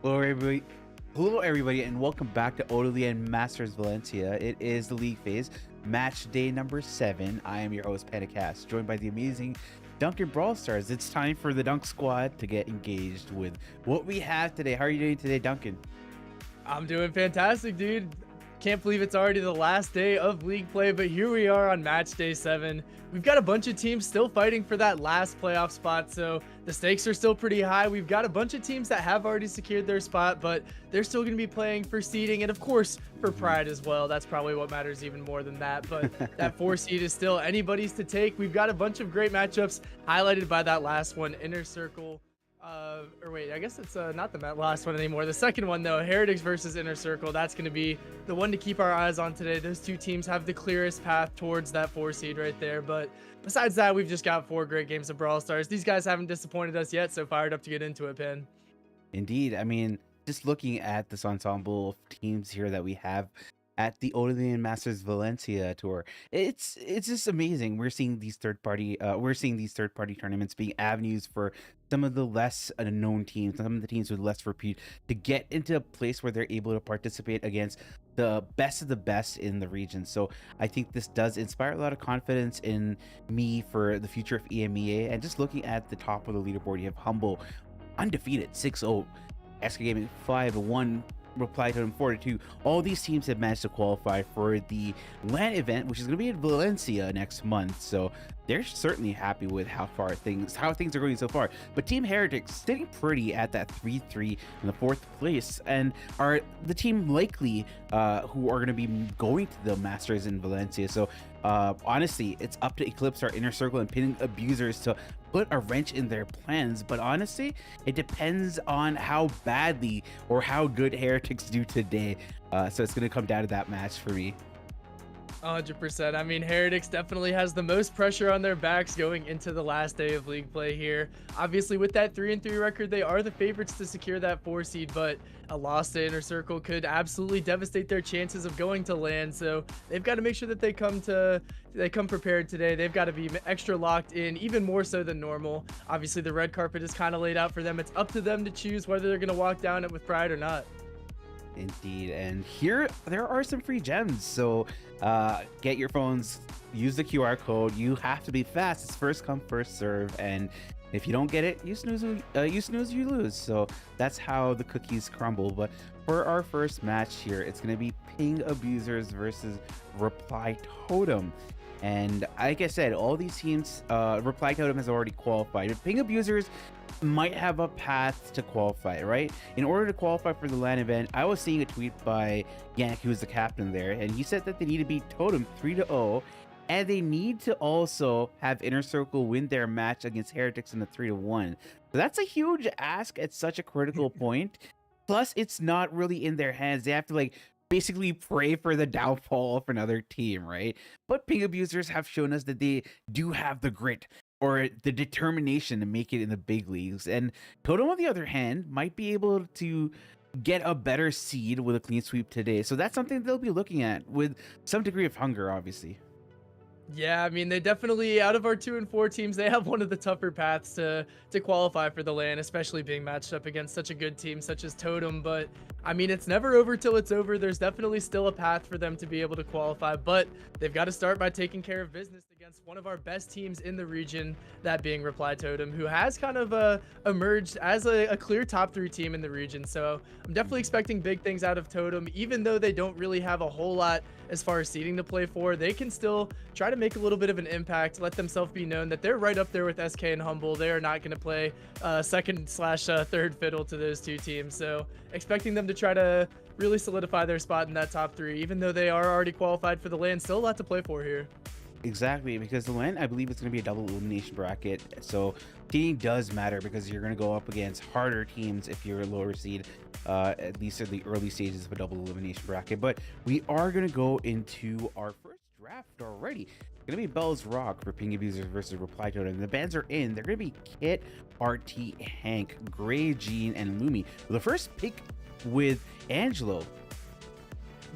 Hello, everybody. Hello, everybody, and welcome back to Odolian Masters Valencia. It is the league phase, match day number 7. I am your host, Panicast, joined by the amazing Duncan Brawl Stars. It's time for the Dunk Squad to get engaged with what we have today. How are you doing today, Duncan? I'm doing fantastic, dude. Can't believe it's already the last day of league play, but here we are on match day 7. We've got a bunch of teams still fighting for that last playoff spot, so the stakes are still pretty high. We've got a bunch of teams that have already secured their spot, but they're still going to be playing for seeding and, of course, for pride as well. That's probably what matters even more than that, but that 4 seed is still anybody's to take. We've got a bunch of great matchups highlighted by that last one, Inner Circle. Or wait, I guess it's not the last one anymore. The second one, though, Heretics versus Inner Circle. That's going to be the one to keep our eyes on today. Those two teams have the clearest path towards that 4 seed right there. But besides that, we've just got 4 great games of Brawl Stars. These guys haven't disappointed us yet, so fired up to get into it, Pin. Indeed. I mean, just looking at this ensemble of teams here that we have at the Odolian Masters Valencia tour, it's just amazing. We're seeing these third party tournaments being avenues for some of the less known teams, some of the teams with less repeat, to get into a place where they're able to participate against the best of the best in the region. So I think this does inspire a lot of confidence in me for the future of EMEA. And just looking at the top of the leaderboard, you have Humble undefeated 6-0, SK Gaming 5-1, Reply to them 4-2. All these teams have managed to qualify for the LAN event, which is going to be in Valencia next month. So they're certainly happy with how things are going so far. But Team Heretics sitting pretty at that 3-3 in the 4th place, and are the team likely who are going to be going to the Masters in Valencia. So honestly, it's up to Eclipse, our Inner Circle, and Pinning Abusers to put a wrench in their plans. But honestly, it depends on how badly or how good Heretics do today. So it's going to come down to that match for me. 100%. I mean, Heretics definitely has the most pressure on their backs going into the last day of league play here. Obviously, with that 3-3 record, they are the favorites to secure that 4 seed, but a loss to Inner Circle could absolutely devastate their chances of going to LAN. So they've got to make sure that they come prepared today. They've got to be extra locked in, even more so than normal. Obviously, the red carpet is kind of laid out for them. It's up to them to choose whether they're going to walk down it with pride or not. Indeed. And here there are some free gems, so get your phones, use the QR code. You have to be fast. It's first come, first serve, and if you don't get it, you snooze, you lose. So that's how the cookies crumble. But for our first match here, it's going to be Ping Abusers versus Reply Totem. And like I said, all these teams, Reply Totem has already qualified. Ping Abusers might have a path to qualify, right? In order to qualify for the LAN event, I was seeing a tweet by Yank, who was the captain there, and he said that they need to beat Totem 3-0, and they need to also have Inner Circle win their match against Heretics in the 3-1. So that's a huge ask at such a critical point. Plus, it's not really in their hands. They have to basically pray for the downfall of another team, right? But Ping Abusers have shown us that they do have the grit or the determination to make it in the big leagues. And Totem, on the other hand, might be able to get a better seed with a clean sweep today. So that's something they'll be looking at with some degree of hunger, obviously. Yeah, I mean, they definitely, out of our 2 and 4 teams, they have one of the tougher paths to qualify for the LAN, especially being matched up against such a good team such as Totem. But I mean, it's never over till it's over. There's definitely still a path for them to be able to qualify, but they've got to start by taking care of business against one of our best teams in the region, that being Reply Totem, who has kind of emerged as a clear top 3 team in the region. So I'm definitely expecting big things out of Totem. Even though they don't really have a whole lot as far as seeding to play for, they can still try to make a little bit of an impact, let themselves be known that they're right up there with SK and Humble. They are not going to play second/third fiddle to those 2 teams. So expecting them to try to really solidify their spot in that top 3, even though they are already qualified for the LAN. Still a lot to play for here. Exactly, because the LAN, I believe it's going to be a double elimination bracket. So seeding does matter because you're going to go up against harder teams if you're a lower seed, at least in the early stages of a double elimination bracket. But we are going to go into our first draft already. It's going to be Bell's Rock for Ping Abusers versus Reply Totem. The bands are in. They're going to be Kit, RT, Hank, Gray, Jean, and Lumi. The first pick with Angelo.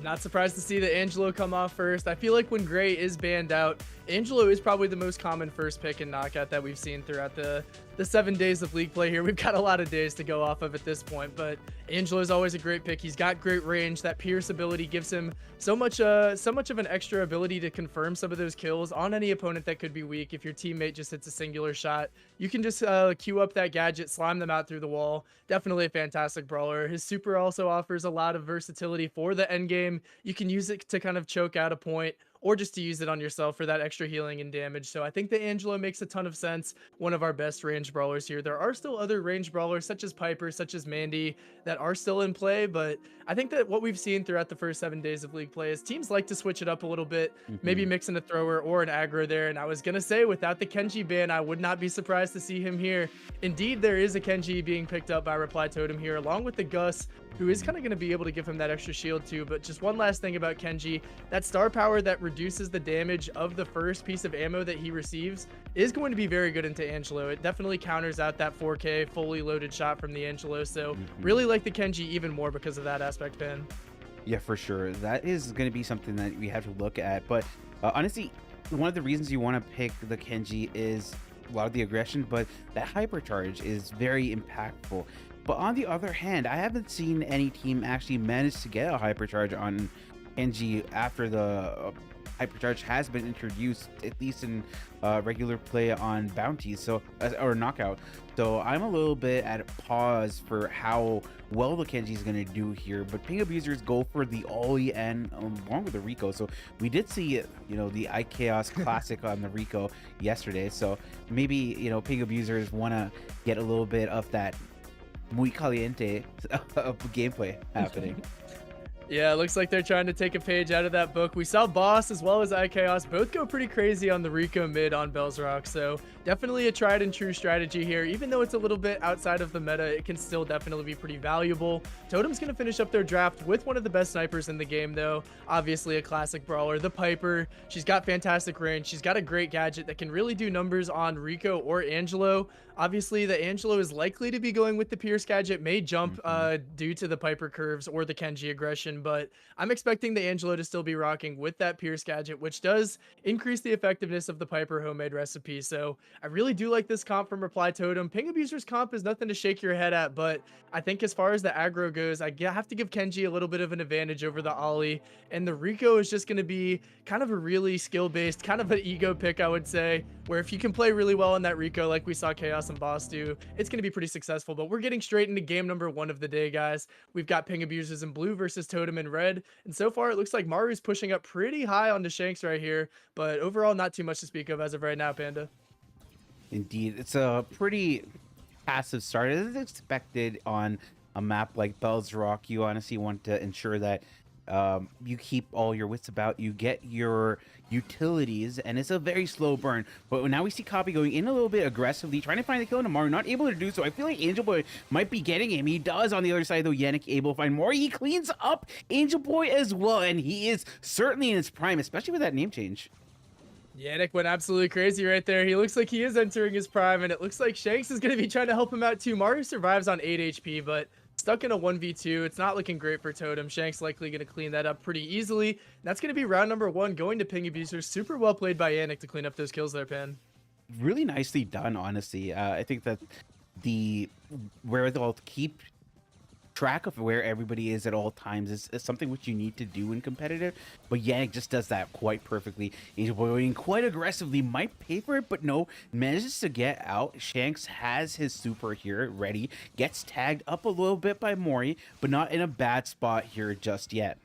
Not surprised to see that Angelo come off first. I feel like when Gray is banned out, Angelo is probably the most common first pick in Knockout that we've seen throughout the the 7 days of league play here. We've got a lot of days to go off of at this point, but Angelo is always a great pick. He's got great range. That Pierce ability gives him so much of an extra ability to confirm some of those kills on any opponent that could be weak. If your teammate just hits a singular shot, you can just queue up that gadget, slime them out through the wall. Definitely a fantastic brawler. His super also offers a lot of versatility for the end game. You can use it to kind of choke out a point, or just to use it on yourself for that extra healing and damage. So I think that Angelo makes a ton of sense. One of our best range brawlers here. There are still other range brawlers such as Piper, such as Mandy, that are still in play, but I think that what we've seen throughout the first 7 days of league play is teams like to switch it up a little bit, maybe mix in a thrower or an aggro there. And I was gonna say, without the Kenji ban, I would not be surprised to see him here. Indeed, there is a Kenji being picked up by Reply Totem here, along with the Gus, who is kind of going to be able to give him that extra shield too. But just one last thing about Kenji, that star power that reduces the damage of the first piece of ammo that he receives is going to be very good into Angelo. It definitely counters out that 4K fully loaded shot from the Angelo. So really like the Kenji even more because of that aspect, Ben. Yeah, for sure. That is going to be something that we have to look at. But honestly, one of the reasons you want to pick the Kenji is a lot of the aggression, but that hypercharge is very impactful. But on the other hand, I haven't seen any team actually manage to get a hypercharge on Kenji after the hypercharge has been introduced, at least in regular play on bounties, so or knockout. So I'm a little bit at a pause for how well the Kenji is going to do here. But Ping abusers go for the Ollie and along with the Rico. So we did see, the iChaos Classic on the Rico yesterday. So maybe, Ping abusers want to get a little bit of that muy caliente of gameplay happening. Yeah, it looks like they're trying to take a page out of that book. We saw Boss as well as iChaos both go pretty crazy on the Rico mid on Bell's Rock, so definitely a tried and true strategy here. Even though it's a little bit outside of the meta, it can still definitely be pretty valuable. Totem's going to finish up their draft with one of the best snipers in the game, though. Obviously a classic brawler, the Piper. She's got fantastic range. She's got a great gadget that can really do numbers on Rico or Angelo. Obviously, the Angelo is likely to be going with the Pierce gadget, may jump due to the Piper curves or the Kenji aggression, but I'm expecting the Angelo to still be rocking with that Pierce gadget, which does increase the effectiveness of the Piper homemade recipe. So I really do like this comp from Reply Totem. Ping Abuser's comp is nothing to shake your head at, but I think as far as the aggro goes, I have to give Kenji a little bit of an advantage over the Ollie, and the Rico is just going to be kind of a really skill-based, kind of an ego pick, I would say, where if you can play really well in that Rico like we saw Chaos and Boss do, it's going to be pretty successful. But we're getting straight into game number 1 of the day, guys. We've got Ping Abusers in blue versus Totem in red, and so far it looks like Maru's pushing up pretty high onto Shanks right here, but overall not too much to speak of as of right now, Panda. Indeed, it's a pretty passive start as expected on a map like Bell's Rock. You honestly want to ensure that you keep all your wits about you, get your utilities, and it's a very slow burn. But now we see Copy going in a little bit aggressively, trying to find the kill on Maru, not able to do so. I feel like Angel Boy might be getting him. He does on the other side, though. Yannick able to find more. He cleans up Angel Boy as well, and he is certainly in his prime, especially with that name change. Yannick went absolutely crazy right there. He looks like he is entering his prime, and it looks like Shanks is going to be trying to help him out too. Maru survives on 8 HP, but stuck in a 1v2. It's not looking great for Totem. Shanks likely going to clean that up pretty easily. That's going to be round number 1 going to Ping Abusers. Super well played by Yannick to clean up those kills there, Pan. Really nicely done, honestly. I think that where they'll keep track of where everybody is at all times is something which you need to do in competitive, but Yannick just does that quite perfectly. Angel Boy quite aggressively, might pay for it, but no, manages to get out. Shanks has his super here ready, gets tagged up a little bit by Mori, but not in a bad spot here just yet.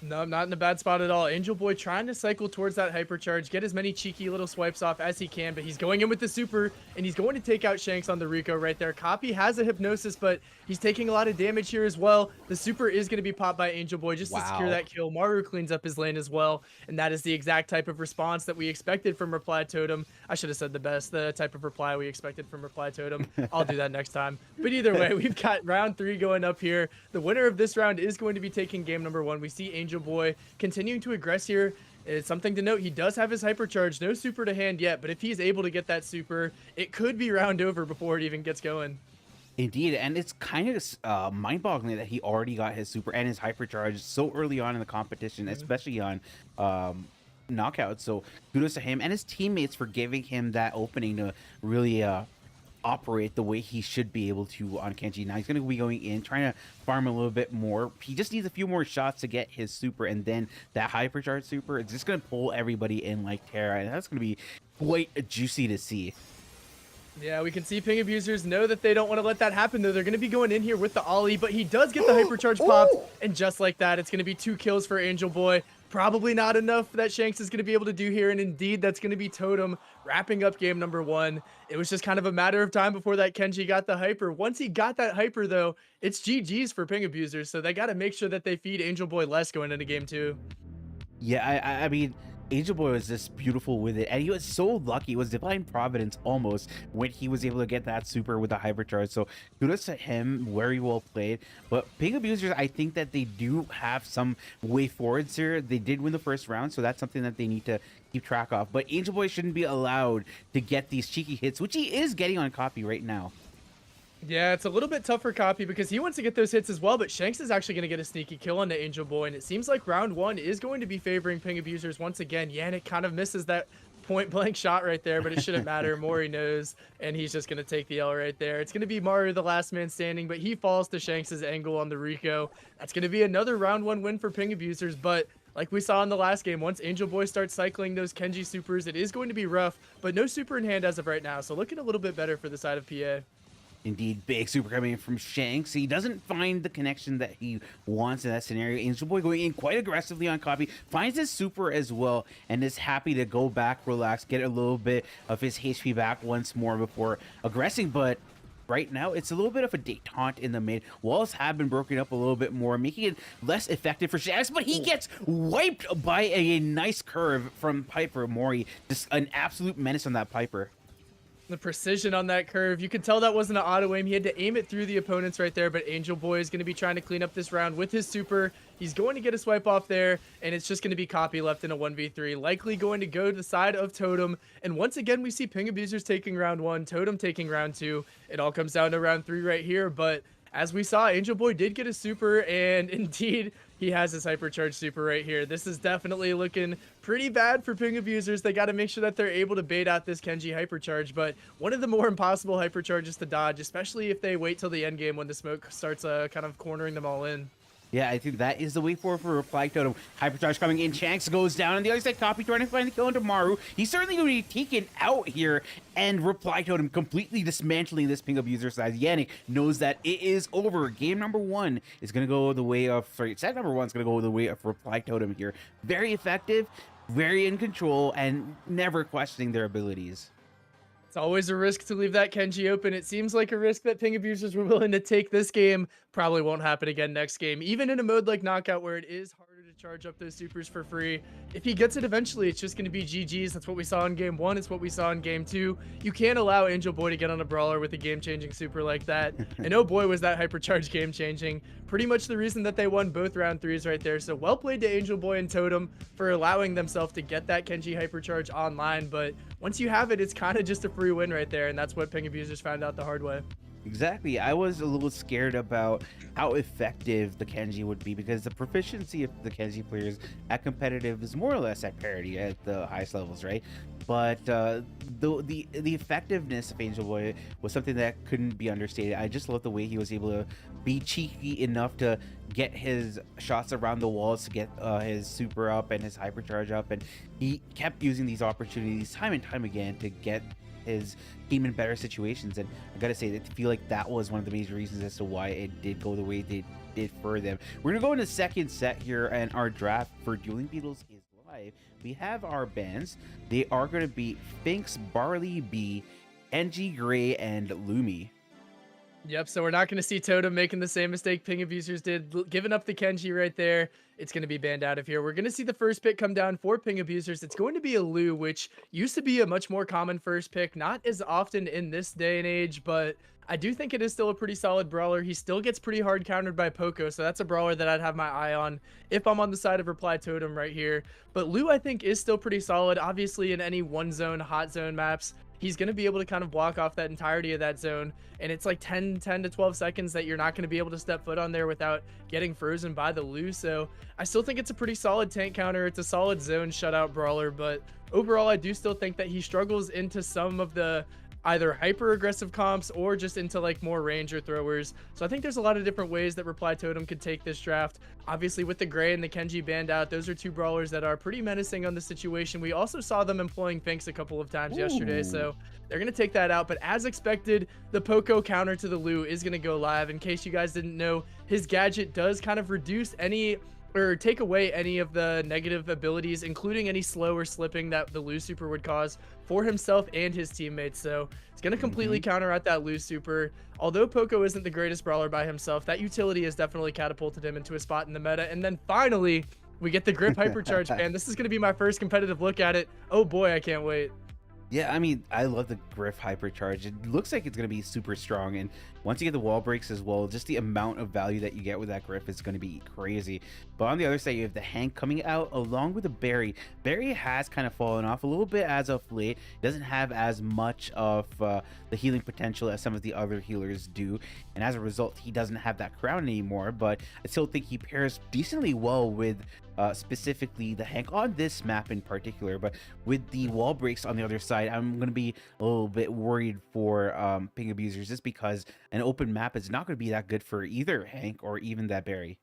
No, not in a bad spot at all. Angel Boy trying to cycle towards that hypercharge, get as many cheeky little swipes off as he can, but he's going in with the super, and he's going to take out Shanks on the Rico right there. Copy has a hypnosis, but he's taking a lot of damage here as well. The super is going to be popped by Angel Boy just to secure that kill. Maru cleans up his lane as well, and that is the exact type of response that we expected from Reply Totem. I should have said the type of reply we expected from Reply Totem. I'll do that next time. But either way, we've got round 3 going up here. The winner of this round is going to be taking game number 1. We see Angel Boy continuing to aggress here. It's something to note, he does have his hypercharge, no super to hand yet, but if he's able to get that super, it could be round over before it even gets going. Indeed, and it's kind of mind-boggling that he already got his super and his hypercharge so early on in the competition, especially on knockout. So kudos to him and his teammates for giving him that opening to really operate the way he should be able to on Kenji. Now he's going to be going in, trying to farm a little bit more. He just needs a few more shots to get his super, and then that hypercharge super, it's just going to pull everybody in like Terra, and that's going to be quite juicy to see. Yeah, we can see Ping abusers know that they don't want to let that happen, though. They're going to be going in here with the Ollie, but he does get the hypercharge popped, and just like that, it's going to be 2 kills for Angel Boy. Probably not enough that Shanks is going to be able to do here, and indeed, that's going to be Totem wrapping up game number 1. It was just kind of a matter of time before that Kenji got the hyper. Once he got that hyper, though, it's GG's for Ping abusers, so they got to make sure that they feed Angel Boy less going into game 2. Yeah, I mean, Angel Boy was just beautiful with it, and he was so lucky. It was divine providence almost when he was able to get that super with the hypercharge. So kudos to him, very well played. But Ping abusers, I think that they do have some way forwards here. They did win the first round, so that's something that they need to keep track of. But Angel Boy shouldn't be allowed to get these cheeky hits, which he is getting on copy right now. Yeah, it's a little bit tough for Copy because he wants to get those hits as well, but Shanks is actually going to get a sneaky kill on the Angel Boy, and it seems like round 1 is going to be favoring Ping abusers once again. Yannick kind of misses that point-blank shot right there, but it shouldn't matter. Mori knows, and he's just going to take the L right there. It's going to be Mario, the last man standing, but he falls to Shanks' angle on the Rico. That's going to be another round 1 win for Ping abusers, but like we saw in the last game, once Angel Boy starts cycling those Kenji supers, it is going to be rough, but no super in hand as of right now, so looking a little bit better for the side of PA. Indeed, big super coming in from Shanks. He doesn't find the connection that he wants in that scenario. Angel Boy going in quite aggressively on copy, finds his super as well, and is happy to go back, relax, get a little bit of his HP back once more before aggressing. But right now, it's a little bit of a detente in the mid. Walls have been broken up a little bit more, making it less effective for Shanks, but he gets wiped by a nice curve from Piper Mori. Just an absolute menace on that Piper. The precision on that curve, you could tell that wasn't an auto aim. He had to aim it through the opponents right there, but Angel Boy is going to be trying to clean up this round with his super. He's going to get a swipe off there, and it's just going to be Copy left in a 1v3, likely going to go to the side of Totem. And once again, we see Ping abusers taking round 1, Totem taking round 2. It all comes down to round 3 right here, but as we saw, Angel Boy did get a super, and indeed, he has his hypercharge super right here. This is definitely looking pretty bad for Ping abusers. They got to make sure that they're able to bait out this Kenji hypercharge, but one of the more impossible hypercharges to dodge, especially if they wait till the end game when the smoke starts kind of cornering them all in. Yeah, I think that is the way forward for Reply Totem. Hypercharge coming in. Shanks goes down on the other side. Copy trying to find the kill into Maru. He's certainly going to be taken out here. And Reply Totem completely dismantling this Ping abuser side. Yannick knows that it is over. Game number 1 is going to go the way of... Sorry, set number 1 is going to go the way of Reply Totem here. Very effective, very in control, and never questioning their abilities. It's always a risk to leave that Kenji open. It seems like a risk that Ping abusers were willing to take this game. Probably won't happen again next game. Even in a mode like Knockout where it is harder to charge up those supers for free, if he gets it eventually, it's just going to be GG's. That's what we saw in game 1. It's what we saw in game 2. You can't allow Angel Boy to get on a brawler with a game-changing super like that. And oh boy, was that hypercharge game-changing. Pretty much the reason that they won both round 3s right there. So well played to Angel Boy and Totem for allowing themselves to get that Kenji hypercharge online. But once you have it, it's kind of just a free win right there. And that's what Ping abusers found out the hard way. Exactly. I was a little scared about how effective the Kenji would be because the proficiency of the Kenji players at competitive is more or less at parity at the highest levels, right? But the effectiveness of Angel Boy was something that couldn't be understated. I just love the way he was able to be cheeky enough to get his shots around the walls to get his super up and his hypercharge up, and he kept using these opportunities time and time again to get his team in better situations. And I gotta say, I feel like that was one of the major reasons as to why it did go the way they did for them. We're gonna go into the second set here, and our draft for Dueling Beetles is live. We have our bands. They are gonna be Finks, Barley B, NG Gray, and Lumi. Yep, so we're not going to see Totem making the same mistake Ping abusers did, giving up the Kenji right there. It's going to be banned out of here. We're going to see the first pick come down for Ping abusers. It's going to be a Lu, which used to be a much more common first pick, not as often in this day and age, but I do think it is still a pretty solid brawler. He still gets pretty hard countered by Poco, so that's a brawler that I'd have my eye on if I'm on the side of Reply Totem right here. But Lu, I think, is still pretty solid. Obviously, in any one-zone, hot zone maps, he's going to be able to kind of block off that entirety of that zone. And it's like 10 to 12 seconds that you're not going to be able to step foot on there without getting frozen by the Lu. So I still think it's a pretty solid tank counter. It's a solid zone shutout brawler. But overall, I do still think that he struggles into some of the either hyper aggressive comps or just into like more ranger throwers. So I think there's a lot of different ways that Reply Totem could take this draft. Obviously with the Gray and the Kenji banned out, those are two brawlers that are pretty menacing on the situation. We also saw them employing Finks a couple of times yesterday, Ooh. so they're going to take that out. But as expected, the Poco counter to the Lu is going to go live. In case you guys didn't know, his gadget does kind of reduce any or take away any of the negative abilities, including any slow or slipping that the Lu super would cause for himself and his teammates. So it's going to completely counteract that Lu super. Although Poco isn't the greatest brawler by himself, that utility has definitely catapulted him into a spot in the meta. And then finally, we get the Grip Hypercharge ban. This is going to be my first competitive look at it. Oh boy, I can't wait. Yeah, I mean, I love the Griff Hypercharge. It looks like it's going to be super strong. And once you get the wall breaks as well, just the amount of value that you get with that Griff is going to be crazy. But on the other side, you have the Hank coming out along with the Barry. Barry has kind of fallen off a little bit as of late. Doesn't have as much of the healing potential as some of the other healers do. And as a result, he doesn't have that crown anymore. But I still think he pairs decently well with specifically the Hank on this map in particular. But with the wall breaks on the other side, I'm going to be a little bit worried for ping abusers, just because an open map is not going to be that good for either Hank or even that Barry.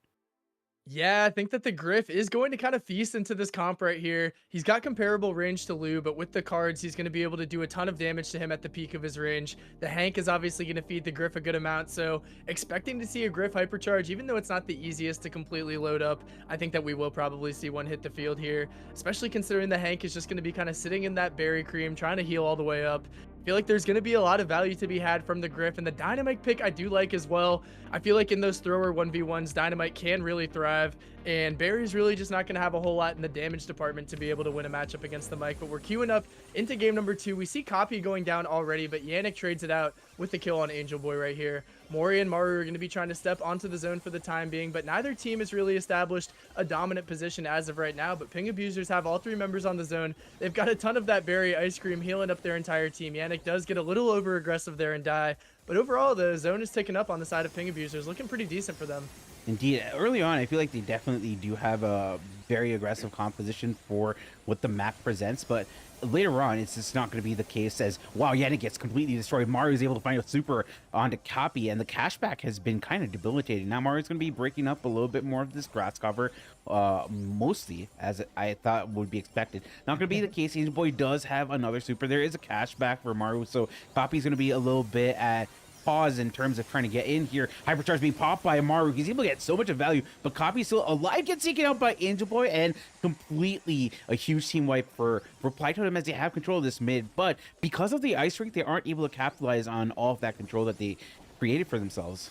Yeah, I think that the Griff is going to kind of feast into this comp right here. He's got comparable range to Lu, but with the cards, he's going to be able to do a ton of damage to him at the peak of his range. The Hank is obviously going to feed the Griff a good amount, so expecting to see a Griff hypercharge, even though it's not the easiest to completely load up, I think that we will probably see one hit the field here, especially considering the Hank is just going to be kind of sitting in that berry cream, trying to heal all the way up. I feel like there's going to be a lot of value to be had from the Griff, and the Dynamite pick I do like as well. I feel like in those thrower 1v1s, Dynamite can really thrive, and Barry's really just not going to have a whole lot in the damage department to be able to win a matchup against the Mike. But we're queuing up into game number 2. We see Copy going down already, but Yannick trades it out with the kill on Angel Boy right here. Mori and Maru are going to be trying to step onto the zone for the time being, but neither team has really established a dominant position as of right now. But Ping Abusers have all 3 members on the zone. They've got a ton of that Berry Ice Cream healing up their entire team. Yannick does get a little over aggressive there and die, but overall the zone is ticking up on the side of Ping Abusers, looking pretty decent for them. Indeed, early on, I feel like they definitely do have a very aggressive composition for what the map presents, but later on, it's just not going to be the case. As wow, Yannick gets completely destroyed. Mario is able to find a super onto Copy, and the cashback has been kind of debilitating. Now Mario's going to be breaking up a little bit more of this grass cover, mostly as I thought would be expected. Not going to be the case. Angel Boy does have another super. There is a cashback for Mario, so Copy's going to be a little bit at pause in terms of trying to get in here. Hypercharge being popped by Amaru. He's able to get so much of value, but Copy still alive, gets taken out by Angel Boy, and completely a huge team wipe for Reply Totem as they have control of this mid. But because of the ice rink, they aren't able to capitalize on all of that control that they created for themselves.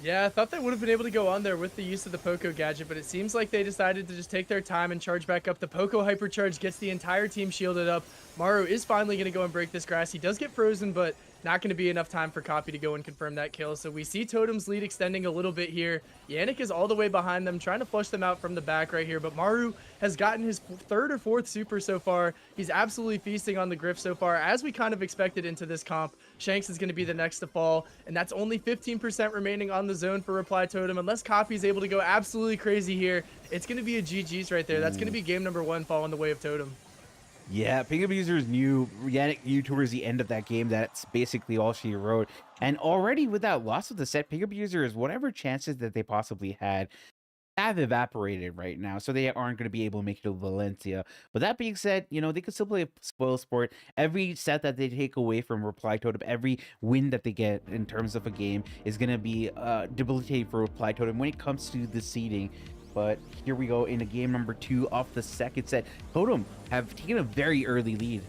Yeah, I thought they would have been able to go on there with the use of the Poco gadget, but it seems like they decided to just take their time and charge back up. The Poco hypercharge gets the entire team shielded up. Maru is finally going to go and break this grass. He does get frozen, but not going to be enough time for Copy to go and confirm that kill. So we see Totem's lead extending a little bit here. Yannick is all the way behind them, trying to flush them out from the back right here. But Maru has gotten his 3rd or 4th super so far. He's absolutely feasting on the Griff so far, as we kind of expected into this comp. Shanks is going to be the next to fall, and that's only 15% remaining on the zone for Reply Totem. Unless Copy is able to go absolutely crazy here, it's going to be a GG's right there. That's going to be game number 1 falling the way of Totem. Yeah, Ping Abusers knew, Yannick knew towards the end of that game that's basically all she wrote. And already with that loss of the set, Ping Abusers, whatever chances that they possibly had, have evaporated right now, so they aren't going to be able to make it to Valencia. But that being said, you know, they could still play a spoil sport. Every set that they take away from Reply Totem, every win that they get in terms of a game is going to be debilitating for Reply Totem when it comes to the seeding. But here we go into game number 2 off the second set. Totem have taken a very early lead.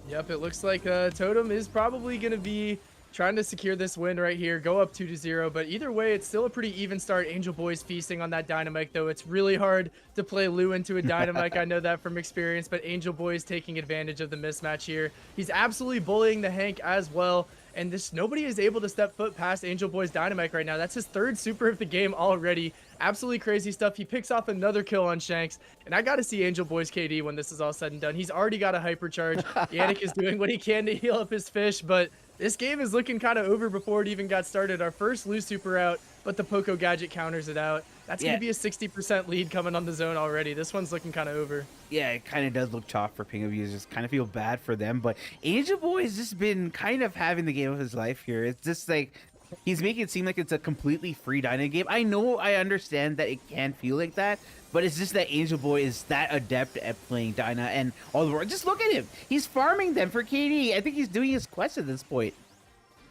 Yep, it looks like Totem is probably going to be trying to secure this win right here, go up 2-0. But either way, it's still a pretty even start. Angel Boy's feasting on that Dynamite, though. It's really hard to play Lu into a Dynamite. I know that from experience, but Angel Boy is taking advantage of the mismatch here. He's absolutely bullying the Hank as well. And nobody is able to step foot past Angel Boy's Dynamite right now. That's his 3rd super of the game already. Absolutely crazy stuff. He picks off another kill on Shanks. And I got to see Angel Boy's KD when this is all said and done. He's already got a hypercharge. Yannick is doing what he can to heal up his fish, but This game is looking kind of over before it even got started. Our first loose super out, but the Poco gadget counters it out. That's going Yeah, to be a 60% lead coming on the zone already. This one's looking kind of over. yeah, it kind of does look chalk for Ping abusers. Kind of feel bad for them, but Angel Boy has just been kind of having the game of his life here. It's just like he's making it seem like it's a completely free Dyna game. I know, I understand that it can feel like that, but it's just that Angel Boy is that adept at playing Dyna and all the world. Just look at him. He's farming them for KD. I think he's doing his quest at this point.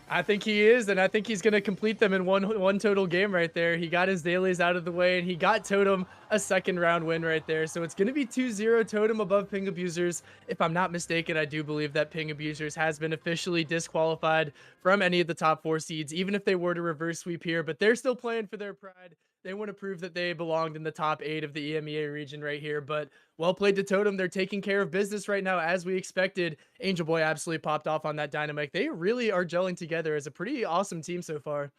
I think he is, and I think he's going to complete them in one total game right there. He got his dailies out of the way, and he got Totem a second round win right there. So it's going to be 2-0 Totem above Ping Abusers. If I'm not mistaken, I do believe that Ping Abusers has been officially disqualified from any of the top 4 seeds, even if they were to reverse sweep here. But they're still playing for their pride. They want to prove that they belonged in the top 8 of the EMEA region right here. But well played to Totem. They're taking care of business right now, as we expected. Angel Boy absolutely popped off on that dynamite. They really are gelling together as a pretty awesome team so far.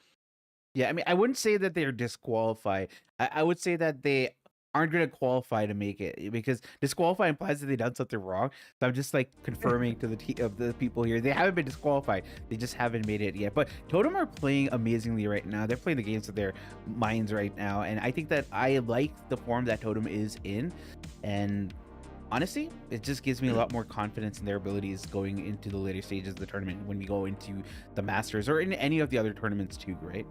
Yeah, I mean, I wouldn't say that they're disqualified. I would say that they aren't going to qualify to make it because disqualify implies that they've done something wrong. So I'm just like confirming to the people here they haven't been disqualified. They just haven't made it yet. But Totem are playing amazingly right now. They're playing the games of their minds right now, and I think that I like the form that Totem is in, and honestly, it just gives me a lot more confidence in their abilities going into the later stages of the tournament when we go into the Masters or in any of the other tournaments too, right?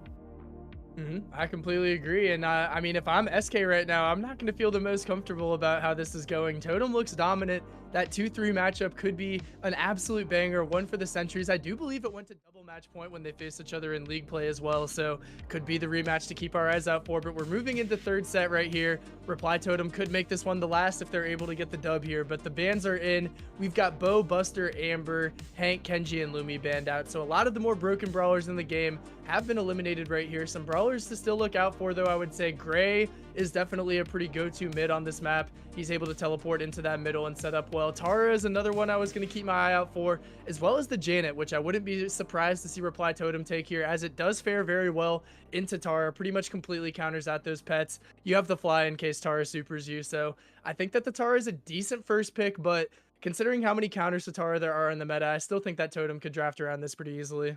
I completely agree. And I mean, if I'm SK right now, I'm not going to feel the most comfortable about how this is going. Totem looks dominant. That 2-3 matchup could be an absolute banger, one for the centuries. I do believe it went to double match point when they faced each other in league play as well. So could be the rematch to keep our eyes out for. But we're moving into third set right here. Reply Totem could make this one the last if they're able to get the dub here. But the bans are in. We've got Bo, Buster, Amber, Hank, Kenji, and Lumi banned out. So a lot of the more broken brawlers in the game have been eliminated right here. Some brawlers to still look out for, though. I would say Gray is definitely a pretty go-to mid on this map. He's able to teleport into that middle and set up well. Tara is another one I was going to keep my eye out for, as well as the Janet, which I wouldn't be surprised to see Reply Totem take here, as it does fare very well into Tara. Pretty much completely counters out those pets. You have the fly in case Tara supers you, so I think that the Tara is a decent first pick, but considering how many counters to Tara there are in the meta, I still think that Totem could draft around this pretty easily.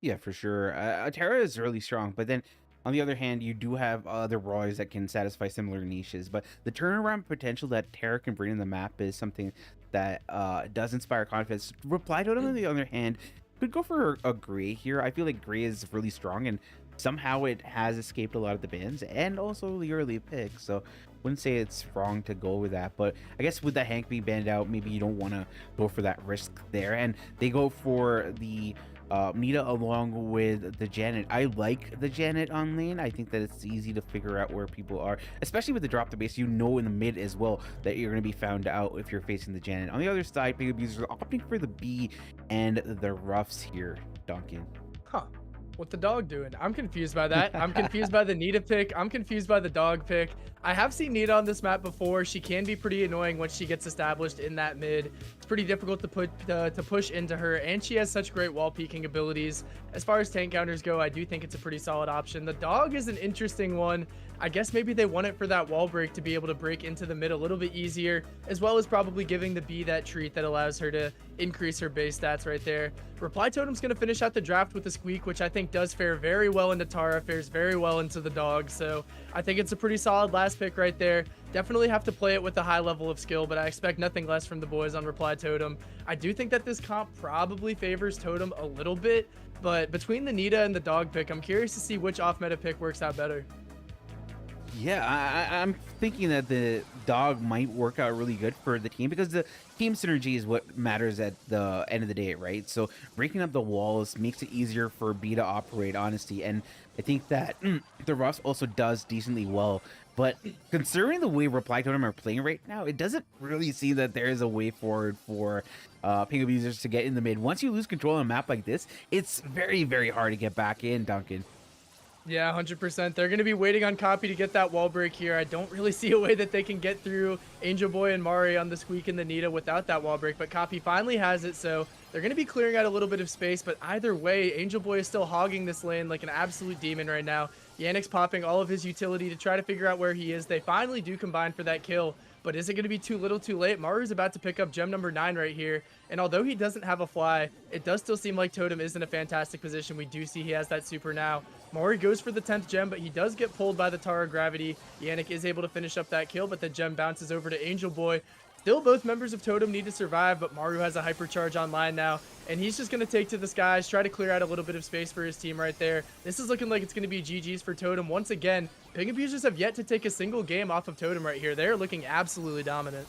Yeah, for sure. Terra is really strong, but then on the other hand, you do have other brawlers that can satisfy similar niches. But the turnaround potential that Terra can bring in the map is something that does inspire confidence. Reply Totem, on the other hand, could go for a Gray here. I feel like Gray is really strong, and somehow it has escaped a lot of the bans and also the early picks. So wouldn't say it's wrong to go with that, but I guess with the Hank being banned out, maybe you don't want to go for that risk there. And they go for the Nita along with the Janet. I like the Janet on lane. I think that it's easy to figure out where people are, especially with the drop to base. You know in the mid as well that you're going to be found out if you're facing the Janet. On the other side, big abusers are opting for the B and the Ruffs here, Duncan. Huh. What the dog doing? I'm confused by that. I'm confused by the Nita pick. I'm confused by the dog pick. I have seen Nita on this map before. She can be pretty annoying once she gets established in that mid. It's pretty difficult to push into her, and she has such great wall peeking abilities. As far as tank counters go, I do think it's a pretty solid option. The dog is an interesting one. I guess maybe they want it for that wall break to be able to break into the mid a little bit easier, as well as probably giving the B that treat that allows her to increase her base stats right there. Reply Totem's going to finish out the draft with a squeak, which I think does fare very well into Tara, fares very well into the dog. So I think it's a pretty solid last pick right there. Definitely have to play it with a high level of skill, but I expect nothing less from the boys on Reply Totem. I do think that this comp probably favors Totem a little bit, but between the Nita and the dog pick, I'm curious to see which off-meta pick works out better. Yeah, I'm thinking that the dog might work out really good for the team because the team synergy is what matters at the end of the day, right? So breaking up the walls makes it easier for B to operate, honestly. And I think that the Ruffs also does decently well. But considering the way Reply Totem are playing right now, it doesn't really seem that there is a way forward for ping abusers to get in the mid. Once you lose control on a map like this, it's very, very hard to get back in, Duncan. Yeah, 100%. They're going to be waiting on Copy to get that wall break here. I don't really see a way that they can get through Angel Boy and Mari on the squeak and the Nita without that wall break, but Copy finally has it, so they're going to be clearing out a little bit of space, but either way, Angel Boy is still hogging this lane like an absolute demon right now. Yannick's popping all of his utility to try to figure out where he is. They finally do combine for that kill, but is it going to be too little too late? Maru's about to pick up gem number 9 right here, and although he doesn't have a fly, it does still seem like Totem is in a fantastic position. We do see he has that super now. Maru goes for the 10th gem, but he does get pulled by the Tara Gravity. Yannick is able to finish up that kill, but the gem bounces over to Angel Boy. Still, both members of Totem need to survive, but Maru has a hypercharge online now, and he's just going to take to the skies, try to clear out a little bit of space for his team right there. This is looking like it's going to be GG's for Totem. Once again, Ping Abusers have yet to take a single game off of Totem right here. They're looking absolutely dominant.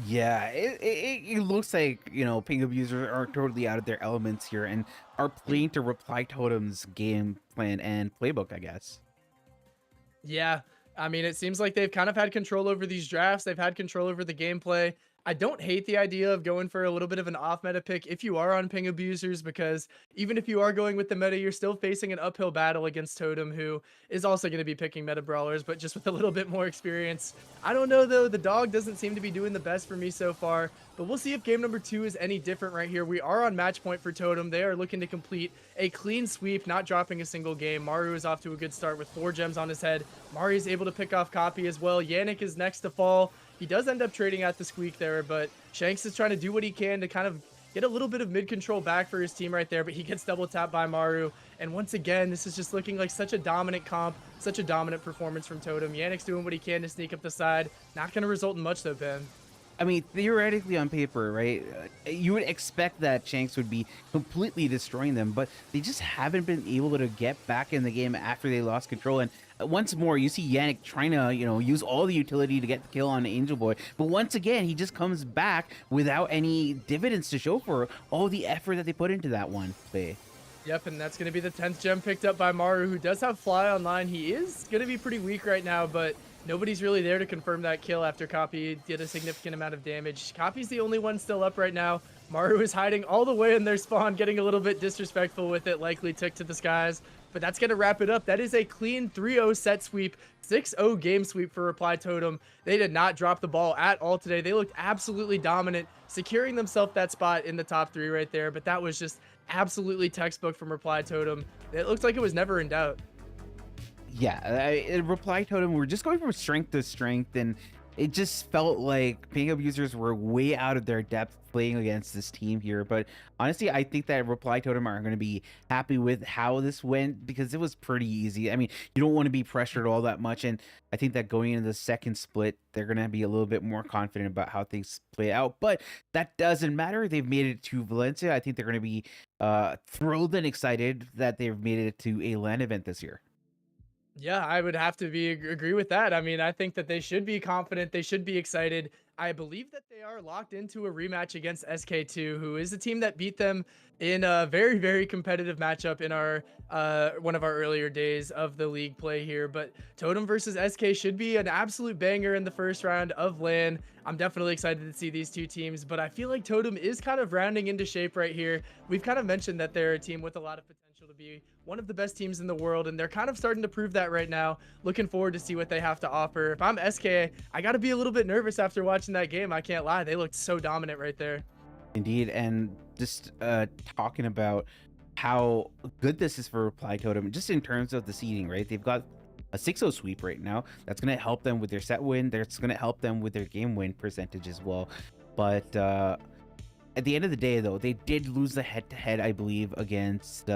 Yeah, it looks like, Ping Abusers are totally out of their elements here and are playing to Reply Totem's game plan and playbook, I guess. Yeah, I mean, it seems like they've kind of had control over these drafts. They've had control over the gameplay. I don't hate the idea of going for a little bit of an off meta pick if you are on Ping Abusers, because even if you are going with the meta, you're still facing an uphill battle against Totem, who is also going to be picking meta brawlers, but just with a little bit more experience. I don't know though, the dog doesn't seem to be doing the best for me so far, but we'll see if game number 2 is any different right here. We are on match point for Totem. They are looking to complete a clean sweep, not dropping a single game. Maru is off to a good start with 4 gems on his head. Maru is able to pick off Copy as well. Yannick is next to fall. He does end up trading at the squeak there, but Shanks is trying to do what he can to kind of get a little bit of mid-control back for his team right there, but he gets double tapped by Maru. And once again, this is just looking like such a dominant comp, such a dominant performance from Totem. Yannick's doing what he can to sneak up the side. Not going to result in much though, Ben. I mean, theoretically on paper, right, you would expect that Shanks would be completely destroying them, but they just haven't been able to get back in the game after they lost control. And once more, you see Yannick trying to, use all the utility to get the kill on Angel Boy. But once again, he just comes back without any dividends to show for all the effort that they put into that one play. Yep, and that's going to be the 10th gem picked up by Maru, who does have Fly online. He is going to be pretty weak right now, but nobody's really there to confirm that kill after Copy did a significant amount of damage. Copy's the only one still up right now. Maru is hiding all the way in their spawn, getting a little bit disrespectful with it, likely took to the skies. But that's going to wrap it up. That is a clean 3-0 set sweep, 6-0 game sweep for Reply Totem. They did not drop the ball at all today. They looked absolutely dominant, securing themselves that spot in the top 3 right there. But that was just absolutely textbook from Reply Totem. It looks like it was never in doubt. Yeah, Reply Totem, we're just going from strength to strength, and it just felt like Ping Abusers were way out of their depth playing against this team here. But honestly, I think that Reply Totem are going to be happy with how this went, because it was pretty easy. I mean, you don't want to be pressured all that much, and I think that going into the second split, they're going to be a little bit more confident about how things play out. But that doesn't matter. They've made it to Valencia. I think they're going to be thrilled and excited that they've made it to a LAN event this year. Yeah, I would have to agree with that. I mean, I think that they should be confident. They should be excited. I believe that they are locked into a rematch against SK2, who is a team that beat them in a very, very competitive matchup in our one of our earlier days of the league play here. But Totem versus SK should be an absolute banger in the first round of LAN. I'm definitely excited to see these two teams, but I feel like Totem is kind of rounding into shape right here. We've kind of mentioned that they're a team with a lot of potential to be one of the best teams in the world, and they're kind of starting to prove that right now. Looking forward to see what they have to offer. If I'm SK, I got to be a little bit nervous after watching that game. I can't lie. They looked so dominant right there. Indeed, and just talking about how good this is for Reply Totem, just in terms of the seeding, right? They've got a 6-0 sweep right now. That's going to help them with their set win. That's going to help them with their game win percentage as well. But at the end of the day, though, they did lose the head-to-head, I believe, against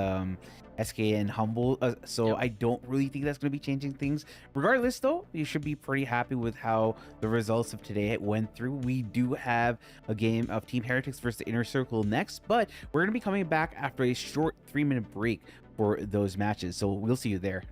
SK and Humble. So Yep. I don't really think that's going to be changing things. Regardless, though, you should be pretty happy with how the results of today went through. We do have a game of Team Heretics versus the Inner Circle next, but we're going to be coming back after a short 3-minute break for those matches. So we'll see you there.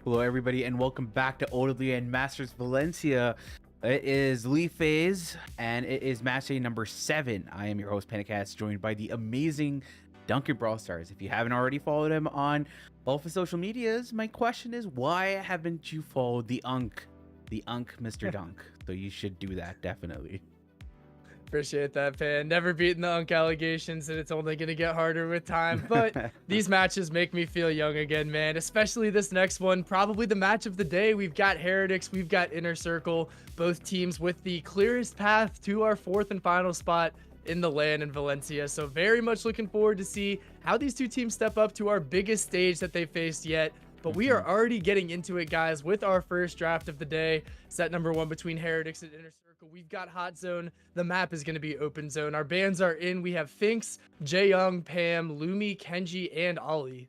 Hello, everybody, and welcome back to Oldly and Masters Valencia. It is Leaf Phase, and it is match day number 7. I am your host, Panicast, joined by the amazing Duncan Brawl Stars. If you haven't already followed him on all of his social medias, my question is, why haven't you followed the Unk, Mr. Dunk? So you should do that, definitely. Appreciate that, Pan. Never beaten the Unk allegations, and it's only going to get harder with time. But these matches make me feel young again, man. Especially this next one, probably the match of the day. We've got Heretics, we've got Inner Circle, both teams with the clearest path to our 4th and final spot in the LAN in Valencia. So very much looking forward to see how these two teams step up to our biggest stage that they faced yet. But we are already getting into it, guys, with our first draft of the day. Set number 1 between Heretics and Inner Circle. We've got Hot Zone. The map is going to be Open Zone. Our bans are in. We have Finks, Jaeyoung, Pam, Lumi, Kenji, and Ollie.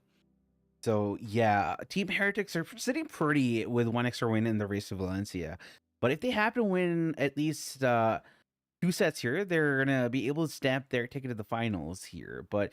So yeah, Team Heretics are sitting pretty with 1 extra win in the race to Valencia. But if they happen to win at least 2 sets here, they're going to be able to stamp their ticket to the finals here. But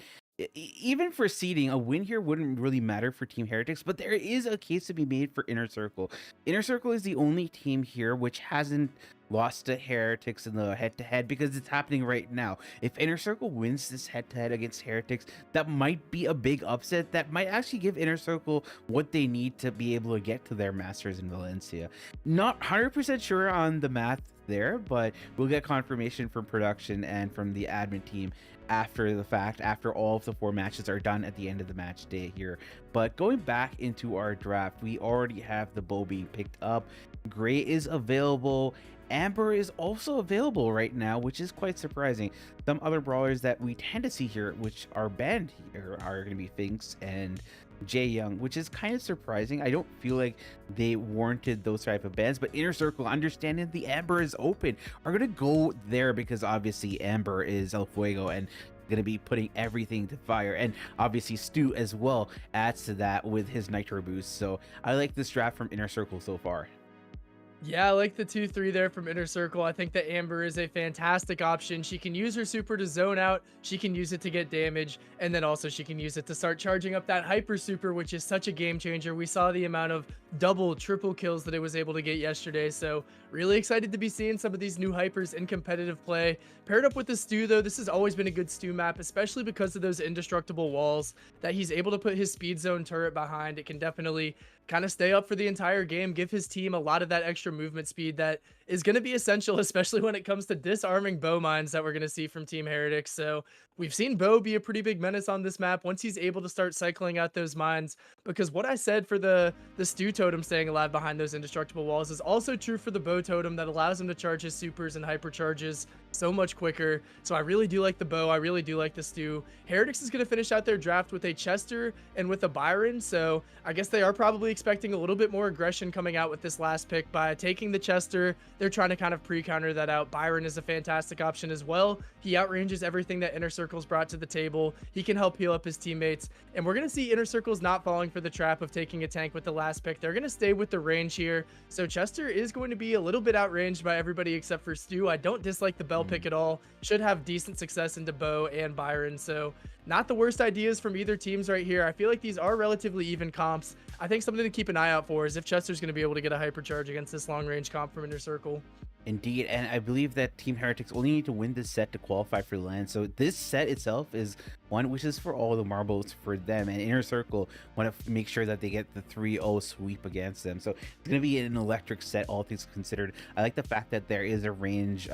even for seeding, a win here wouldn't really matter for Team Heretics, but there is a case to be made for Inner Circle. Inner Circle is the only team here which hasn't lost to Heretics in the head-to-head because it's happening right now. If Inner Circle wins this head-to-head against Heretics, that might be a big upset that might actually give Inner Circle what they need to be able to get to their Masters in Valencia. Not 100% sure on the math there, but we'll get confirmation from production and from the admin team after the fact, after all of the 4 matches are done at the end of the match day here. But going back into our draft, we already have the bow being picked up. Gray is available. Amber is also available right now, which is quite surprising. Some other brawlers that we tend to see here, which are banned here, are going to be Finks and Jaeyoung, which is kind of surprising. I don't feel like they warranted those type of bans, but Inner Circle, understanding the Amber is open, are going to go there because obviously Amber is El Fuego and going to be putting everything to fire. And obviously Stu as well adds to that with his Nitro boost. So I like this draft from Inner Circle so far. Yeah, I like the 2-3 there from Inner Circle. I think that Amber is a fantastic option. She can use her super to zone out. She can use it to get damage. And then also she can use it to start charging up that hyper super, which is such a game changer. We saw the amount of double, triple kills that it was able to get yesterday. So really excited to be seeing some of these new hypers in competitive play. Paired up with the Stu, though, this has always been a good Stu map, especially because of those indestructible walls that he's able to put his speed zone turret behind. It can definitely kind of stay up for the entire game, give his team a lot of that extra movement speed that is going to be essential, especially when it comes to disarming bow mines that we're going to see from Team Heretics. So we've seen Bo be a pretty big menace on this map once he's able to start cycling out those mines, because what I said for the Stu totem staying alive behind those indestructible walls is also true for the Bo totem that allows him to charge his supers and hypercharges so much quicker. So I really do like the Bo. I really do like the Stu. Heretics is going to finish out their draft with a Chester and with a Byron. So I guess they are probably expecting a little bit more aggression coming out with this last pick by taking the Chester. They're trying to kind of pre-counter that out. Byron is a fantastic option as well. He outranges everything that Inner Circle's brought to the table. He can help heal up his teammates. And we're going to see Inner Circle's not falling for the trap of taking a tank with the last pick. They're going to stay with the range here. So Chester is going to be a little bit outranged by everybody except for Stu. I don't dislike the Bell pick at all. Should have decent success into Bo and Byron. So not the worst ideas from either teams right here. I feel like these are relatively even comps. I think something to keep an eye out for is if Chester's going to be able to get a hypercharge against this long range comp from Inner Circle. Indeed, and I believe that Team Heretics only need to win this set to qualify for LAN. So this set itself is one which is for all the marbles for them, and Inner Circle want to make sure that they get the 3-0 sweep against them. So it's going to be an electric set, all things considered. I like the fact that there is a range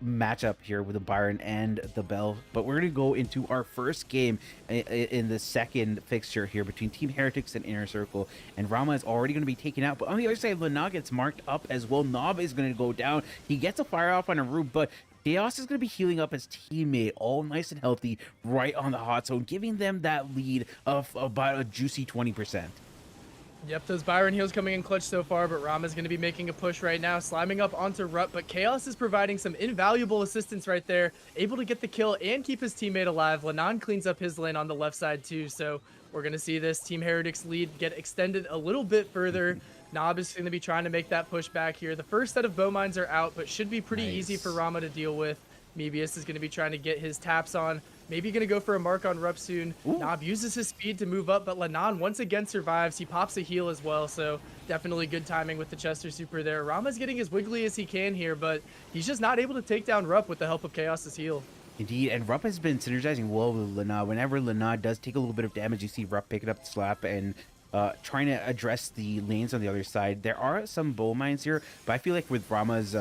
matchup here with the Byron and the Bell, but we're going to go into our first game in the second fixture here between Team Heretics and Inner Circle, and Rama is already going to be taken out, but on the other side, Lana gets marked up as well. Nob is going to go down. He gets a fire off on a roof, but Chaos is going to be healing up his teammate, all nice and healthy, right on the hot zone, giving them that lead of about a juicy 20%. Yep, those Byron heals coming in clutch so far, but Rama's going to be making a push right now, sliming up onto Rut, but Chaos is providing some invaluable assistance right there, able to get the kill and keep his teammate alive. Lanon cleans up his lane on the left side too, so we're going to see this Team Heretics lead get extended a little bit further. Nob is going to be trying to make that push back here. The first set of bow mines are out, but should be pretty easy for Rama to deal with. Mebius is going to be trying to get his taps on. Maybe going to go for a mark on Rupp soon. Ooh. Nob uses his speed to move up, but Lenan once again survives. He pops a heal as well, so definitely good timing with the Chester Super there. Rama's getting as wiggly as he can here, but he's just not able to take down Rupp with the help of Chaos's heal. Indeed, and Rupp has been synergizing well with Lana. Whenever Lana does take a little bit of damage, you see Rupp picking up the slap and trying to address the lanes on the other side. There are some bull mines here, but I feel like with Rama's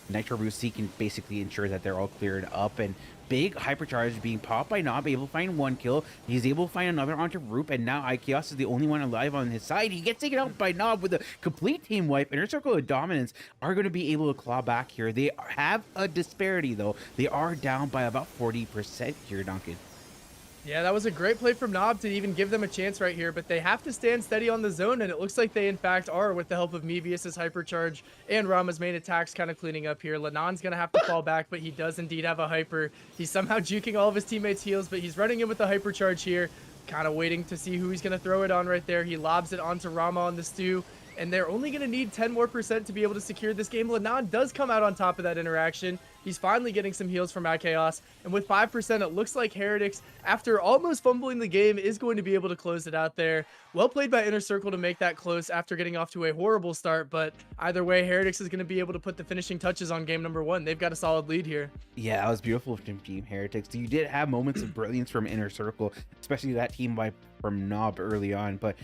Nitro Boost, he can basically ensure that they're all cleared up. And big hypercharge being popped by Nob, able to find one kill. He's able to find another onto Roop, and now Ikeos is the only one alive on his side. He gets taken out by Nob with a complete team wipe. Inner Circle of Dominance are going to be able to claw back here. They have a disparity, though. They are down by about 40% here, Duncan. Yeah, that was a great play from Nob to even give them a chance right here, but they have to stand steady on the zone, and it looks like they in fact are with the help of Mevius's hypercharge and Rama's main attacks kind of cleaning up here. Lenon's going to have to fall back, but he does indeed have a hyper. He's somehow juking all of his teammates' heals, but he's running in with the hypercharge here, kind of waiting to see who he's going to throw it on right there. He lobs it onto Rama on the stew, and they're only going to need 10% more to be able to secure this game. Lenon does come out on top of that interaction. He's finally getting some heals from Chaos, and with 5%, it looks like Heretics, after almost fumbling the game, is going to be able to close it out there. Well played by Inner Circle to make that close after getting off to a horrible start, but either way, Heretics is going to be able to put the finishing touches on game number 1. They've got a solid lead here. Yeah, that was beautiful from Team Heretics. You did have moments of brilliance from Inner Circle, especially that team wipe from Nob early on, but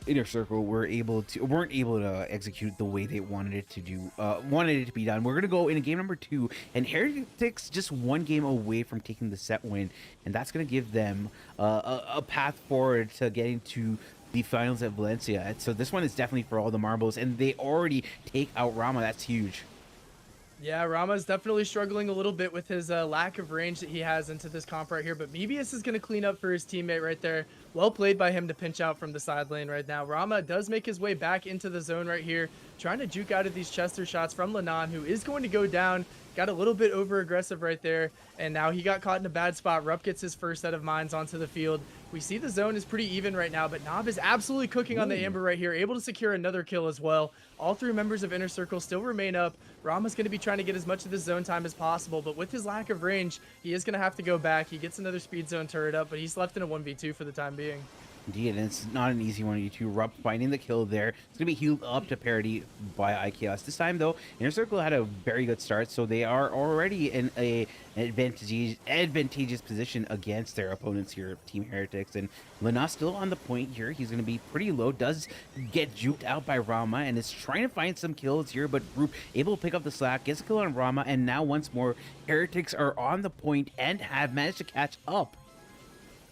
Inner Circle weren't able to execute the way they wanted it to be done. We're gonna go into game number 2, and Heretics just one game away from taking the set win, and that's gonna give them a path forward to getting to the finals at Valencia. So this one is definitely for all the marbles, and they already take out Rama. That's huge. Yeah, Rama's definitely struggling a little bit with his lack of range that he has into this comp right here, but Mebius is going to clean up for his teammate right there. Well played by him to pinch out from the side lane right now. Rama does make his way back into the zone right here, trying to juke out of these Chester shots from Lenan, who is going to go down. Got a little bit over aggressive right there, and now he got caught in a bad spot. Rupp gets his first set of mines onto the field. We see the zone is pretty even right now, but Nob is absolutely cooking on the Amber right here, able to secure another kill as well. All 3 members of Inner Circle still remain up. Rama's going to be trying to get as much of the zone time as possible, but with his lack of range, he is going to have to go back. He gets another speed zone turret up, but he's left in a 1v2 for the time being. Indeed, and it's not an easy one. You two Rupp finding the kill there. It's gonna be healed up to parity by Ikeos. This time though, Inner Circle had a very good start, so they are already in an advantageous position against their opponents here, Team Heretics. And Lana still on the point here. He's gonna be pretty low. Does get juked out by Rama and is trying to find some kills here, but Roop able to pick up the slack, gets a kill on Rama, and now once more Heretics are on the point and have managed to catch up.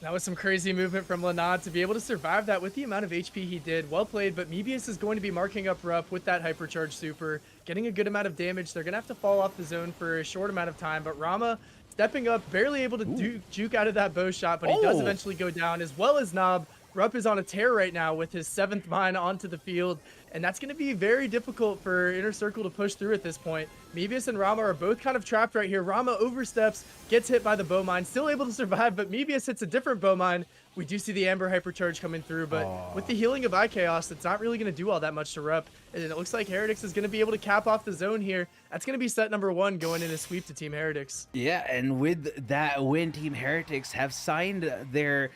That was some crazy movement from Lenan to be able to survive that with the amount of HP he did. Well played, but Mebius is going to be marking up Rupp with that hypercharge super, getting a good amount of damage. They're going to have to fall off the zone for a short amount of time, but Rama stepping up, barely able to juke out of that bow shot, but he does eventually go down, as well as Nob. Rupp is on a tear right now with his 7th mine onto the field, and that's going to be very difficult for Inner Circle to push through at this point. Mebius and Rama are both kind of trapped right here. Rama oversteps, gets hit by the bow mine, still able to survive, but Mebius hits a different bow mine. We do see the Amber hypercharge coming through, but with the healing of Chaos, it's not really going to do all that much to Rupp, and it looks like Heretics is going to be able to cap off the zone here. That's going to be set number 1 going in a sweep to Team Heretics. Yeah, and with that win, Team Heretics have signed their,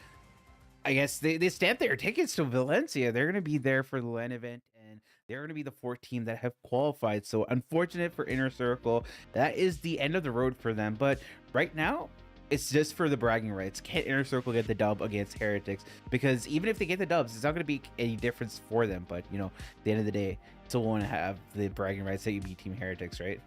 I guess they stamped their tickets to Valencia. They're going to be there for the LAN event, and they're going to be the 4th team that have qualified. So unfortunate for Inner Circle. That is the end of the road for them. But right now, it's just for the bragging rights. Can Inner Circle get the dub against Heretics? Because even if they get the dubs, it's not going to be any difference for them. But, you know, at the end of the day, still want to have the bragging rights that you beat Team Heretics, right?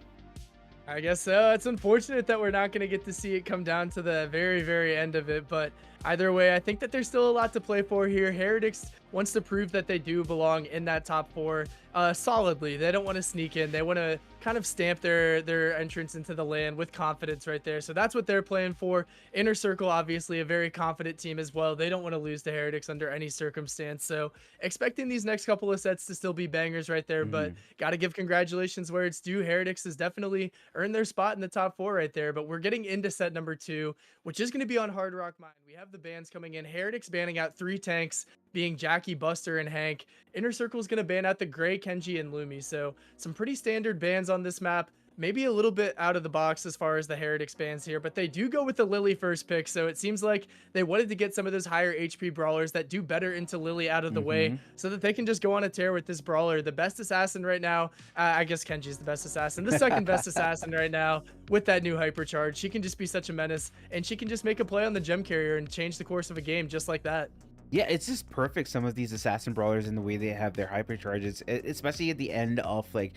I guess so. It's unfortunate that we're not going to get to see it come down to the very, very end of it. But either way, I think that there's still a lot to play for here. Heretics wants to prove that they do belong in that top 4 solidly. They don't want to sneak in. They want to kind of stamp their entrance into the LAN with confidence right there. So that's what they're playing for. Inner Circle, obviously a very confident team as well. They don't want to lose to Heretics under any circumstance. So expecting these next couple of sets to still be bangers right there, but got to give congratulations where it's due. Heretics has definitely earned their spot in the top 4 right there, but we're getting into set number 2, which is going to be on Hard Rock Mine. We have the bans coming in. Heretics banning out 3 tanks, being Jackie, Buster, and Hank. Inner Circle is going to ban out the Gray, Kenji, and Lumi. So some pretty standard bans on this map. maybe a little bit out of the box as far as the Heretics bans here, but they do go with the Lily first pick. So it seems like they wanted to get some of those higher HP brawlers that do better into Lily out of the way Hmm. so that they can just go on a tear with this brawler. The best assassin right now, I guess Kenji's the best assassin, the second best assassin right now with that new hypercharge. She can just be such a menace, and she can just make a play on the gem carrier and change the course of a game just like that. Yeah, it's just perfect. Some of these assassin brawlers and the way they have their hypercharges, especially at the end of like,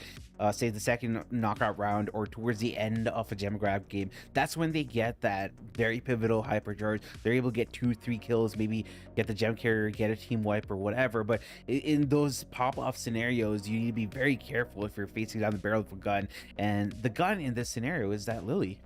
say the second knockout round or towards the end of a gem grab game. That's when they get that very pivotal hypercharge. They're able to get 2-3 kills, maybe get the gem carrier, get a team wipe or whatever. But in those pop-off scenarios, you need to be very careful if you're facing down the barrel of a gun. And the gun in this scenario is that Lily.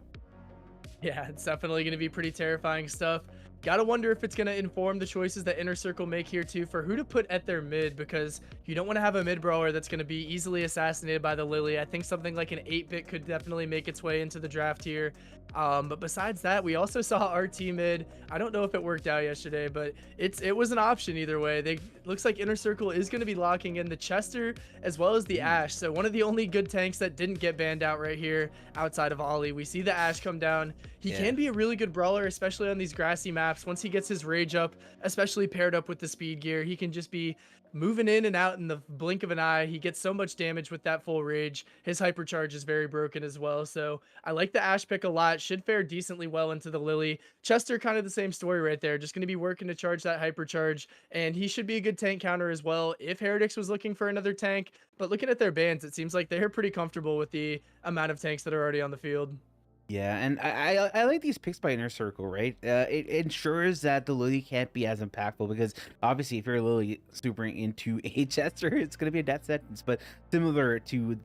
Yeah, it's definitely going to be pretty terrifying stuff. Gotta wonder if it's going to inform the choices that Inner Circle make here too for who to put at their mid, because you don't want to have a mid brawler that's going to be easily assassinated by the Lily. I think something like an 8-bit could definitely make its way into the draft here. But besides that, we also saw RT mid. I don't know if it worked out yesterday, but it was an option either way. Looks like Inner Circle is going to be locking in the Chester as well as the Ashe. So one of the only good tanks that didn't get banned out right here outside of Ollie. We see the Ashe come down. He can be a really good brawler, especially on these grassy maps. Once he gets his rage up, especially paired up with the speed gear, he can just be moving in and out in the blink of an eye. He gets so much damage with that full rage. His hypercharge is very broken as well. So I like the Ashe pick a lot. Should fare decently well into the Lily. Chester, kind of the same story right there. Just going to be working to charge that hypercharge, and he should be a good tank counter as well if Heretics was looking for another tank. But looking at their bans, it seems like they're pretty comfortable with the amount of tanks that are already on the field. Yeah, and I like these picks by Inner Circle, right? It ensures that the Lily can't be as impactful because obviously if you're Lily supering into a Chester, it's going to be a death sentence. But similar to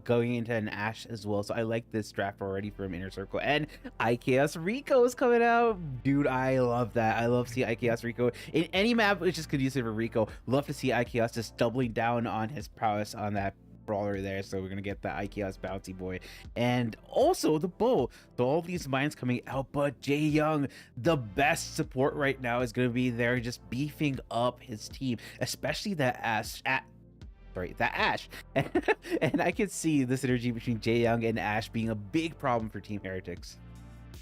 going into an Ashe as well. So I like this draft already from Inner Circle. And IKS Rico is coming out. Dude, I love that. I love seeing IKS Rico in any map which is conducive for Rico. Love to see IKS just doubling down on his prowess on that brawler there. So we're gonna get the IKS bouncy boy and also the bow. So all these mines coming out, but Jay Young, the best support right now, is gonna be there just beefing up his team, especially that Ashe. The Ashe. And I can see the synergy between Jay Young and Ashe being a big problem for Team Heretics.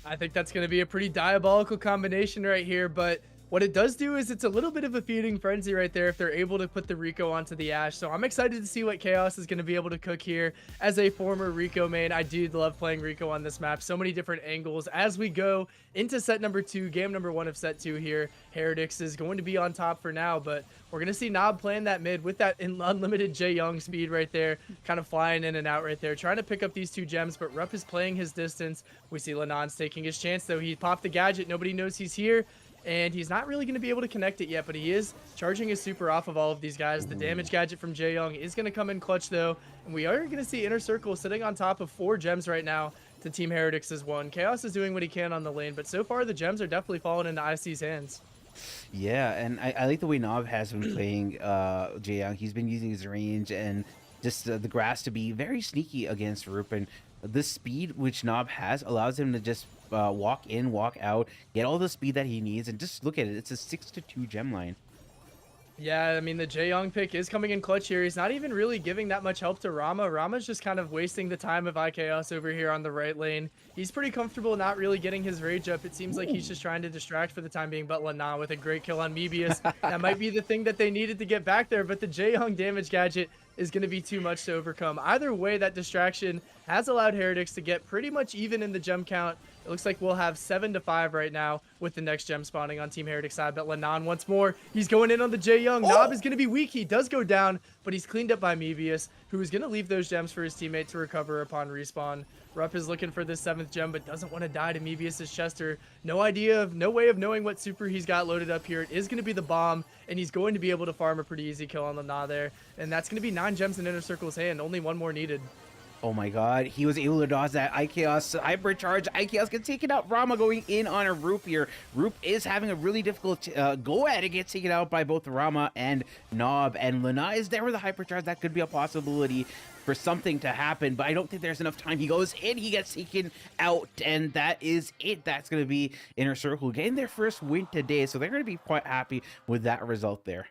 I think that's going to be a pretty diabolical combination right here, but what it does do is it's a little bit of a feeding frenzy right there if they're able to put the Rico onto the Ashe. So I'm excited to see what Chaos is going to be able to cook here. As a former Rico main, I do love playing Rico on this map. So many different angles. As we go into set number 2, game number 1 of set 2 here, Heretics is going to be on top for now, but we're going to see Nob playing that mid with that unlimited Jay Young speed right there, kind of flying in and out right there, trying to pick up these 2 gems, but Rupp is playing his distance. We see Lanon's taking his chance, though. He popped the gadget. Nobody knows he's here, and he's not really going to be able to connect it yet, but he is charging his super off of all of these guys. The damage gadget from Jay Young is going to come in clutch, though, and we are going to see Inner Circle sitting on top of 4 gems right now to Team Heretics as 1. Chaos is doing what he can on the lane, but so far the gems are definitely falling into IC's hands. Yeah, and I like the way Nob has been playing Jay Young. He's been using his range and just the grass to be very sneaky against Rup, and the speed which Nob has allows him to just walk in, walk out, get all the speed that he needs, and just look at it. It's a 6-2 gem line. Yeah, I mean, the Jay Young pick is coming in clutch here. He's not even really giving that much help to Rama. Rama's just kind of wasting the time of IKS over here on the right lane. He's pretty comfortable not really getting his rage up. It seems like he's just trying to distract for the time being, but Lana with a great kill on Mebius. That might be the thing that they needed to get back there, but the Jay Young damage gadget is going to be too much to overcome. Either way, that distraction has allowed Heretics to get pretty much even in the gem count. It looks like we'll have 7-5 right now with the next gem spawning on Team Heretics side. But Lanon once more, he's going in on the Jay Young. Nob is going to be weak. He does go down, but he's cleaned up by Mebius, who is going to leave those gems for his teammate to recover upon respawn. Rupp is looking for this 7th gem, but doesn't want to die to Mebius's Chester. No way of knowing what super he's got loaded up here. It is going to be the bomb, and he's going to be able to farm a pretty easy kill on Lana there. And that's going to be 9 gems in Inner Circle's hand. Only 1 more needed. Oh my god, he was able to dodge that IKS hypercharge. IKS gets taken out. Rama going in on a Roop here. Roop is having a really difficult go at it. Gets taken out by both Rama and Nob. And Lana is there with a hypercharge. That could be a possibility for something to happen, but I don't think there's enough time. He goes in, he gets taken out, and that is it. That's going to be Inner Circle getting their first win today, so they're going to be quite happy with that result there.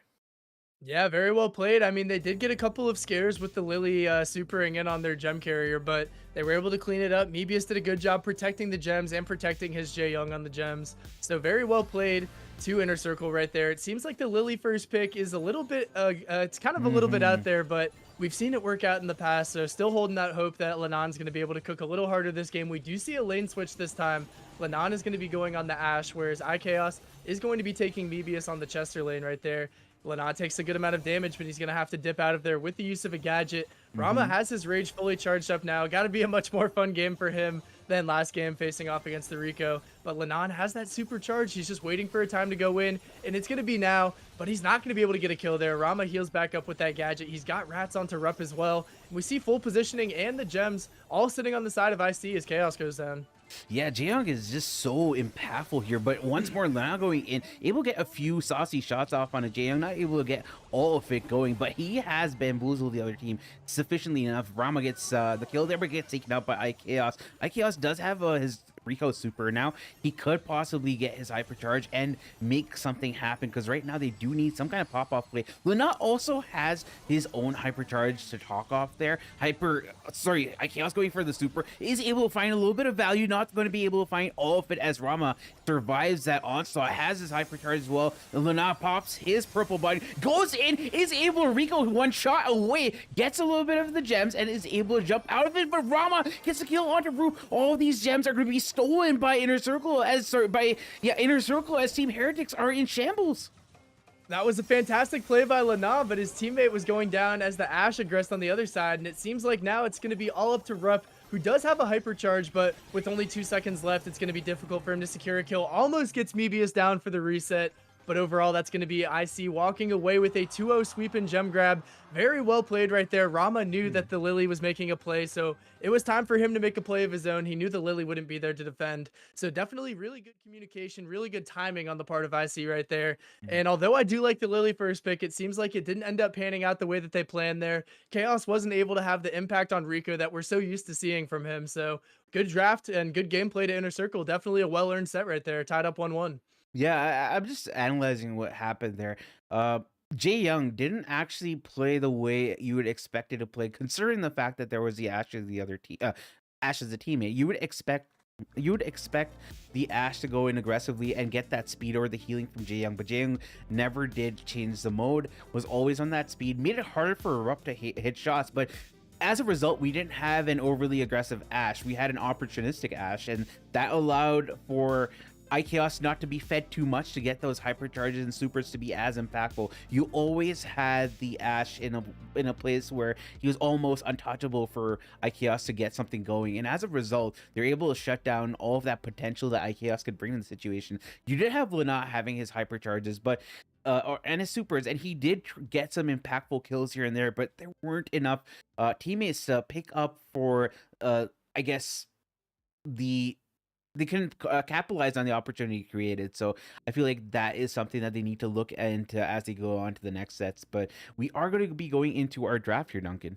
Yeah, very well played. I mean, they did get a couple of scares with the Lily supering in on their gem carrier, but they were able to clean it up. Mebius did a good job protecting the gems and protecting his Jae Young on the gems. So very well played to Inner Circle right there. It seems like the Lily first pick is a little bit, it's kind of a little bit Hmm. out there, but we've seen it work out in the past. So still holding that hope that Lanon's going to be able to cook a little harder this game. We do see a lane switch this time. Lanon is going to be going on the Ashe, whereas iChaos is going to be taking Mebius on the Chester lane right there. Lanat takes a good amount of damage, but he's going to have to dip out of there with the use of a gadget. Rama Hmm. has his rage fully charged up now. Got to be a much more fun game for him than last game facing off against the Rico. But Lanon has that supercharge. He's just waiting for a time to go in, and it's going to be now, but he's not going to be able to get a kill there. Rama heals back up with that gadget. He's got rats onto Rupp as well. And we see full positioning and the gems all sitting on the side of IC as Chaos goes down. Yeah, Jaeyoung is just so impactful here, but once more now going in, able to get a few saucy shots off on a Jaeyoung, not able to get all of it going, but he has bamboozled the other team sufficiently enough. Rama gets the kill there, but gets taken out by iChaos. iChaos does have his Rico super now. He could possibly get his hypercharge and make something happen, because right now they do need some kind of pop-off play. Luna also has his own hypercharge to talk off there. iChaos going for the super, is able to find a little bit of value, not going to be able to find all of it as Rama survives that onslaught, has his hypercharge as well. Luna pops his purple body, goes in, is able to Rico one shot away, gets a little bit of the gems, and is able to jump out of it, but Rama gets a kill onto Rue. All these gems are going to be stolen by Inner Circle Inner Circle as Team Heretics are in shambles. That was a fantastic play by Lana, but his teammate was going down as the Ashe aggressed on the other side, and it seems like now it's going to be all up to Rupp, who does have a hypercharge, but with only 2 seconds left, it's going to be difficult for him to secure a kill. Almost gets Mebius down for the reset, but overall, that's going to be IC walking away with a 2-0 sweep and gem grab. Very well played right there. Rama knew that the Lily was making a play, so it was time for him to make a play of his own. He knew the Lily wouldn't be there to defend. So definitely really good communication, really good timing on the part of IC right there. And although I do like the Lily first pick, it seems like it didn't end up panning out the way that they planned there. Chaos wasn't able to have the impact on Rico that we're so used to seeing from him. So good draft and good gameplay to Inner Circle. Definitely a well-earned set right there, tied up 1-1. Yeah, I'm just analyzing what happened there. Uh, Jay Young didn't actually play the way you would expect it to play, considering the fact that there was the Ash as the other team, Ash as a teammate. You would expect the Ash to go in aggressively and get that speed or the healing from Jay Young, but Jay Young never did change the mode. Was always on that speed, made it harder for Erupt to hit shots, but. As a result, we didn't have an overly aggressive Ash. We had an opportunistic Ash, and that allowed for iChaos not to be fed too much to get those hypercharges and supers to be as impactful. You always had the Ash in a place where he was almost untouchable for iChaos to get something going, and as a result, they're able to shut down all of that potential that iChaos could bring in the situation. You did have Lana having his hypercharges, but and his supers, and he did get some impactful kills here and there, but there weren't enough teammates to pick up for I guess the they couldn't capitalize on the opportunity created. So I feel like that is something that they need to look into as they go on to the next sets. But we are going to be going into our draft here, Duncan.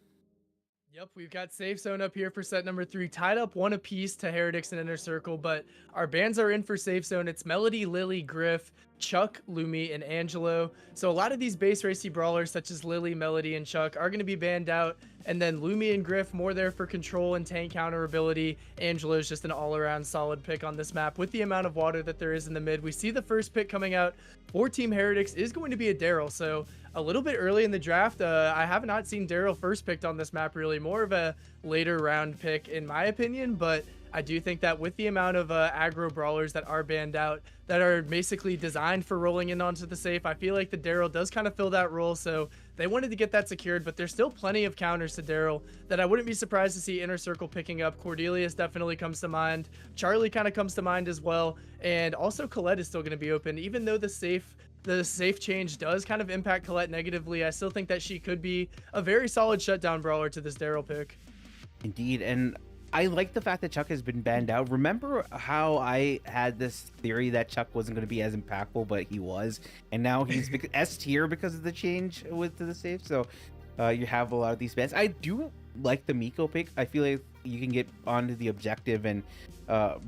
Yep, we've got Safe Zone up here for set number 3, tied up 1 apiece to Heretics and Inner Circle, but our bands are in for Safe Zone. It's Melody, Lily, Griff, Chuck, Lumi, and Angelo. So a lot of these base racy brawlers, such as Lily, Melody, and Chuck, are going to be banned out, and then Lumi and Griff more there for control and tank counter ability. Angelo is just an all-around solid pick on this map. With the amount of water that there is in the mid, we see the first pick coming out for Team Heretics is going to be a Daryl, so a little bit early in the draft. I have not seen Daryl first picked on this map, really. More of a later round pick, in my opinion, but I do think that with the amount of aggro brawlers that are banned out, that are basically designed for rolling in onto the safe, I feel like the Daryl does kind of fill that role, so they wanted to get that secured, but there's still plenty of counters to Daryl that I wouldn't be surprised to see Inner Circle picking up. Cordelius definitely comes to mind. Charlie kind of comes to mind as well, and also Colette is still going to be open, even though the safe change does kind of impact Colette negatively. I still think that she could be a very solid shutdown brawler to this Daryl pick. Indeed, and I like the fact that Chuck has been banned out. Remember how I had this theory that Chuck wasn't going to be as impactful, but he was, and now he's S tier because of the change with the safe. So you have a lot of these bans. I do like the Miko pick. I feel like you can get onto the objective and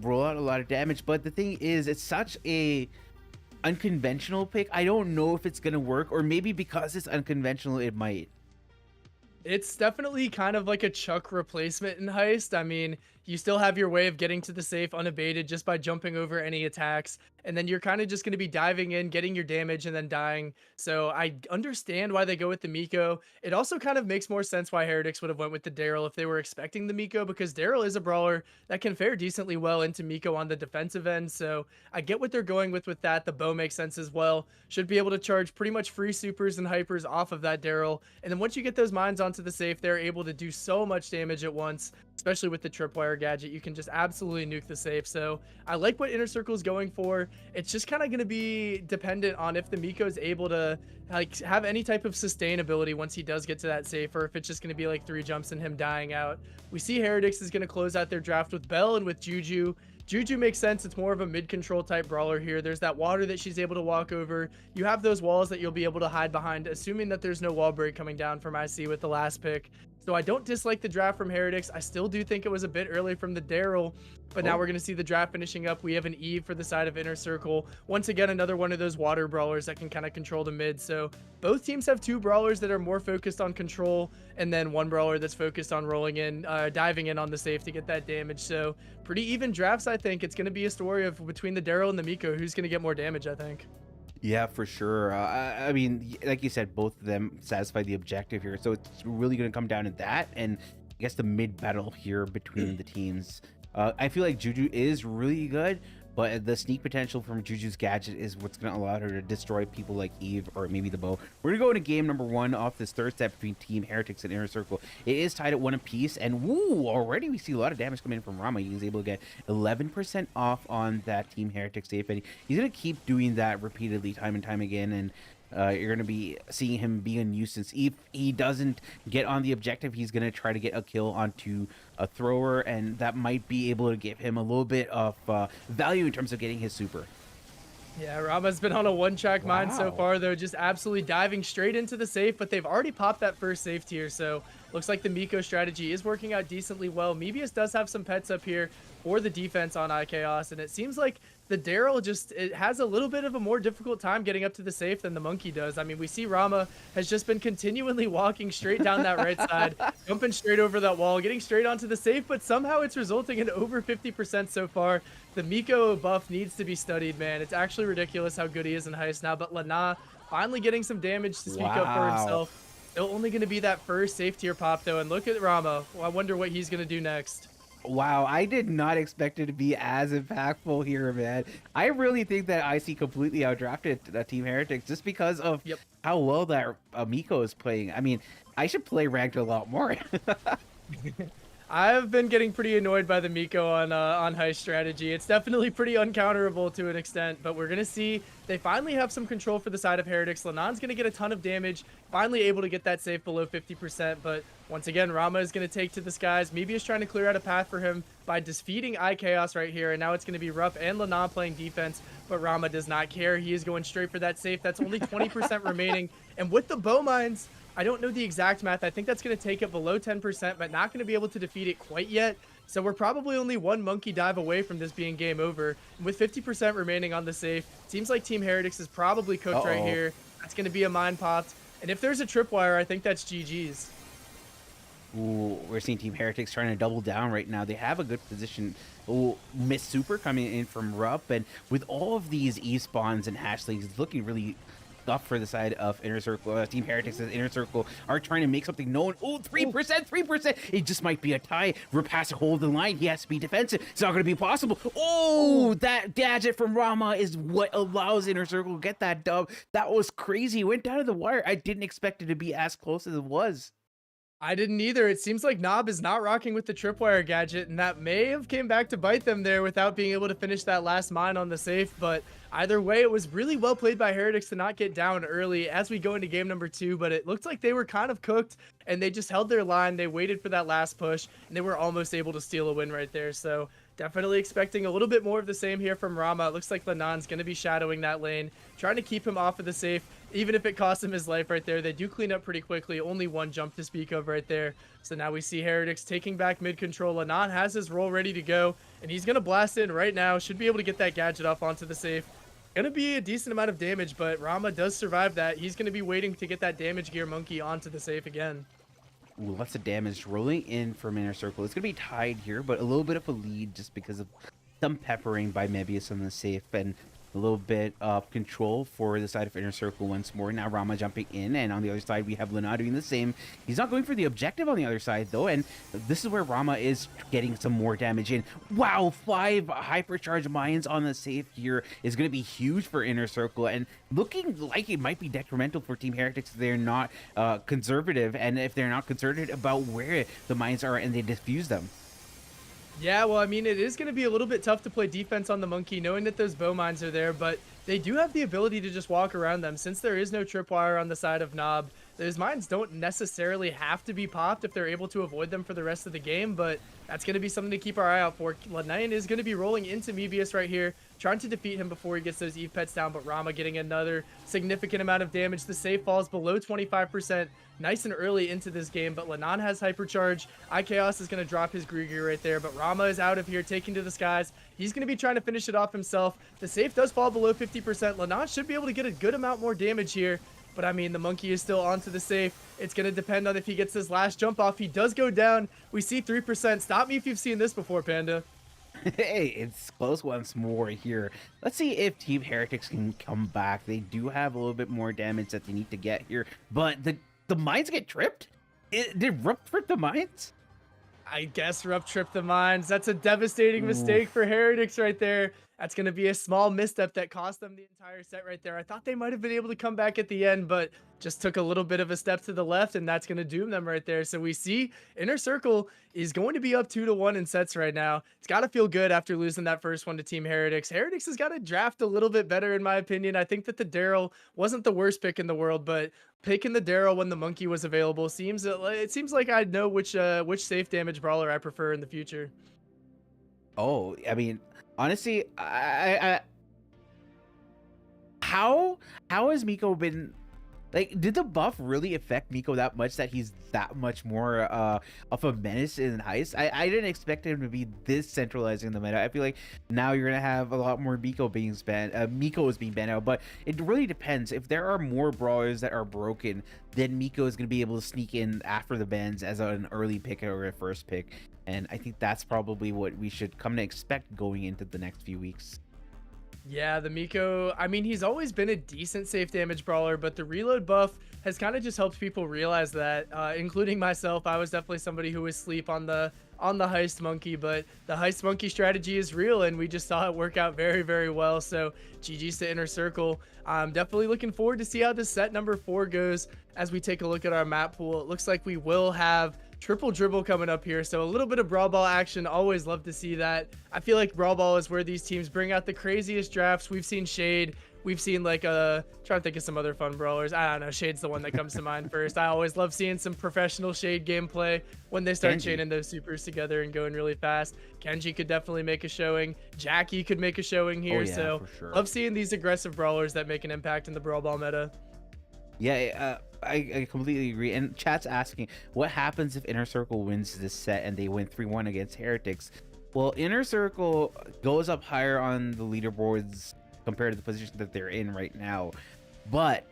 roll out a lot of damage. But the thing is, it's such a unconventional pick. I don't know if it's gonna work, or maybe because it's unconventional, it might. It's definitely kind of like a Chuck replacement in Heist. I mean, you still have your way of getting to the safe unabated just by jumping over any attacks. And then you're kind of just going to be diving in, getting your damage, and then dying. So I understand why they go with the Miko. It also kind of makes more sense why Heretics would have went with the Daryl if they were expecting the Miko, because Daryl is a brawler that can fare decently well into Miko on the defensive end. So I get what they're going with that. The bow makes sense as well. Should be able to charge pretty much free supers and hypers off of that Daryl. And then once you get those mines onto the safe, they're able to do so much damage at once, especially with the tripwire gadget. You can just absolutely nuke the safe. So I like what Inner Circle is going for. It's just kind of going to be dependent on if the Miko is able to like have any type of sustainability once he does get to that safe, or if it's just going to be like 3 jumps and him dying out. We see Heretics is going to close out their draft with Bell and with Juju. Juju makes sense. It's more of a mid-control type brawler here. There's that water that she's able to walk over. You have those walls that you'll be able to hide behind, assuming that there's no wall break coming down from IC with the last pick. So I don't dislike the draft from Heretics. I still do think it was a bit early from the Daryl, but now we're going to see the draft finishing up. We have an Eve for the side of Inner Circle. Once again, another one of those water brawlers that can kind of control the mid. So both teams have 2 brawlers that are more focused on control, and then 1 brawler that's focused on rolling in, diving in on the safe to get that damage. So pretty even drafts, I think. It's going to be a story of between the Daryl and the Miko, who's going to get more damage, I think. Yeah, for sure. I mean, like you said, both of them satisfy the objective here, so it's really going to come down to that, and I guess the mid battle here between the teams. I feel like Juju is really good, but the sneak potential from Juju's gadget is what's going to allow her to destroy people like Eve or maybe the bow. We're going to go into game number 1 off this third step between Team Heretics and Inner Circle. It is tied at 1 apiece, and woo, already we see a lot of damage coming in from Rama. He's able to get 11% off on that Team Heretics safe, and he's going to keep doing that repeatedly time and time again, and you're going to be seeing him be a nuisance. If he doesn't get on the objective, he's going to try to get a kill onto a thrower, and that might be able to give him a little bit of value in terms of getting his super. Yeah, Rama's been on a one-track mind so far, though, just absolutely diving straight into the safe, but they've already popped that first safe tier, so looks like the Miko strategy is working out decently well. Mebius does have some pets up here for the defense on iChaos, and it seems like the Daryl it has a little bit of a more difficult time getting up to the safe than the Monkey does. I mean, we see Rama has just been continually walking straight down that right side, jumping straight over that wall, getting straight onto the safe, but somehow it's resulting in over 50% so far. The Miko buff needs to be studied, man. It's actually ridiculous how good he is in Heist now, but Lana finally getting some damage to speak up for himself. Still only going to be that first safe tier pop, though, and look at Rama. Well, I wonder what he's going to do next. Wow, I did not expect it to be as impactful here, man. I really think that IC completely outdrafted Team Heretics just because of how well that Miko is playing. I mean, I should play ranked a lot more. I've been getting pretty annoyed by the Miko on Heist strategy. It's definitely pretty uncounterable to an extent, but we're going to see they finally have some control for the side of Heretics. Lanan's going to get a ton of damage, finally able to get that safe below 50%, but once again, Rama is going to take to the skies. Mebius trying to clear out a path for him by defeating iChaos right here, and now it's going to be Rupp and Lanan playing defense, but Rama does not care. He is going straight for that safe. That's only 20% remaining, and with the bow mines, I don't know the exact math. I think that's going to take it below 10%, but not going to be able to defeat it quite yet. So we're probably only 1 monkey dive away from this being game over. With 50% remaining on the safe, seems like Team Heretics is probably cooked right here. That's going to be a mine popped. And if there's a tripwire, I think that's GG's. Ooh, we're seeing Team Heretics trying to double down right now. They have a good position. Oh, Miss Super coming in from Rupp. And with all of these E-spawns and hash leagues, it's looking really up for the side of Inner Circle. Team Heretics and Inner Circle are trying to make something known. Oh, 3%, 3%. It just might be a tie. Rupp has to hold the line. He has to be defensive. It's not going to be possible. Oh, that gadget from Rama is what allows Inner Circle to get that dub. That was crazy. It went down to the wire. I didn't expect it to be as close as it was. I didn't either. It seems like Nob is not rocking with the tripwire gadget, and that may have came back to bite them there without being able to finish that last mine on the safe. But either way, it was really well played by Heretics to not get down early as we go into game number 2. But it looked like they were kind of cooked, and they just held their line. They waited for that last push, and they were almost able to steal a win right there. So definitely expecting a little bit more of the same here from Rama. It looks like Lanan's going to be shadowing that lane, trying to keep him off of the safe, even if it costs him his life right there. They do clean up pretty quickly. Only 1 jump to speak of right there. So now we see Heretics taking back mid control. Lanan has his roll ready to go, and he's going to blast in right now. Should be able to get that gadget off onto the safe. Gonna be a decent amount of damage, but Rama does survive that. He's gonna be waiting to get that damage gear monkey onto the safe again. Ooh, lots of damage rolling in from Inner Circle. It's going to be tied here, but a little bit of a lead just because of some peppering by Mebius on the safe and a little bit of control for the side of Inner Circle once more. Now Rama jumping in, and on the other side we have Luna doing the same. He's not going for the objective on the other side though, and this is where Rama is getting some more damage in. Wow, 5 hypercharge mines on the safe here is going to be huge for Inner Circle, and looking like it might be detrimental for Team Heretics if they're not conservative, and if they're not concerted about where the mines are and they defuse them. Yeah, well, I mean, it is going to be a little bit tough to play defense on the monkey, knowing that those bow mines are there, but they do have the ability to just walk around them. Since there is no tripwire on the side of Knob, those mines don't necessarily have to be popped if they're able to avoid them for the rest of the game, but that's going to be something to keep our eye out for. Lanayan is going to be rolling into Mebius right here, trying to defeat him before he gets those Eve pets down, but Rama getting another significant amount of damage. The save falls below 25%, nice and early into this game, but Lanan has hypercharge. iKaos is going to drop his Grigir right there, but Rama is out of here, taking to the skies. He's going to be trying to finish it off himself. The save does fall below 50%. Lanan should be able to get a good amount more damage here, but I mean, the monkey is still onto the safe. It's going to depend on if he gets his last jump off. He does go down. We see 3%. Stop me if you've seen this before, Panda. Hey, it's close once more here. Let's see if Team Heretics can come back. They do have a little bit more damage that they need to get here, but the mines get tripped? Did Rup trip the mines? I guess Rup tripped the mines. That's a devastating mistake for Heretics right there. That's going to be a small misstep that cost them the entire set right there. I thought they might have been able to come back at the end, but just took a little bit of a step to the left, and that's going to doom them right there. So we see Inner Circle is going to be up 2-1 in sets right now. It's got to feel good after losing that first one to Team Heretics. Heretics has got to draft a little bit better, in my opinion. I think that the Daryl wasn't the worst pick in the world, but picking the Daryl when the monkey was available it seems like I know which safe damage brawler I prefer in the future. Oh, I mean, honestly, how has Miko been, like, did the buff really affect Miko that much that he's that much more of a menace in Heist? I didn't expect him to be this centralizing the meta. I feel like now you're gonna have a lot more Miko being banned. Miko is being banned out, but it really depends. If there are more brawlers that are broken, then Miko is gonna be able to sneak in after the bans as an early pick or a first pick. And I think that's probably what we should come to expect going into the next few weeks. Yeah, the Miko, I mean, he's always been a decent safe damage brawler, but the reload buff has kind of just helped people realize that, including myself. I was definitely somebody who was asleep on the Heist Monkey, but the Heist Monkey strategy is real, and we just saw it work out very, very well. So GG's to Inner Circle. I'm definitely looking forward to see how this set number 4 goes as we take a look at our map pool. It looks like we will have triple dribble coming up here, so a little bit of Brawl Ball action. Always love to see that. I feel like Brawl Ball is where these teams bring out the craziest drafts. We've seen Shade, we've seen like trying to think of some other fun brawlers. I don't know, Shade's the one that comes to mind first. I always love seeing some professional Shade gameplay when they start chaining those supers together and going really fast. Kenji could definitely make a showing. Jackie could make a showing here. So for sure. Love seeing these aggressive brawlers that make an impact in the Brawl Ball meta. Yeah, I completely agree. And chat's asking, what happens if Inner Circle wins this set and they win 3-1 against Heretics? Well, Inner Circle goes up higher on the leaderboards compared to the position that they're in right now, but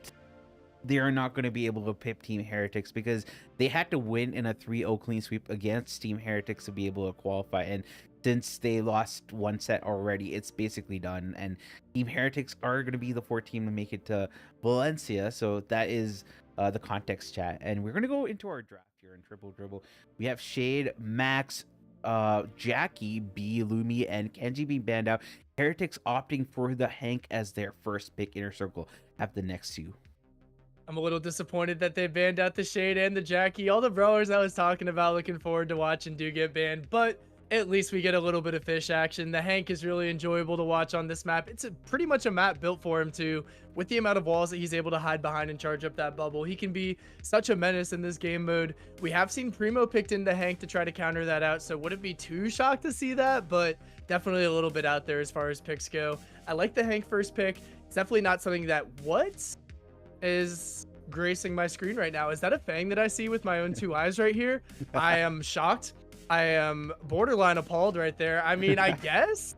they are not going to be able to pip Team Heretics because they had to win in a 3-0 clean sweep against Team Heretics to be able to qualify. And since they lost one set already, it's basically done. And Team Heretics are going to be the 4th team to make it to Valencia. So that is the context, chat. And we're going to go into our draft here in Triple Dribble. We have Shade, Max, Jackie, B, Lumi, and Kenji being banned out. Heretics opting for the Hank as their first pick. Inner Circle have the next 2. I'm a little disappointed that they banned out the Shade and the Jackie. All the brawlers I was talking about, looking forward to watching, do get banned, but at least we get a little bit of fish action. The Hank is really enjoyable to watch on this map. It's pretty much a map built for him too. With the amount of walls that he's able to hide behind and charge up that bubble, he can be such a menace in this game mode. We have seen Primo picked into Hank to try to counter that out, so wouldn't be too shocked to see that, but definitely a little bit out there as far as picks go. I like the Hank first pick. It's definitely not something that is gracing my screen right now. Is that a Fang that I see with my own 2 eyes right here? I am shocked. I am borderline appalled right there. I mean, I guess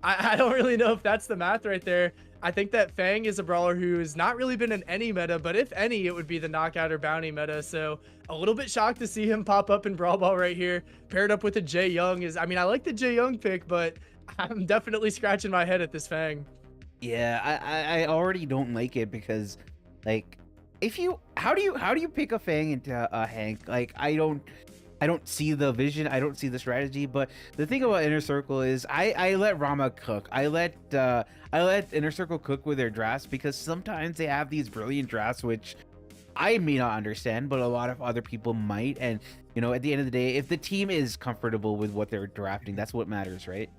I don't really know if that's the math right there. I think that Fang is a brawler who's not really been in any meta, but if any, it would be the knockout or bounty meta. So a little bit shocked to see him pop up in Brawl Ball right here, paired up with a Jay Young. I mean, I like the Jay Young pick, but I'm definitely scratching my head at this Fang. Yeah, I already don't like it because, like, if you how do you pick a Fang into a Hank? Like, I don't see the vision, I don't see the strategy. But the thing about Inner Circle is I let Rama cook. I let Inner Circle cook with their drafts because sometimes they have these brilliant drafts which I may not understand, but a lot of other people might. And at the end of the day, if the team is comfortable with what they're drafting, that's what matters, right?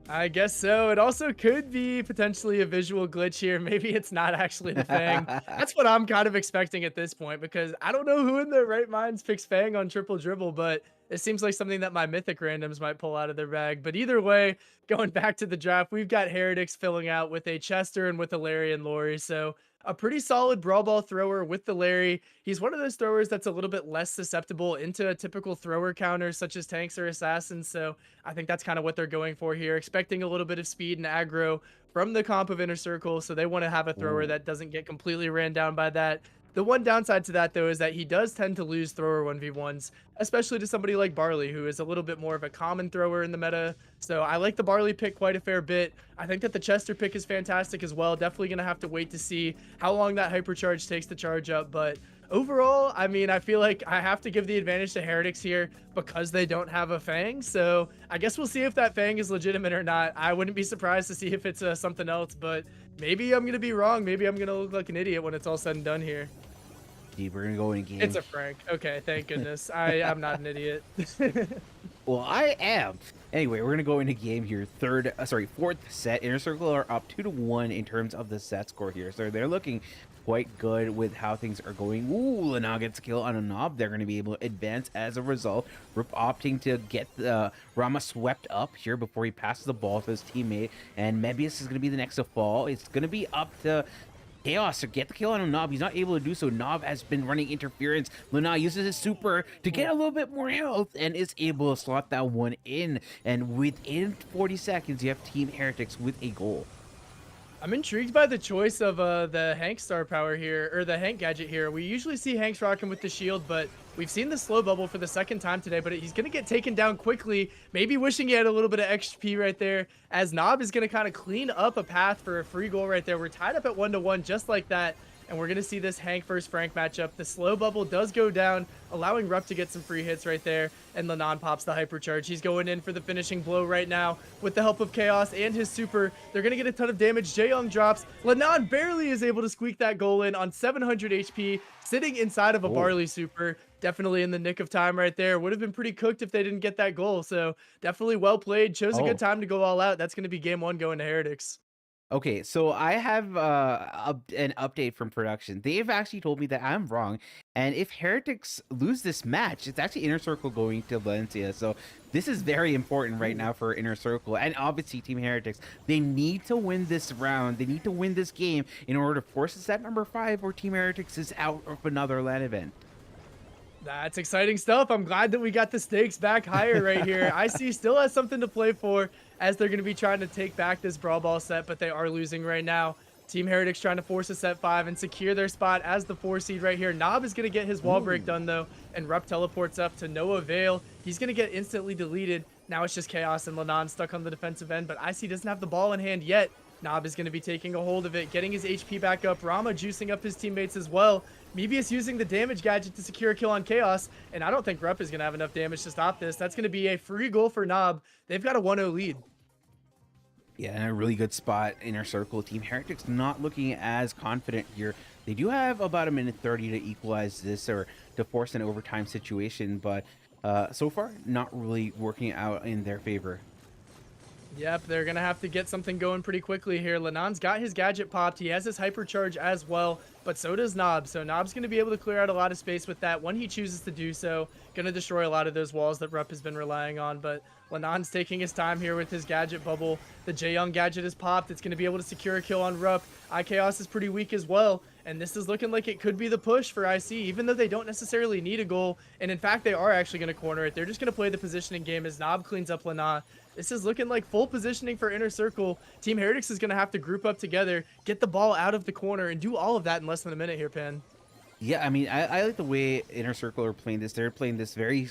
I guess so. It also could be potentially a visual glitch here. Maybe it's not actually the Fang. That's what I'm kind of expecting at this point because I don't know who in their right minds picks Fang on triple dribble, but it seems like something that my mythic randoms might pull out of their bag. But either way, going back to the draft, we've got Heretics filling out with a Chester and with a Larry and Lori. So a pretty solid brawl ball thrower with the Larry. He's one of those throwers that's a little bit less susceptible into a typical thrower counters such as tanks or assassins. So I think that's kind of what they're going for here, expecting a little bit of speed and aggro from the comp of Inner Circle. So they want to have a thrower Ooh. that doesn't get completely ran down by that. The one downside to that, though, is that he does tend to lose thrower 1v1s, especially to somebody like Barley, who is a little bit more of a common thrower in the meta. So I like the Barley pick quite a fair bit. I think that the Chester pick is fantastic as well. Definitely going to have to wait to see how long that hypercharge takes to charge up. But overall, I mean, I feel like I have to give the advantage to Heretics here because they don't have a Fang. So I guess we'll see if that Fang is legitimate or not. I wouldn't be surprised to see if it's something else, but maybe I'm going to be wrong. Maybe I'm going to look like an idiot when it's all said and done here. Dude, we're gonna go in game. It's a Frank. Okay, thank goodness. I'm not an idiot. Well, I am. Anyway, we're gonna go into game here. Fourth set. Inner Circle are up 2-1 in terms of the set score here, so they're looking quite good with how things are going. Ooh, Lana gets a kill on a knob. They're gonna be able to advance as a result. Rup opting to get the Rama swept up here before he passes the ball to his teammate, and Mebius is gonna be the next to fall. It's gonna be up to Chaos to get the kill on a Nob. He's not able to do so. Nob has been running interference. Luna uses his super to get a little bit more health and is able to slot that one in. And within 40 seconds, you have Team Heretics with a goal. I'm intrigued by the choice of the Hank star power here, or the Hank gadget here. We usually see Hanks rocking with the shield, but we've seen the slow bubble for the second time today, but he's going to get taken down quickly, maybe wishing he had a little bit of XP right there, as Nob is going to kind of clean up a path for a free goal right there. We're tied up at 1-1 just like that. And we're going to see this Hank versus Frank matchup. The slow bubble does go down, allowing Rupp to get some free hits right there. And Lanon pops the hypercharge. He's going in for the finishing blow right now with the help of Chaos and his super. They're going to get a ton of damage. Jaeyoung drops. Lanon barely is able to squeak that goal in on 700 HP, sitting inside of a Barley super. Definitely in the nick of time right there. Would have been pretty cooked if they didn't get that goal. So definitely well played. Chose a good time to go all out. That's going to be game one going to Heretics. Okay, so I have an update from production. They've actually told me that I'm wrong, and if Heretics lose this match, it's actually Inner Circle going to Valencia. So this is very important right now for Inner Circle, and obviously Team Heretics. They need to win this round. They need to win this game in order to force us at number 5, or Team Heretics is out of another LAN event. That's exciting stuff. I'm glad that we got the stakes back higher right here. IC still has something to play for as they're going to be trying to take back this Brawl Ball set, but they are losing right now. Team Heretics trying to force a set 5 and secure their spot as the 4 seed right here. Nob is going to get his wall break done though, and Rupp teleports up to no avail. He's going to get instantly deleted. Now it's just Chaos and Lanon stuck on the defensive end, but IC doesn't have the ball in hand yet. Nob is going to be taking a hold of it, getting his HP back up. Rama juicing up his teammates as well. Mebius using the damage gadget to secure a kill on Chaos, and I don't think Rupp is going to have enough damage to stop this. That's going to be a free goal for Nob. They've got a 1-0 lead. Yeah, and a really good spot. Inner Circle. Team Heretics not looking as confident here. They do have about a minute 30 to equalize this or to force an overtime situation, but so far not really working out in their favor. Yep, they're going to have to get something going pretty quickly here. Lanon's got his gadget popped. He has his hypercharge as well, but so does Nob. So Nob's going to be able to clear out a lot of space with that when he chooses to do so. Going to destroy a lot of those walls that Rupp has been relying on, but Lanon's taking his time here with his gadget bubble. The Jaeyoung gadget is popped. It's going to be able to secure a kill on Rupp. IKaos is pretty weak as well, And this is looking like it could be the push for IC, even though they don't necessarily need a goal. And in fact, they are actually going to corner it. They're just going to play the positioning game as Nob cleans up Lana. This is looking like full positioning for Inner Circle. Team Heretics is going to have to group up together, get the ball out of the corner, and do all of that in less than a minute here, Pin. Yeah, I mean, I like the way Inner Circle are playing this. They're playing this very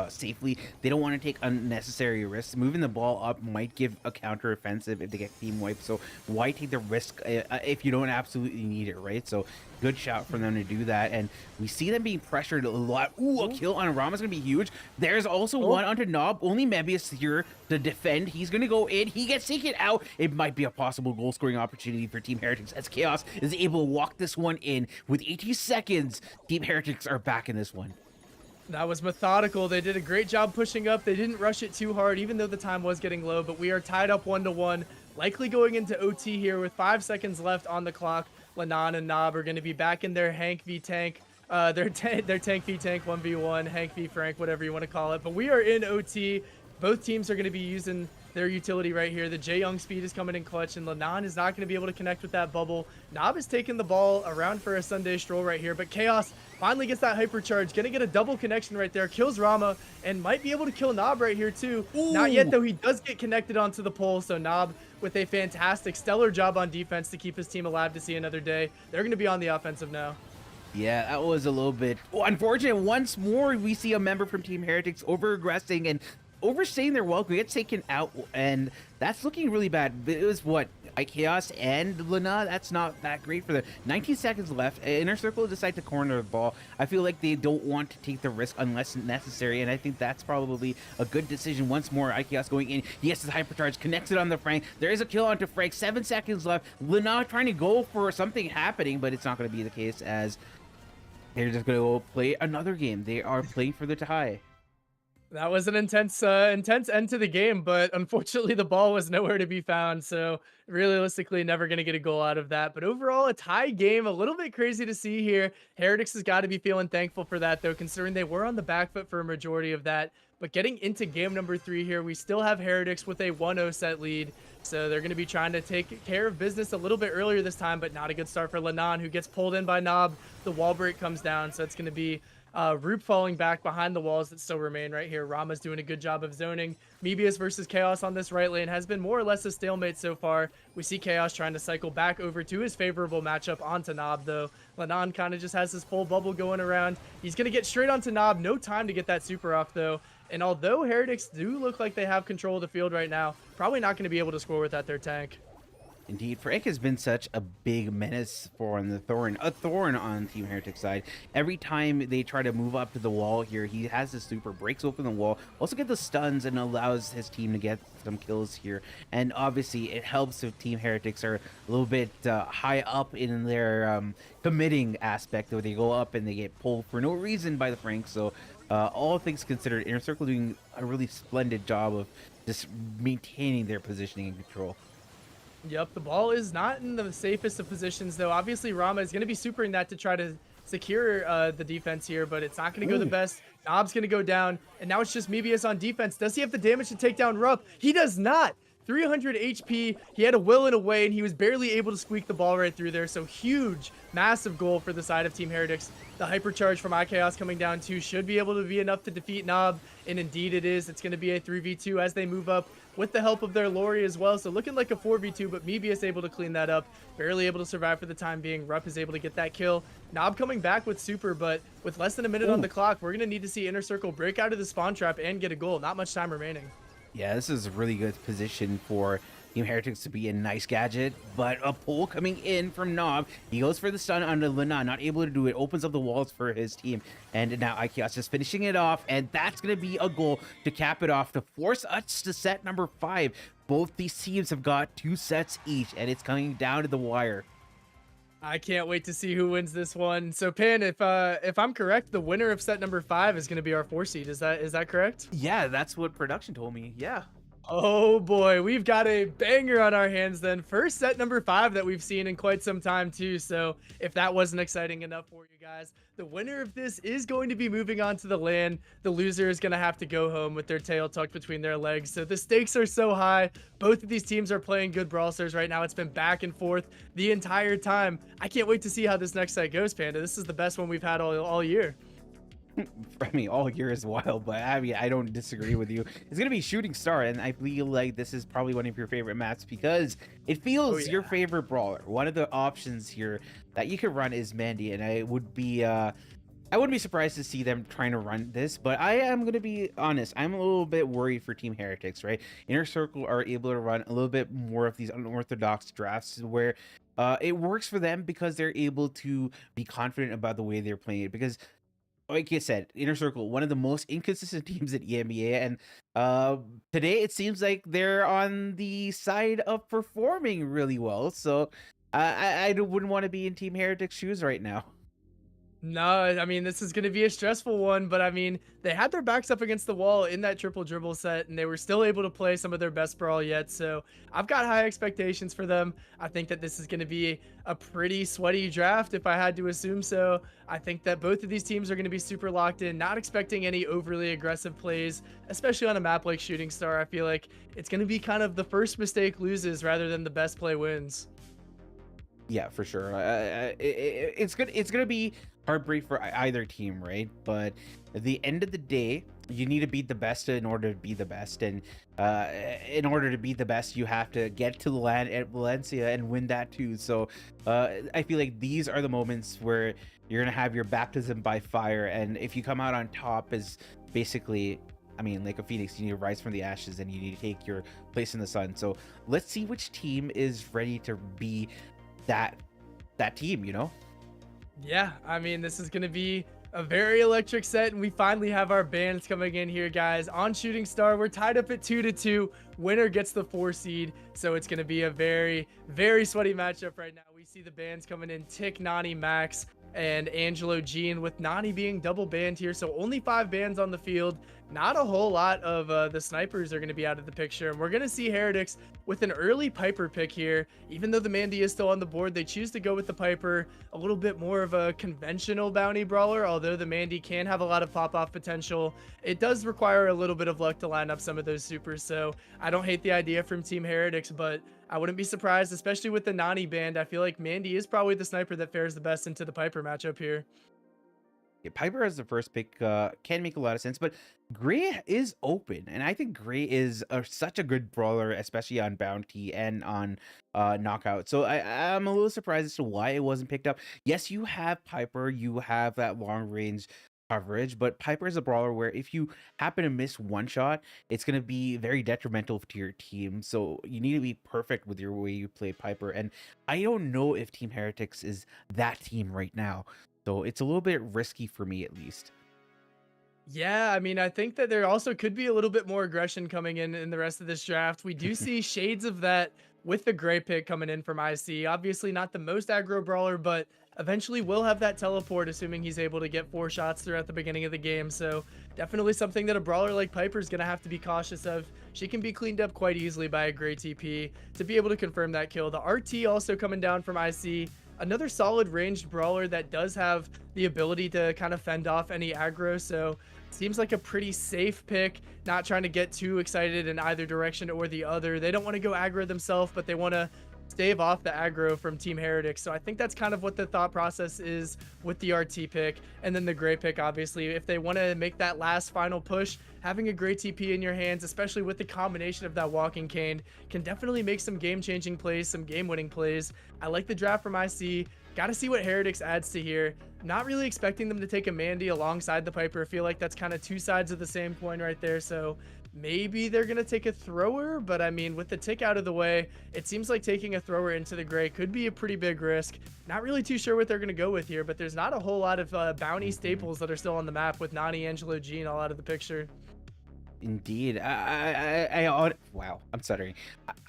safely. They don't want to take unnecessary risks. Moving the ball up might give a counter offensive if they get team wiped. So why take the risk if you don't absolutely need it, right? So good shout for them to do that. And we see them being pressured a lot. Ooh, a kill on Rama's going to be huge. There's also one onto Nob. Only Mebius here to defend. He's going to go in. He gets taken out. It might be a possible goal scoring opportunity for Team Heretics as Chaos is able to walk this one in. With 80 seconds, Team Heretics are back in this one. That was methodical. They did a great job pushing up. They didn't rush it too hard, even though the time was getting low, but we are tied up 1-1, likely going into OT here with 5 seconds left on the clock. Lanan and Nob are going to be back in their Hank v Tank, their Tank v Tank 1v1, Hank v Frank, whatever you want to call it. But we are in OT. Both teams are going to be using their utility right here. The J Young speed is coming in clutch, and Lanan is not going to be able to connect with that bubble. Nob is taking the ball around for a Sunday stroll right here, but Chaos finally gets that hypercharge, gonna get a double connection right there, kills Rama, and might be able to kill Nob right here too. Ooh. Not yet though, he does get connected onto the pole, so Nob with a fantastic, stellar job on defense to keep his team alive to see another day. They're gonna be on the offensive now. Yeah, that was a little bit unfortunate. Once more, we see a member from Team Heretics over-aggressing and overstaying their welcome. Gets taken out, and that's looking really bad. It was what, Chaos and Lana? That's not that great for them. 19 seconds left. Inner Circle decide to corner the ball. I feel like they don't want to take the risk unless necessary, and I think that's probably a good decision. Once more, Chaos going in. He has his hypercharge, connects it on the Frank. There is a kill onto Frank. 7 seconds left. Lana trying to go for something happening, but it's not going to be the case as they're just going to go play another game. They are playing for the tie. That was an intense end to the game, but unfortunately the ball was nowhere to be found. So realistically, never going to get a goal out of that. But overall, a tie game, a little bit crazy to see here. Heretics has got to be feeling thankful for that, though, considering they were on the back foot for a majority of that. But getting into game number 3 here, we still have Heretics with a 1-0 set lead. So they're going to be trying to take care of business a little bit earlier this time, but not a good start for Lanan, who gets pulled in by Nob. The wall break comes down, so it's going to be Roop falling back behind the walls that still remain right here. Rama's doing a good job of zoning. Mebius versus Chaos on this right lane has been more or less a stalemate so far. We see Chaos trying to cycle back over to his favorable matchup onto Nob, though. Lanan kind of just has his full bubble going around. He's going to get straight onto Nob. No time to get that super off, though. And although Heretics do look like they have control of the field right now, probably not going to be able to score without their tank. Indeed, Frank has been such a big menace for a thorn on Team Heretics side. Every time they try to move up to the wall here, he has the super, breaks open the wall, also get the stuns and allows his team to get some kills here. And obviously, it helps if Team Heretics are a little bit high up in their committing aspect, where they go up and they get pulled for no reason by the Frank. So all things considered, Inner Circle doing a really splendid job of just maintaining their positioning and control. Yep, the ball is not in the safest of positions, though. Obviously, Rama is going to be supering that to try to secure the defense here, but it's not going to go the best. Nob's going to go down, and now it's just Mebius on defense. Does he have the damage to take down Rupp? He does not. 300 HP. He had a will and a way, and he was barely able to squeak the ball right through there. So huge, massive goal for the side of Team Heretics. The hypercharge from iChaos coming down too should be able to be enough to defeat Nob, and indeed it is. It's going to be a 3v2 as they move up with the help of their Lori as well. So looking like a 4v2, but Mebius able to clean that up. Barely able to survive for the time being. Rupp is able to get that kill. Nob coming back with super, but with less than a minute on the clock, we're going to need to see Inner Circle break out of the spawn trap and get a goal. Not much time remaining. Yeah, this is a really good position for Team Heretics to be a nice gadget, but a pull coming in from Nob. He goes for the stun onto Lana, not able to do it, opens up the walls for his team, and now iChaos just finishing it off, and that's going to be a goal to cap it off, to force us to set number 5. Both these teams have got 2 sets each, and it's coming down to the wire. I can't wait to see who wins this one. So, Pin, if I'm correct, the winner of set number 5 is going to be our 4 seed. Is that correct? Yeah, that's what production told me. Yeah. Oh boy, we've got a banger on our hands then. First set number 5 that we've seen in quite some time too. So if that wasn't exciting enough for you guys, the winner of this is going to be moving on to the LAN. The loser is going to have to go home with their tail tucked between their legs. So the stakes are so high. Both of these teams are playing good Brawl Stars right now. It's been back and forth the entire time. I can't wait to see how this next set goes, Panda. This is the best one we've had all year. I mean, all year is wild, but I mean, I don't disagree with you. It's gonna be Shooting Star, and I feel like this is probably one of your favorite maps because it Oh feels yeah. your favorite brawler. One of the options here that you could run is Mandy, and I wouldn't be surprised to see them trying to run this, but I am gonna be honest. I'm a little bit worried for Team Heretics, right? Inner Circle are able to run a little bit more of these unorthodox drafts where it works for them because they're able to be confident about the way they're playing it. Because like you said, Inner Circle, one of the most inconsistent teams in EMEA, and today it seems like they're on the side of performing really well. So wouldn't want to be in Team Heretic's shoes right now. No, I mean, this is going to be a stressful one, but I mean, they had their backs up against the wall in that triple dribble set, and they were still able to play some of their best Brawl yet. So I've got high expectations for them. I think that this is going to be a pretty sweaty draft, if I had to assume so. I think that both of these teams are going to be super locked in, not expecting any overly aggressive plays, especially on a map like Shooting Star. I feel like it's going to be kind of the first mistake loses rather than the best play wins. Yeah, for sure. It's gonna be heartbreak for either team, right? But at the end of the day, you need to beat the best in order to be the best, and in order to be the best, you have to get to the land at Valencia and win that too. So I feel like these are the moments where you're gonna have your baptism by fire, and if you come out on top, is basically. I mean, like a phoenix, you need to rise from the ashes and you need to take your place in the sun. So let's see which team is ready to be that team, you know. Yeah, I mean, this is going to be a very electric set, and we finally have our bans coming in here, guys. On Shooting Star, we're tied up at 2-2. Winner gets the 4 seed, so it's going to be a very, very sweaty matchup right now. We see the bans coming in: Tick, Nani, Max, and Angelo Jean, with Nani being double banned here. So only 5 bans on the field. Not a whole lot of the snipers are going to be out of the picture. And we're going to see Heretics with an early Piper pick here. Even though the Mandy is still on the board, they choose to go with the Piper, a little bit more of a conventional bounty brawler. Although the Mandy can have a lot of pop-off potential, it does require a little bit of luck to line up some of those supers. So I don't hate the idea from Team Heretics, but I wouldn't be surprised, especially with the Nani band. I feel like Mandy is probably the sniper that fares the best into the Piper matchup here. Yeah, Piper as the first pick can make a lot of sense, but Gray is open, and I think Gray is such a good brawler, especially on bounty and on knockout. So I'm a little surprised as to why it wasn't picked up. Yes, you have Piper, you have that long range coverage, but Piper is a brawler where if you happen to miss one shot, it's going to be very detrimental to your team. So you need to be perfect with your way you play Piper, and I don't know if Team Heretics is that team right now. So it's a little bit risky for me, at least. Yeah, I mean, I think that there also could be a little bit more aggression coming in the rest of this draft. We do see shades of that with the Gray pick coming in from IC. Obviously not the most aggro brawler, but eventually will have that teleport, assuming he's able to get 4 shots throughout the beginning of the game. So definitely something that a brawler like Piper is going to have to be cautious of. She can be cleaned up quite easily by a Gray TP to be able to confirm that kill. The RT also coming down from IC. Another solid ranged brawler that does have the ability to kind of fend off any aggro. So seems like a pretty safe pick, not trying to get too excited in either direction or the other. They don't want to go aggro themselves, but they want to stave off the aggro from Team Heretics. So I think that's kind of what the thought process is with the RT pick. And then the Gray pick, obviously, if they want to make that last final push, having a Gray TP in your hands, especially with the combination of that walking cane, can definitely make some game-changing plays, some game-winning plays. I like the draft from IC. Got to see what Heretics adds to here. Not really expecting them to take a Mandy alongside the Piper. I feel like that's kind of 2 sides of the same coin right there. So maybe they're going to take a thrower, but I mean, with the tick out of the way, it seems like taking a thrower into the Gray could be a pretty big risk. Not really too sure what they're going to go with here, but there's not a whole lot of bounty staples that are still on the map with Nani, Angelo, Jean all out of the picture. Indeed. Wow, I'm stuttering.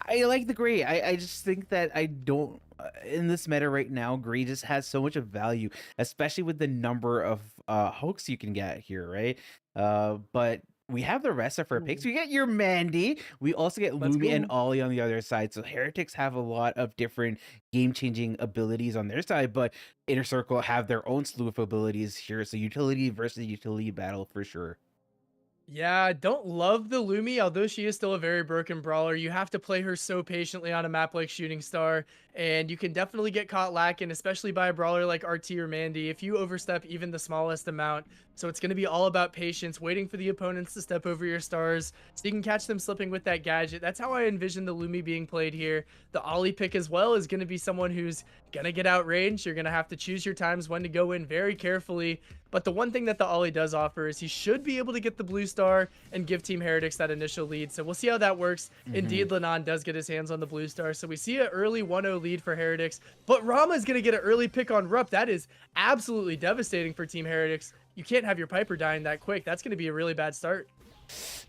I like the Gray. I just think that I don't in this meta right now, Gray just has so much of value, especially with the number of hooks you can get here, right? But we have the rest of our picks. Ooh, We get your Mandy. We also get let's Lumi and go. Ollie on the other side. So Heretics have a lot of different game-changing abilities on their side, but Inner Circle have their own slew of abilities here. So utility versus utility battle for sure. Yeah, I don't love the Lumi, although she is still a very broken brawler. You have to play her so patiently on a map like Shooting Star, and you can definitely get caught lacking, especially by a brawler like RT or Mandy, if you overstep even the smallest amount. So it's going to be all about patience, waiting for the opponents to step over your stars so you can catch them slipping with that gadget. That's how I envision the Lumi being played here. The Ollie pick as well is going to be someone who's going to get outranged. You're going to have to choose your times when to go in very carefully. But the one thing that the Ollie does offer is he should be able to get the blue star and give Team Heretics that initial lead. So we'll see how that works. Mhm. Indeed, Lenon does get his hands on the blue star. So we see an early 1-0 lead for Heretics. But Rama is going to get an early pick on Rupp. That is absolutely devastating for Team Heretics. You can't have your Piper dying that quick. That's going to be a really bad start.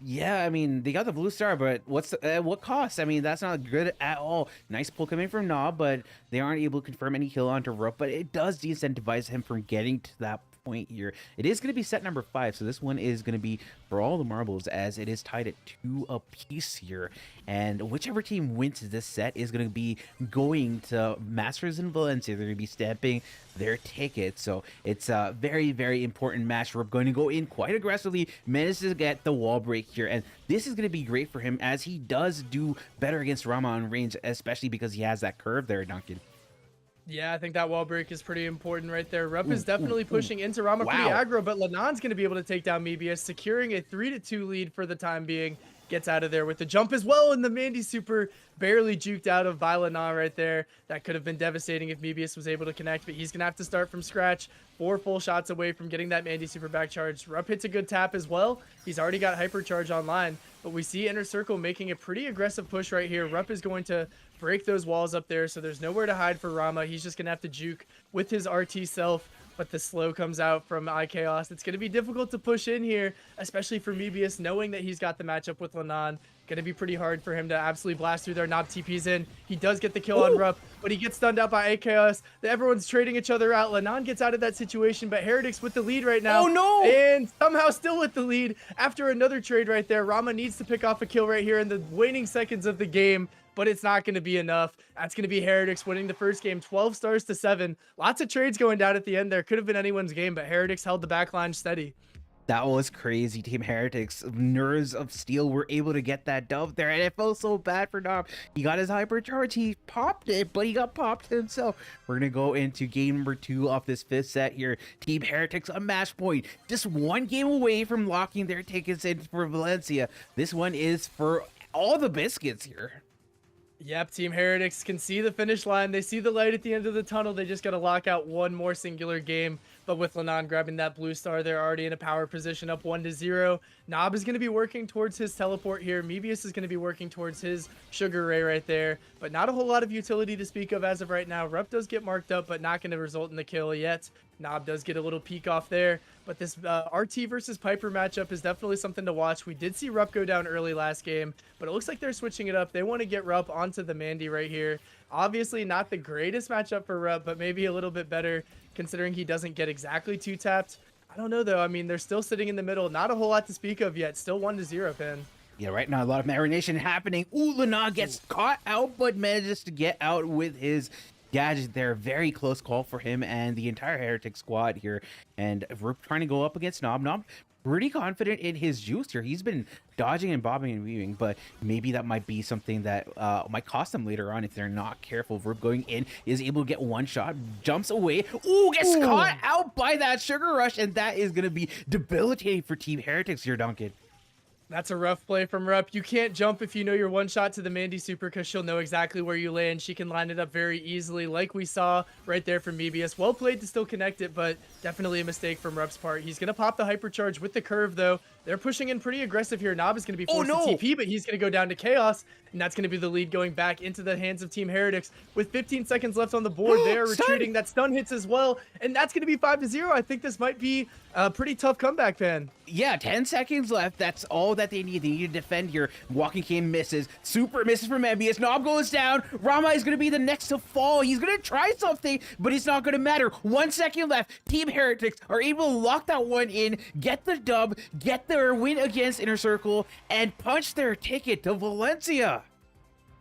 Yeah, I mean, they got the blue star, but what cost? I mean, that's not good at all. Nice pull coming from Nob, but they aren't able to confirm any kill onto Rupp, but it does de-incentivize him from getting to that point here. It is going to be set number 5, so this one is going to be for all the marbles as it is tied at 2 apiece here. And whichever team wins this set is going to be going to Masters in Valencia. They're going to be stamping their ticket. So it's a very, very important match. We're going to go in quite aggressively, manages to get the wall break here. And this is going to be great for him as he does do better against Rama on range, especially because he has that curve there, Duncan. Yeah, I think that wall break is pretty important right there. Rupp Ooh, is definitely ooh, ooh. pushing into Rama pretty Wow. aggro, but Lenon's going to be able to take down Mebius, securing a 3-2 lead for the time being. Gets out of there with the jump as well, and the Mandy super barely juked out of by Lenon right there. That could have been devastating if Mebius was able to connect, but he's going to have to start from scratch. 4 full shots away from getting that Mandy super back charged. Rupp hits a good tap as well. He's already got hypercharge online, but we see Inner Circle making a pretty aggressive push right here. Rupp is going to break those walls up there, so there's nowhere to hide for Rama. He's just going to have to juke with his RT self, but the slow comes out from iChaos. It's going to be difficult to push in here, especially for Mebius, knowing that he's got the matchup with Lenon. Going to be pretty hard for him to absolutely blast through there. Nob TP's in. He does get the kill on Rupp, but he gets stunned out by iChaos. Everyone's trading each other out. Lenon gets out of that situation, but Heretics with the lead right now. Oh, no! And somehow still with the lead after another trade right there. Rama needs to pick off a kill right here in the waning seconds of the game, but it's not going to be enough. That's going to be Heretics winning the first game, 12 stars to 7. Lots of trades going down at the end there. Could have been anyone's game, but Heretics held the back line steady. That was crazy. Team Heretics, Nerves of Steel were able to get that dub there, and it felt so bad for Nob. He got his hypercharge, he popped it, but he got popped himself. We're gonna go into game number 2 of this 5th set here. Team Heretics a match point, just one game away from locking their tickets in for Valencia. This one is for all the biscuits here. Yep, Team Heretics can see the finish line. They see the light at the end of the tunnel. They just got to lock out one more singular game. But with Lenon grabbing that blue star, they're already in a power position up 1-0. Nob is going to be working towards his teleport here. Mebius is going to be working towards his sugar ray right there. But not a whole lot of utility to speak of as of right now. Rupp does get marked up, but not going to result in the kill yet. Nob does get a little peek off there. But this RT versus Piper matchup is definitely something to watch. We did see Rupp go down early last game, but it looks like they're switching it up. They want to get Rupp onto the Mandy right here. Obviously not the greatest matchup for Rupp, but maybe a little bit better considering he doesn't get exactly 2-tapped. I don't know though. I mean, they're still sitting in the middle. Not a whole lot to speak of yet. Still 1-0, Pin. Yeah, right now a lot of marination happening. Ooh, Lenon gets caught out, but manages to get out with his gadget there. Very close call for him and the entire Heretic squad here. And we're trying to go up against Nob. Nob pretty confident in his juice here. He's been dodging and bobbing and weaving, but maybe that might be something that might cost them later on if they're not careful. Verb going in is able to get one shot, jumps away. Ooh, gets caught out by that sugar rush, and that is going to be debilitating for Team Heretics here, Duncan. That's a rough play from Rupp. You can't jump if you know your one shot to the Mandy super because she'll know exactly where you land. She can line it up very easily like we saw right there from Mebius. Well played to still connect it, but definitely a mistake from Rupp's part. He's going to pop the hypercharge with the curve though. They're pushing in pretty aggressive here. Nob is going to be forced to TP, but he's going to go down to Chaos, and that's going to be the lead going back into the hands of Team Heretics. With 15 seconds left on the board, they are retreating. That stun hits as well, and that's going to be 5-0. I think this might be a pretty tough comeback, Pan. Yeah, 10 seconds left. That's all that they need. They need to defend here. Walking King misses. Super misses from Mebius. Nob goes down. Rama is going to be the next to fall. He's going to try something, but it's not going to matter. 1 second left. Team Heretics are able to lock that one in, get the dub, get the their win against Inner Circle and punch their ticket to Valencia.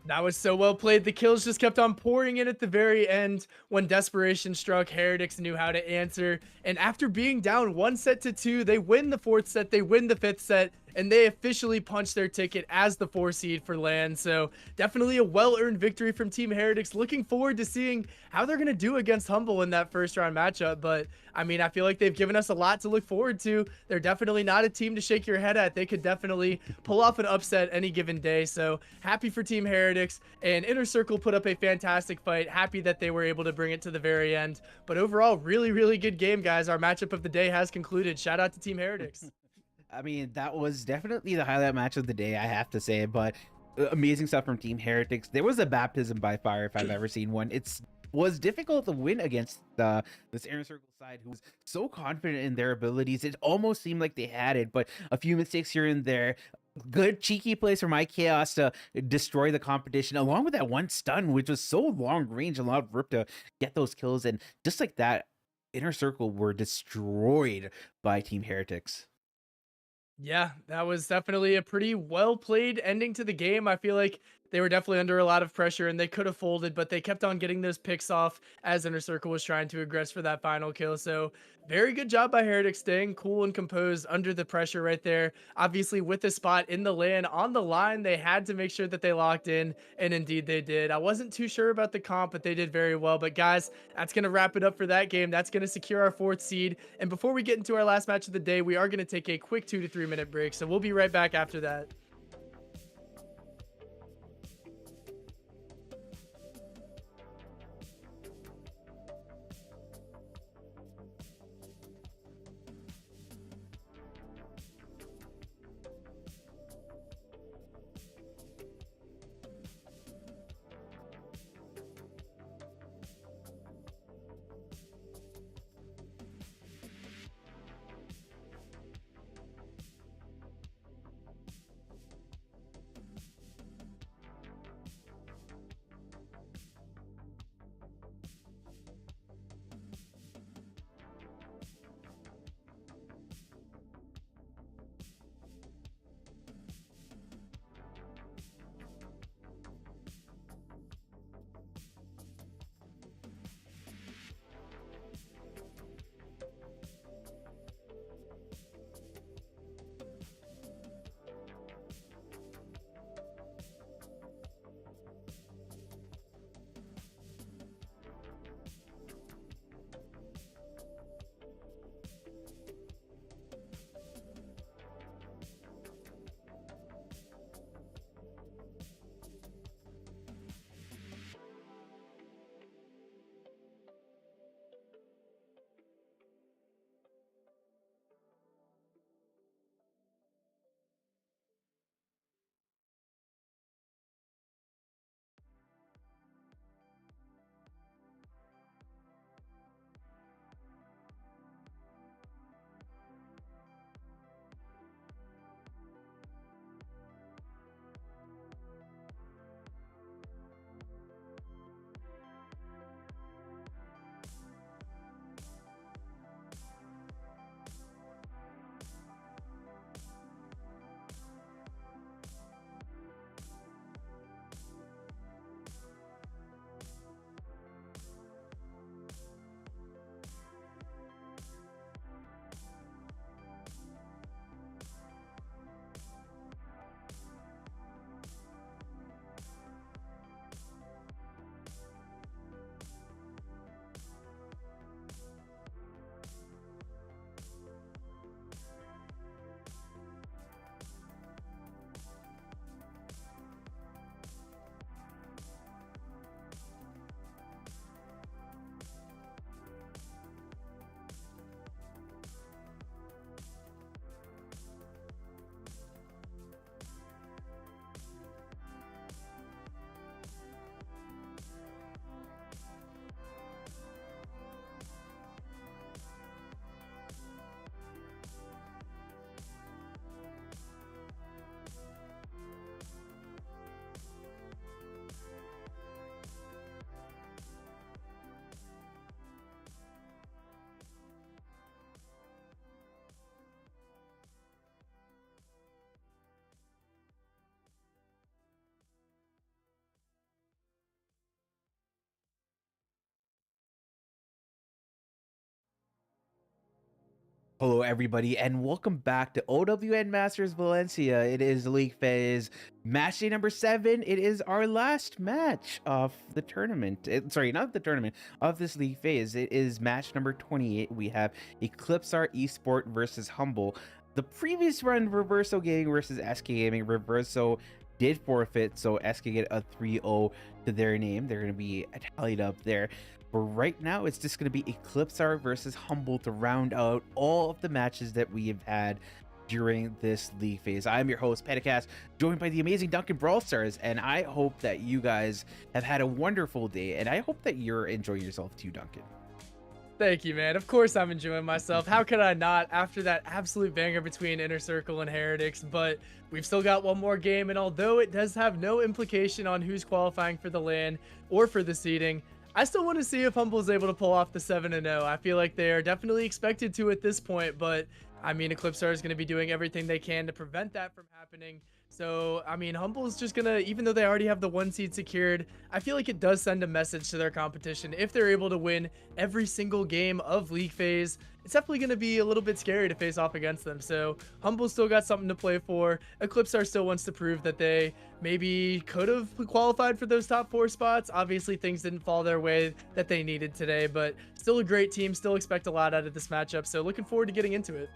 That was so well played. The kills just kept on pouring in at the very end. When desperation struck, Heretics knew how to answer. And after being down 1-2, they win the 4th set, they win the 5th set, and they officially punched their ticket as the 4 seed for LAN. So definitely a well-earned victory from Team Heretics. Looking forward to seeing how they're going to do against Humble in that first round matchup. But I mean, I feel like they've given us a lot to look forward to. They're definitely not a team to shake your head at. They could definitely pull off an upset any given day. So happy for Team Heretics, and Inner Circle put up a fantastic fight. Happy that they were able to bring it to the very end. But overall, really, really good game, guys. Our matchup of the day has concluded. Shout out to Team Heretics. I mean, that was definitely the highlight match of the day, I have to say, but amazing stuff from Team Heretics. There was a baptism by fire if I've ever seen one. It was difficult to win against this Inner Circle side who was so confident in their abilities. It almost seemed like they had it, but a few mistakes here and there. Good cheeky plays from iChaos to destroy the competition, along with that one stun, which was so long range, allowed Rip to get those kills. And just like that, Inner Circle were destroyed by Team Heretics. Yeah, that was definitely a pretty well played ending to the game. I feel like they were definitely under a lot of pressure and they could have folded, but they kept on getting those picks off as Inner Circle was trying to aggress for that final kill. So very good job by Heretics, staying cool and composed under the pressure right there. Obviously, with the spot in the LAN on the line, they had to make sure that they locked in, and indeed they did. I wasn't too sure about the comp, but they did very well. But guys, that's going to wrap it up for that game. That's going to secure our 4th seed. And before we get into our last match of the day, we are going to take a quick 2 to 3 minute break. So we'll be right back after that. Hello, everybody, and welcome back to OWN Masters Valencia. It is League Phase match day number 7. It is our last match of the tournament. Sorry, not the tournament, of this League Phase. It is match number 28. We have Eclipsar Esport versus Humble. The previous run, Reverso Gaming versus SK Gaming. Reverso did forfeit, so SK get a 3-0 to their name. They're going to be tallied up there. But right now, it's just going to be Eclipsar versus Humble to round out all of the matches that we have had during this league phase. I'm your host, Petacast, joined by the amazing Duncan Brawl Stars, and I hope that you guys have had a wonderful day, and I hope that you're enjoying yourself too, Duncan. Thank you, man. Of course I'm enjoying myself. How could I not after that absolute banger between Inner Circle and Heretics? But we've still got one more game, and although it does have no implication on who's qualifying for the LAN or for the seeding, I still want to see if Humble's able to pull off the 7-0. I feel like they are definitely expected to at this point, but I mean, Eclipsar is going to be doing everything they can to prevent that from happening. So, I mean, Humble's just going to, even though they already have the 1 seed secured, I feel like it does send a message to their competition. If they're able to win every single game of League Phase, it's definitely going to be a little bit scary to face off against them. So, Humble still got something to play for. Eclipsar still wants to prove that they maybe could have qualified for those top 4 spots. Obviously, things didn't fall their way that they needed today, but still a great team. Still expect a lot out of this matchup. So, looking forward to getting into it.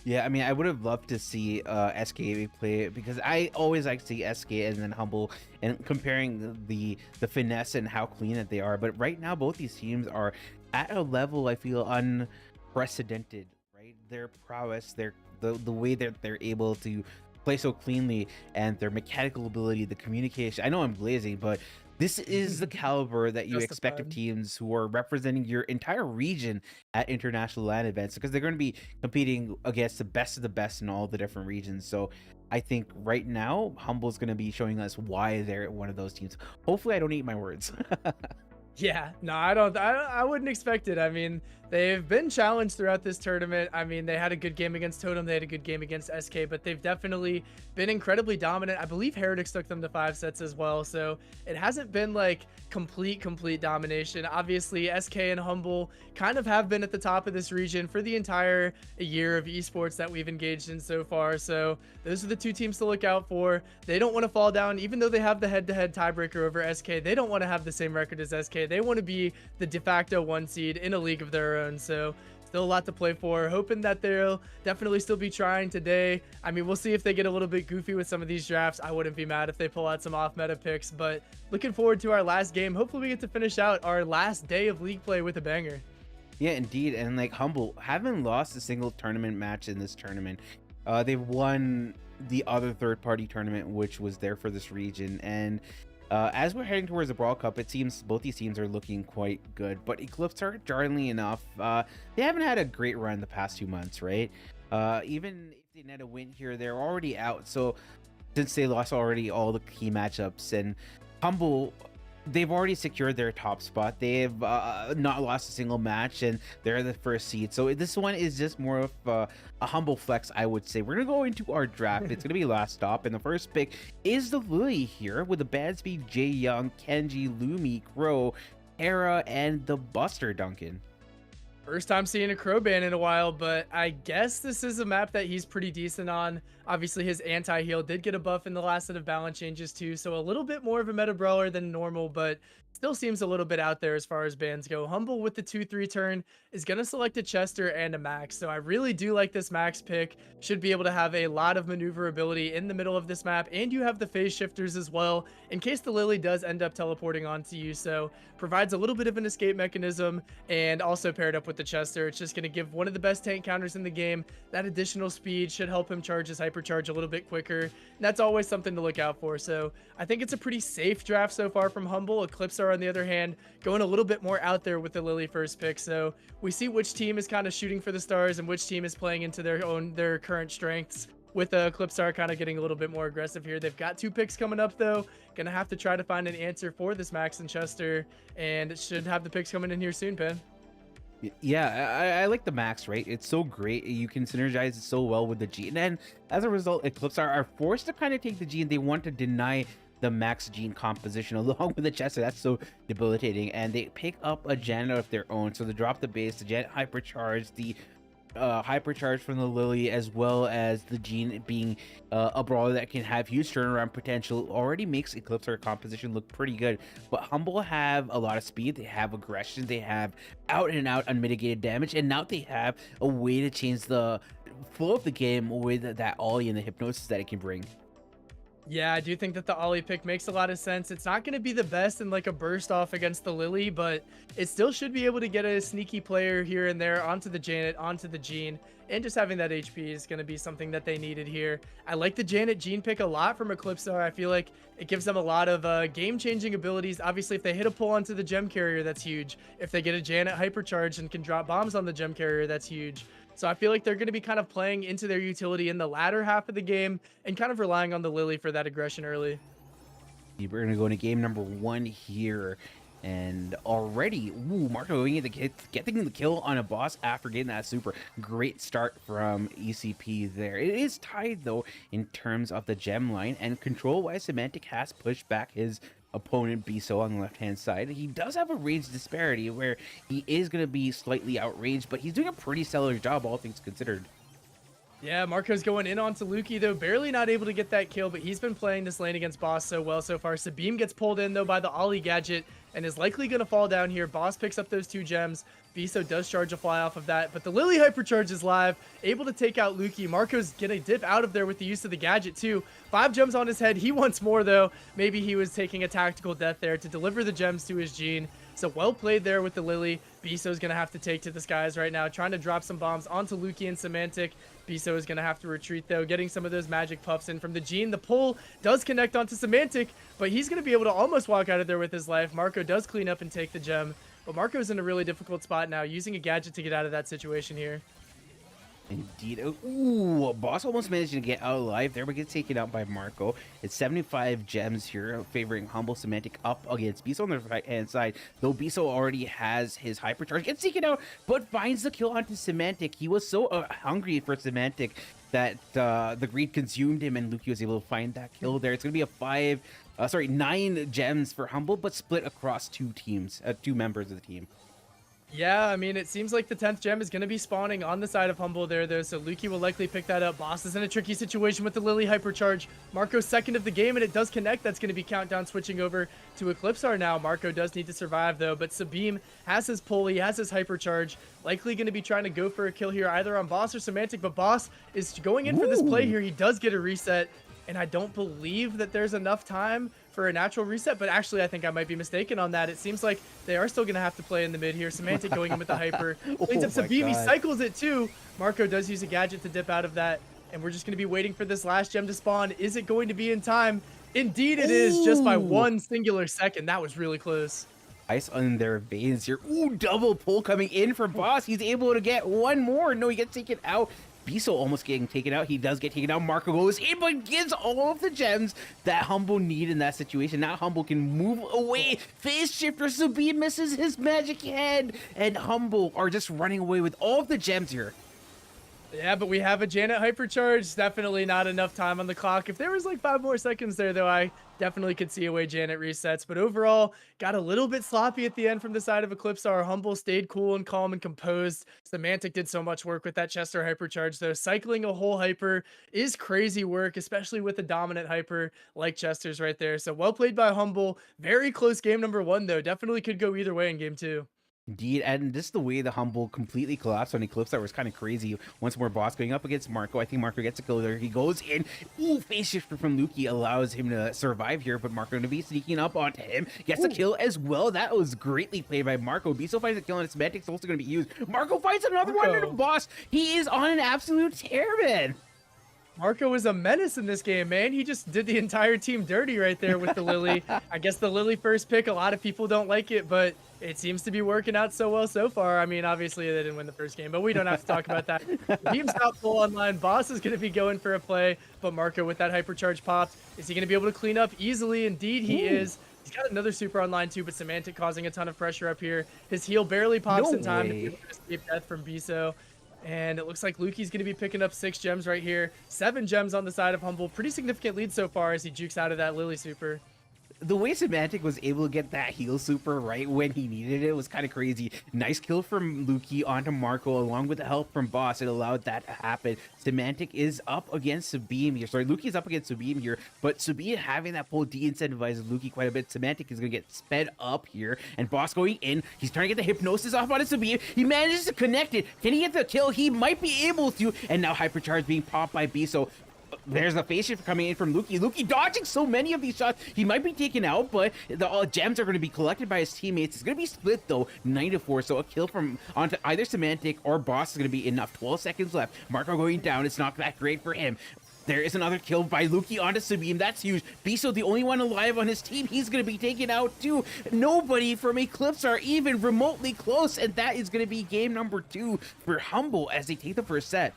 Yeah, I mean, I would have loved to see SK play it because I always like to see SK and then Humble and comparing the finesse and how clean that they are. But right now, both these teams are at a level I feel unprecedented, right? Their prowess, the way that they're able to play so cleanly, and their mechanical ability, the communication. I know I'm blazing, but this is the caliber that you expect of teams who are representing your entire region at international LAN events, because they're going to be competing against the best of the best in all the different regions. So I think right now, Humble's going to be showing us why they're one of those teams. Hopefully, I don't eat my words. Yeah, no, I wouldn't expect it. I mean, they've been challenged throughout this tournament. I mean, they had a good game against Totem, they had a good game against SK, but they've definitely been incredibly dominant. I believe Heretics took them to 5 sets as well, so it hasn't been like complete domination. Obviously, SK and Humble kind of have been at the top of this region for the entire year of esports that we've engaged in so far. So those are the 2 teams to look out for. They don't want to fall down, even though they have the head-to-head tiebreaker over SK. They don't want to have the same record as SK. They want to be the de facto 1 seed in a league of their own. So still a lot to play for. Hoping that they'll definitely still be trying today. I mean, we'll see if they get a little bit goofy with some of these drafts. I wouldn't be mad if they pull out some off-meta picks, but looking forward to our last game. Hopefully we get to finish out our last day of league play with a banger. Yeah, indeed. And like Humble haven't lost a single tournament match in this tournament. They've won the other third-party tournament, which was there for this region. And as we're heading towards the Brawl Cup, it seems both these teams are looking quite good. But Eclipsar, jarringly enough, they haven't had a great run the past 2 months, right? Even if they net a win here, they're already out. So since they lost already all the key matchups, and Humble, they've already secured their top spot. They've not lost a single match, and they're the 1st seed. So this one is just more of a Humble flex, I would say. We're gonna go into our draft. It's gonna be last stop, and the first pick is the Lily here with the bad speed, Jay Young, Kenji, Lumi, Crow, Hera, and the Buster, Duncan. First time seeing a Crow ban in a while, but I guess this is a map that he's pretty decent on. Obviously, his anti-heal did get a buff in the last set of balance changes too, so a little bit more of a meta brawler than normal, but still seems a little bit out there as far as bans go. Humble with the 2-3 turn is going to select a Chester and a Max, so I really do like this Max pick. Should be able to have a lot of maneuverability in the middle of this map, and you have the phase shifters as well in case the Lily does end up teleporting onto you, so provides a little bit of an escape mechanism, and also paired up with the Chester, it's just going to give one of the best tank counters in the game. That additional speed should help him charge his hypercharge a little bit quicker, and that's always something to look out for. So I think it's a pretty safe draft so far from Humble. Eclipsar, on the other hand, going a little bit more out there with the Lily first pick, so we see which team is kind of shooting for the stars and which team is playing into their current strengths, with Eclipsar kind of getting a little bit more aggressive here. They've got 2 picks coming up though. Gonna have to try to find an answer for this Max and Chester, and should have the picks coming in here soon, Pen. Yeah, I like the Max, right? It's so great. You can synergize it so well with the G. And then as a result, Eclipsar are forced to kind of take the G, and they want to deny the Max gene composition along with the Chester. That's so debilitating. And they pick up a Janet of their own. So they drop the base, the Janet hypercharge, the hypercharge from the Lily, as well as the Gene being a brawler that can have huge turnaround potential, already makes Eclipsar composition look pretty good. But Humble have a lot of speed, they have aggression, they have out and out unmitigated damage, and now they have a way to change the flow of the game with that Ollie and the hypnosis that it can bring. Yeah, I do think that the Ollie pick makes a lot of sense. It's not going to be the best in like a burst off against the Lily, but it still should be able to get a sneaky player here and there onto the Janet, onto the Jean, and just having that HP is going to be something that they needed here. I like the Janet Jean pick a lot from Eclipsar. I feel like it gives them a lot of game-changing abilities. Obviously, if they hit a pull onto the gem carrier, that's huge. If they get a Janet hypercharge and can drop bombs on the gem carrier, that's huge. So I feel like they're going to be kind of playing into their utility in the latter half of the game and kind of relying on the Lily for that aggression early. We're going to go into game number 1 here. And already, ooh, Marco going getting the kill on a boss after getting that super. Great start from ECP there. It is tied, though, in terms of the gem line. And control-wise, Semantic has pushed back his opponent Biso on the left-hand side. He does have a range disparity where he is going to be slightly outraged, but he's doing a pretty stellar job, all things considered. Yeah, Marco's going in onto Lukey, though, barely not able to get that kill, but he's been playing this lane against Boss so well so far. Sabine gets pulled in, though, by the Ollie gadget and is likely going to fall down here. Boss picks up those 2 gems. Biso does charge a fly off of that, but the Lily hypercharge is live, able to take out Lukey. Marco's going to dip out of there with the use of the gadget, too. 5 gems on his head. He wants more, though. Maybe he was taking a tactical death there to deliver the gems to his Jean. So well played there with the Lily. Biso's going to have to take to the skies right now, trying to drop some bombs onto Lukey and Semantic. Biso is going to have to retreat, though, getting some of those magic puffs in from the Jean. The pull does connect onto Semantic, but he's going to be able to almost walk out of there with his life. Marco does clean up and take the gem, but Marco's in a really difficult spot now, using a gadget to get out of that situation here. Indeed. Ooh, Boss almost managed to get out alive there, but gets taken out by Marco. It's 75 gems here, favoring Humble Semantic up against Biso on the right-hand side. Though Biso already has his hypercharge, gets taken out, but finds the kill onto Semantic. He was so hungry for Semantic that the greed consumed him, and Luki was able to find that kill there. It's going to be a 9 gems for Humble, but split across 2 teams, 2 members of the team. Yeah, I mean, it seems like the 10th gem is going to be spawning on the side of Humble there, though, so Lukey will likely pick that up. Boss is in a tricky situation with the Lily hypercharge. Marco's second of the game, and it does connect. That's going to be Countdown switching over to Eclipsar now. Marco does need to survive, though, but Sabim has his pull. He has his hypercharge. Likely going to be trying to go for a kill here, either on Boss or Semantic, but Boss is going in for this play here. He does get a reset, and I don't believe that there's enough time for a natural reset, but actually I think I might be mistaken on that. It seems like they are still going to have to play in the mid here. Semantic going in with the hyper. Cleans up Sabim. He cycles it too. Marco does use a gadget to dip out of that, and we're just going to be waiting for this last gem to spawn. Is it going to be in time? Indeed it is, just by 1 singular second. That was really close. Ice on their veins here. Ooh, double pull coming in for Boss. He's able to get 1 more. No, he gets taken out. Biso almost getting taken out. He does get taken out. Marco goes in, but gives all of the gems that Humble need in that situation. Now Humble can move away. Phase shifter, Sabine misses his magic head, and Humble are just running away with all of the gems here. Yeah, but we have a Janet hypercharge. Definitely not enough time on the clock. If there was like 5 more seconds there, though, I definitely could see a way Janet resets. But overall, got a little bit sloppy at the end from the side of Eclipsar. Humble stayed cool and calm and composed. Semantic did so much work with that Chester hypercharge, though. Cycling a whole hyper is crazy work, especially with a dominant hyper like Chester's right there. So well played by Humble. Very close game number 1, though. Definitely could go either way in game 2. Indeed, and just the way the Humble completely collapsed on Eclipse, that was kind of crazy. Once more, Boss going up against Marco. I think Marco gets a kill there. He goes in. Ooh, phase shifter from Lukey allows him to survive here, but Marco going to be sneaking up onto him. Gets a kill as well. That was greatly played by Marco. Biso finds a kill, and its Semantic's also going to be used. Marco finds another one to the Boss. He is on an absolute tear, man. Marco is a menace in this game, man. He just did the entire team dirty right there with the Lily. I guess the Lily first pick, a lot of people don't like it, but it seems to be working out so well so far. I mean, obviously they didn't win the first game, but we don't have to talk about that. Team's not full online. Boss is going to be going for a play, but Marco with that hypercharge popped. Is he going to be able to clean up easily? Indeed he is. He's got another super online too, but Semantic causing a ton of pressure up here. His heal barely pops in time to be able to escape death from Biso. And it looks like Lukey's going to be picking up 6 gems right here. 7 gems on the side of Humble. Pretty significant lead so far as he jukes out of that Lily super. the way Semantic was able to get that heal super right when he needed it was kind of crazy. Nice kill from Luki onto Marco, along with the help from Boss. It allowed that to happen. Semantic is up against Sabine here. Sorry, Luki is up against Sabine here, but Sabine having that pull de-incentivizes Luki quite a bit. Semantic is going to get sped up here, and Boss going in. He's trying to get the hypnosis off on Sabine. He manages to connect it. Can he get the kill? He might be able to, and now Hypercharge being popped by B, so there's a face shift coming in from Luki. Luki dodging so many of these shots. He might be taken out, but the gems are going to be collected by his teammates. It's going to be split though, 9-4. So a kill from onto either Semantic or Boss is going to be enough. 12 seconds left. Marco going down. It's not that great for him. There is another kill by Luki onto Sabine. That's huge. Biso, the only one alive on his team. He's going to be taken out too. Nobody from Eclipse are even remotely close, and that is going to be game number 2 for Humble as they take the first set.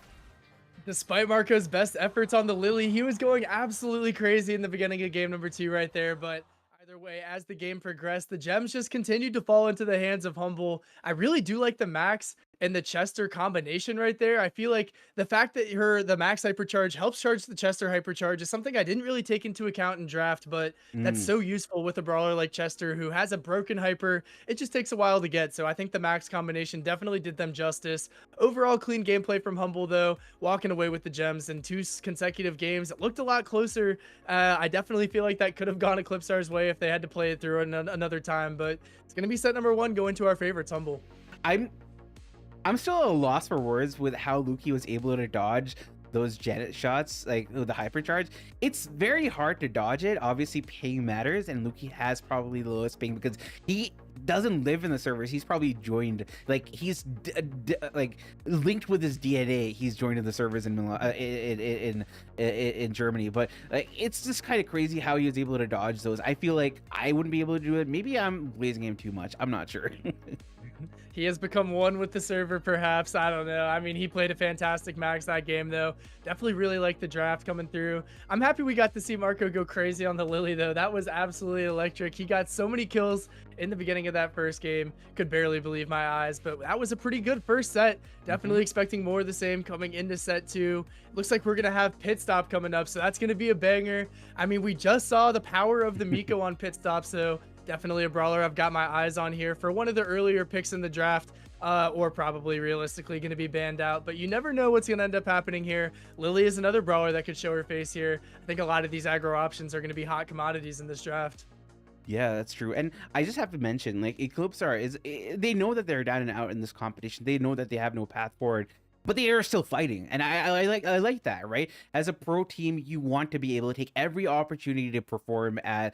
Despite Marco's best efforts on the Lily, he was going absolutely crazy in the beginning of game number 2 right there, but either way, as the game progressed, the gems just continued to fall into the hands of Humble. I really do like the Max and the Chester combination right there. I feel like the fact that the Max Hypercharge helps charge the Chester Hypercharge is something I didn't really take into account in draft, but that's so useful with a brawler like Chester who has a broken hyper. It just takes a while to get, so I think the Max combination definitely did them justice. Overall, clean gameplay from Humble though, walking away with the gems in 2 consecutive games. It looked a lot closer. I definitely feel like that could have gone Eclipsar's way if they had to play it through another time, but it's going to be set number 1 going to our favorites, Humble. I'm still at a loss for words with how Luki was able to dodge those Janet shots, like the hypercharge. It's very hard to dodge it. Obviously, ping matters, and Luki has probably the lowest ping because he doesn't live in the servers. He's probably joined, like he's like linked with his DNA. He's joined in the servers in in Germany. But like, it's just kind of crazy how he was able to dodge those. I feel like I wouldn't be able to do it. Maybe I'm blazing him too much. I'm not sure. He has become one with the server, perhaps. I don't know. I mean, he played a fantastic Max that game, though. Definitely really liked the draft coming through. I'm happy we got to see Marco go crazy on the Lily, though. That was absolutely electric. He got so many kills in the beginning of that first game. Could barely believe my eyes, but that was a pretty good first set. Definitely expecting more of the same coming into set 2. Looks like we're going to have Pit Stop coming up, so that's going to be a banger. I mean, we just saw the power of the Miko on Pit Stop, so definitely a brawler I've got my eyes on here for one of the earlier picks in the draft, or probably realistically going to be banned out, but you never know what's going to end up happening here. Lily is another brawler that could show her face here. I think a lot of these aggro options are going to be hot commodities in this draft. Yeah, that's true. And I just have to mention, like, they know that they're down and out in this competition. They know that they have no path forward, but they are still fighting, and I like that, right? As a pro team, you want to be able to take every opportunity to perform at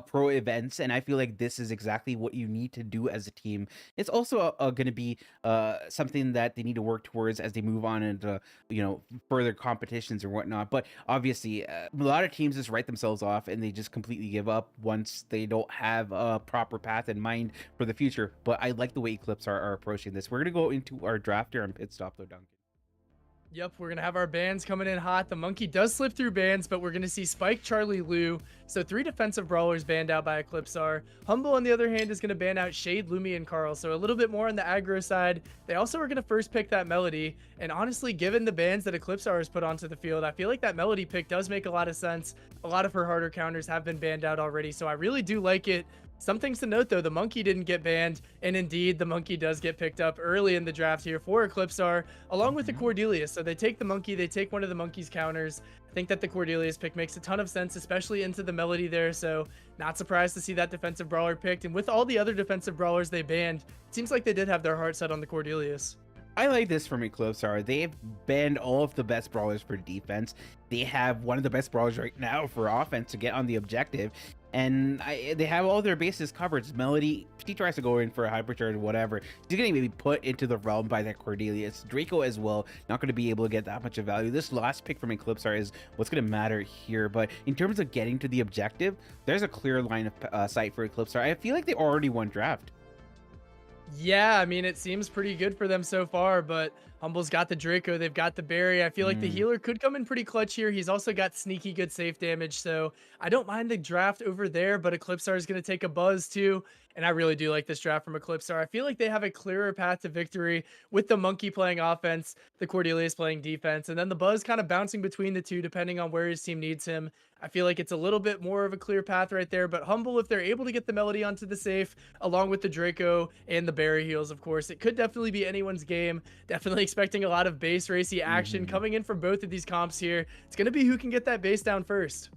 pro events, and I feel like this is exactly what you need to do as a team. It's also going to be something that they need to work towards as they move on into further competitions or whatnot. But obviously, a lot of teams just write themselves off and they just completely give up once they don't have a proper path in mind for the future. But I like the way Eclipse are approaching this. We're gonna go into our draft here on Pit Stop, Duncan. Yep, we're going to have our bans coming in hot. The Monkey does slip through bans, but we're going to see Spike, Charlie, Lou. So 3 defensive brawlers banned out by Eclipsar. Humble, on the other hand, is going to ban out Shade, Lumi, and Carl. So a little bit more on the aggro side. They also are going to first pick that Melody. And honestly, given the bans that Eclipsar has put onto the field, I feel like that Melody pick does make a lot of sense. A lot of her harder counters have been banned out already, so I really do like it. Some things to note, though, the Monkey didn't get banned, and indeed, the Monkey does get picked up early in the draft here for Eclipsar, along with the Cordelius. So they take the Monkey, they take one of the Monkey's counters. I think that the Cordelius pick makes a ton of sense, especially into the Melody there, so not surprised to see that defensive brawler picked. And with all the other defensive brawlers they banned, it seems like they did have their heart set on the Cordelius. I like this from Eclipsar. They've banned all of the best brawlers for defense. They have one of the best brawlers right now for offense to get on the objective. And they have all their bases covered. Melody, she tries to go in for a hypercharge or whatever. She's getting maybe put into the realm by that Cordelius. Draco as well, not going to be able to get that much of value. This last pick from Eclipsar is what's going to matter here. But in terms of getting to the objective, there's a clear line of sight for Eclipsar. I feel like they already won draft. Yeah, I mean, it seems pretty good for them so far, but Humble's got the Draco, they've got the Berry. I feel like the Mm. healer could come in pretty clutch here. He's also got sneaky good safe damage, so I don't mind the draft over there, but Eclipsar is going to take a buzz too. And I really do like this draft from Eclipsar. I feel like they have a clearer path to victory with the Monkey playing offense, the Cordelius playing defense, and then the Buzz kind of bouncing between the two depending on where his team needs him. I feel like it's a little bit more of a clear path right there, but Humble, if they're able to get the Melody onto the safe, along with the Draco and the Berry heals, of course, it could definitely be anyone's game. Definitely expecting a lot of base racy action Mhm. coming in from both of these comps here. It's going to be who can get that base down first.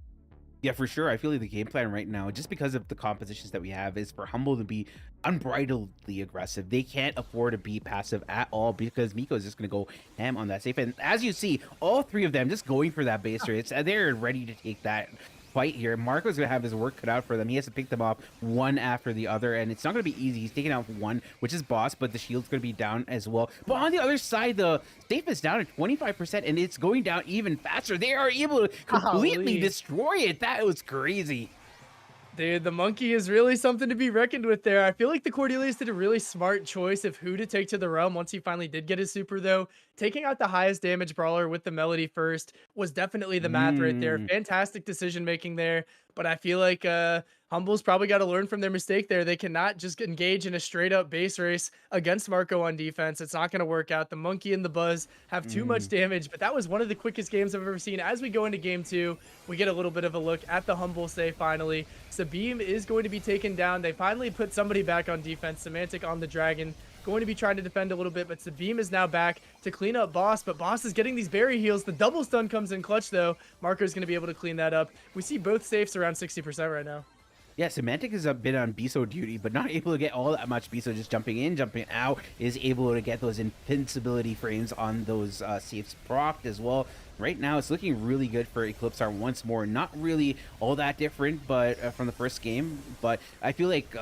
Yeah, for sure. I feel like the game plan right now, just because of the compositions that we have, is for Humble to be unbridledly aggressive. They can't afford to be passive at all because Miko is just going to go ham on that safe. And as you see, all three of them just going for that base race. They're ready to take that fight here. Marco's going to have his work cut out for them. He has to pick them off one after the other, and it's not going to be easy. He's taking out one, which is boss, but the shield's going to be down as well. But on the other side, the safe is down at 25%, and it's going down even faster. They are able to completely Golly. destroy it. That was crazy. Dude, the Monkey is really something to be reckoned with there. I feel like the Cordelius did a really smart choice of who to take to the realm once he finally did get his super, though. Taking out the highest damage brawler with the Melody first was definitely the math right there. Mm. Fantastic decision making there. But I feel like Humble's probably got to learn from their mistake there. They cannot just engage in a straight up base race against Marco on defense. It's not going to work out. The Monkey and the Buzz have too much Mm. damage, but that was one of the quickest games I've ever seen. As we go into game two, we get a little bit of a look at the Humble save finally. Sabine is going to be taken down. They finally put somebody back on defense. Semantic on the Dragon. Going to be trying to defend a little bit, but Sabine is now back to clean up Boss, but Boss is getting these berry heals. The double stun comes in clutch, though. Marco's going to be able to clean that up. We see both safes around 60% right now. Yeah, Semantic has been on Biso duty, but not able to get all that much. Biso just jumping in, jumping out, is able to get those invincibility frames on those safes procced as well. Right now, it's looking really good for Eclipsar once more. Not really all that different, but from the first game. But I feel like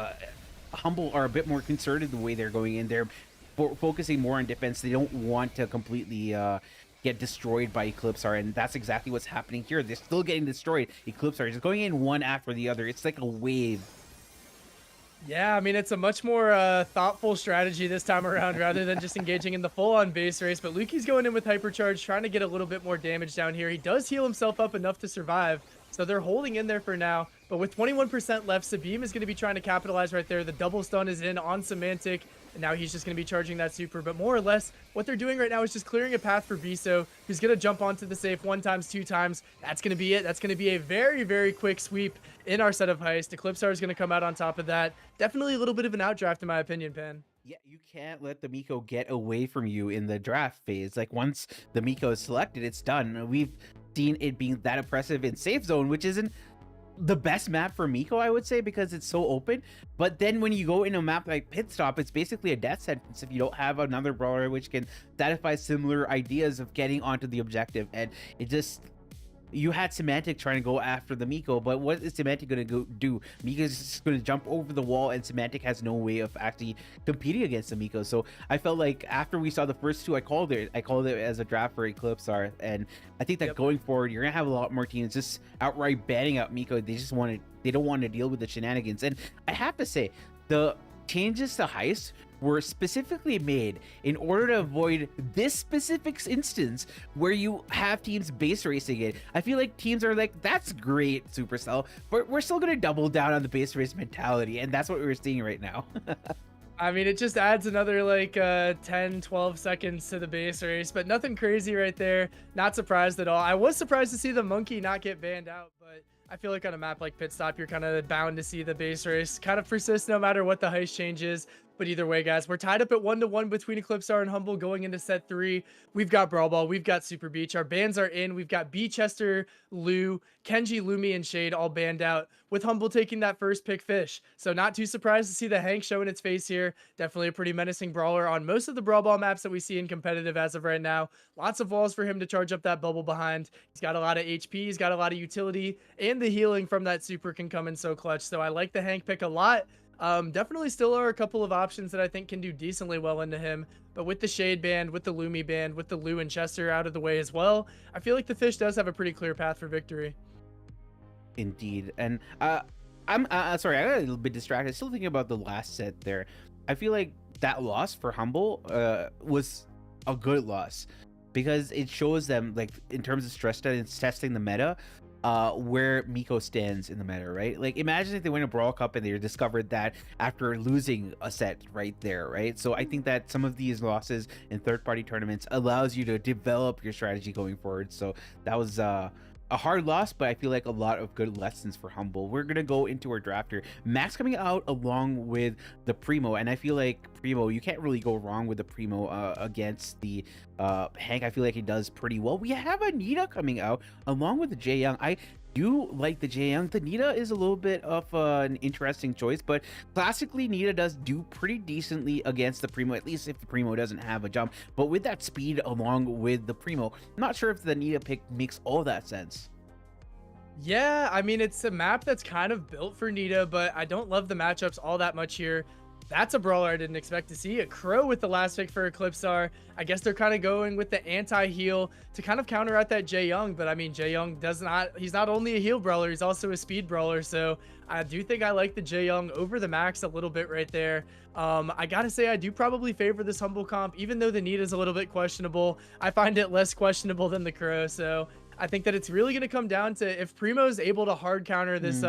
Humble are a bit more concerted the way they're going in. They're focusing more on defense. They don't want to completely get destroyed by Eclipsar, and that's exactly what's happening here. They're still getting destroyed. Eclipsar is just going in one after the other. It's like a wave. Yeah, I mean, it's a much more thoughtful strategy this time around rather than just engaging in the full-on base race. But Luki's going in with Hypercharge, trying to get a little bit more damage down here. He does heal himself up enough to survive, so they're holding in there for now. But with 21% left, Sabine is going to be trying to capitalize right there. The double stun is in on Semantic, and now he's just going to be charging that super. But more or less, what they're doing right now is just clearing a path for Biso, who's going to jump onto the safe 1 times, 2 times. That's going to be it. That's going to be a very, very quick sweep in our set of heist. Eclipsar is going to come out on top of that. Definitely a little bit of an outdraft, in my opinion, Pan. Yeah, you can't let the Miko get away from you in the draft phase. Like, once the Miko is selected, it's done. We've seen it being that oppressive in Safe Zone, which isn't the best map for Miko, I would say, because it's so open. But then when you go in a map like Pit Stop, it's basically a death sentence if you don't have another brawler which can satisfy similar ideas of getting onto the objective. And it just, you had Semantic trying to go after the Miko, but what is Semantic going to go do? Miko's just going to jump over the wall, and Semantic has no way of actually competing against the Miko. So I felt like after we saw the first two, I called it as a draft for Eclipsar, and I think that going forward, you're gonna have a lot more teams just outright banning out Miko. They don't want to deal with the shenanigans. And I have to say, the changes to heist were specifically made in order to avoid this specific instance where you have teams base racing it. I feel like teams are like, that's great, Supercell, but we're still gonna double down on the base race mentality, and that's what we're seeing right now. I mean, it just adds another like 10, 12 seconds to the base race, but nothing crazy right there. Not surprised at all. I was surprised to see the Monkey not get banned out, but I feel like on a map like Pit Stop, you're kind of bound to see the base race kind of persist no matter what the heist changes. But either way, guys, we're tied up at 1-1 between Eclipsar and Humble going into set 3. We've got Brawl Ball, we've got Super Beach. Our bans are in. We've got Chester, Lou, Kenji, Lumi, and Shade all banned out, with Humble taking that first pick Fish. So not too surprised to see the Hank showing its face here. Definitely a pretty menacing brawler on most of the Brawl Ball maps that we see in competitive as of right now. Lots of walls for him to charge up that bubble behind. He's got a lot of HP, he's got a lot of utility, and the healing from that super can come in so clutch. So I like the Hank pick a lot. Definitely still are a couple of options that I think can do decently well into him, but with the Shade band, with the Lumi band, with the Lou and Chester out of the way as well, I feel like the Fish does have a pretty clear path for victory. Indeed. And I'm sorry, I got a little bit distracted. Still thinking about the last set there. I feel like that loss for Humble was a good loss because it shows them, like, in terms of stress testing the meta, where Miko stands in the meta, right? Like, imagine if they win a Brawl Cup and they discovered that after losing a set right there, right? So I think that some of these losses in third-party tournaments allows you to develop your strategy going forward. So that was a hard loss, but I feel like a lot of good lessons for Humble. We're gonna go into our draft here. Max coming out along with the Primo, and I feel like Primo, you can't really go wrong with the Primo against the Hank. I feel like he does pretty well. We have a Nita coming out along with the Jae Young. I do like the Jae Young. The Nita is a little bit of an interesting choice, but classically Nita does do pretty decently against the Primo, at least if the Primo doesn't have a jump. But with that speed along with the Primo, I'm not sure if the Nita pick makes all that sense. Yeah, I mean, it's a map that's kind of built for Nita, but I don't love the matchups all that much here. That's a brawler I didn't expect to see. A Crow with the last pick for Eclipsar. I guess they're kind of going with the anti-heal to kind of counter out that Jae Young, but I mean, Jae Young he's not only a heal brawler, he's also a speed brawler, so I do think I like the Jae Young over the Max a little bit right there. I gotta say, I do probably favor this Humble comp, even though the Nita's a little bit questionable. I find it less questionable than the Crow, so I think that it's really going to come down to if Primo's able to hard counter this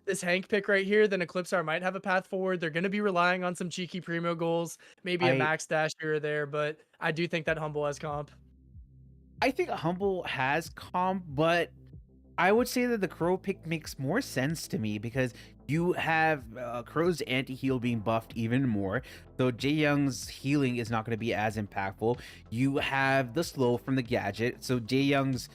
this Hank pick right here, then Eclipsar might have a path forward. They're going to be relying on some cheeky Primo goals, maybe a I max dash here or there, but I do think that Humble has comp. I think Humble has comp, but I would say that the Crow pick makes more sense to me because you have Crow's anti-heal being buffed even more. So Jae Young's healing is not going to be as impactful. You have the slow from the gadget. So Jae Young's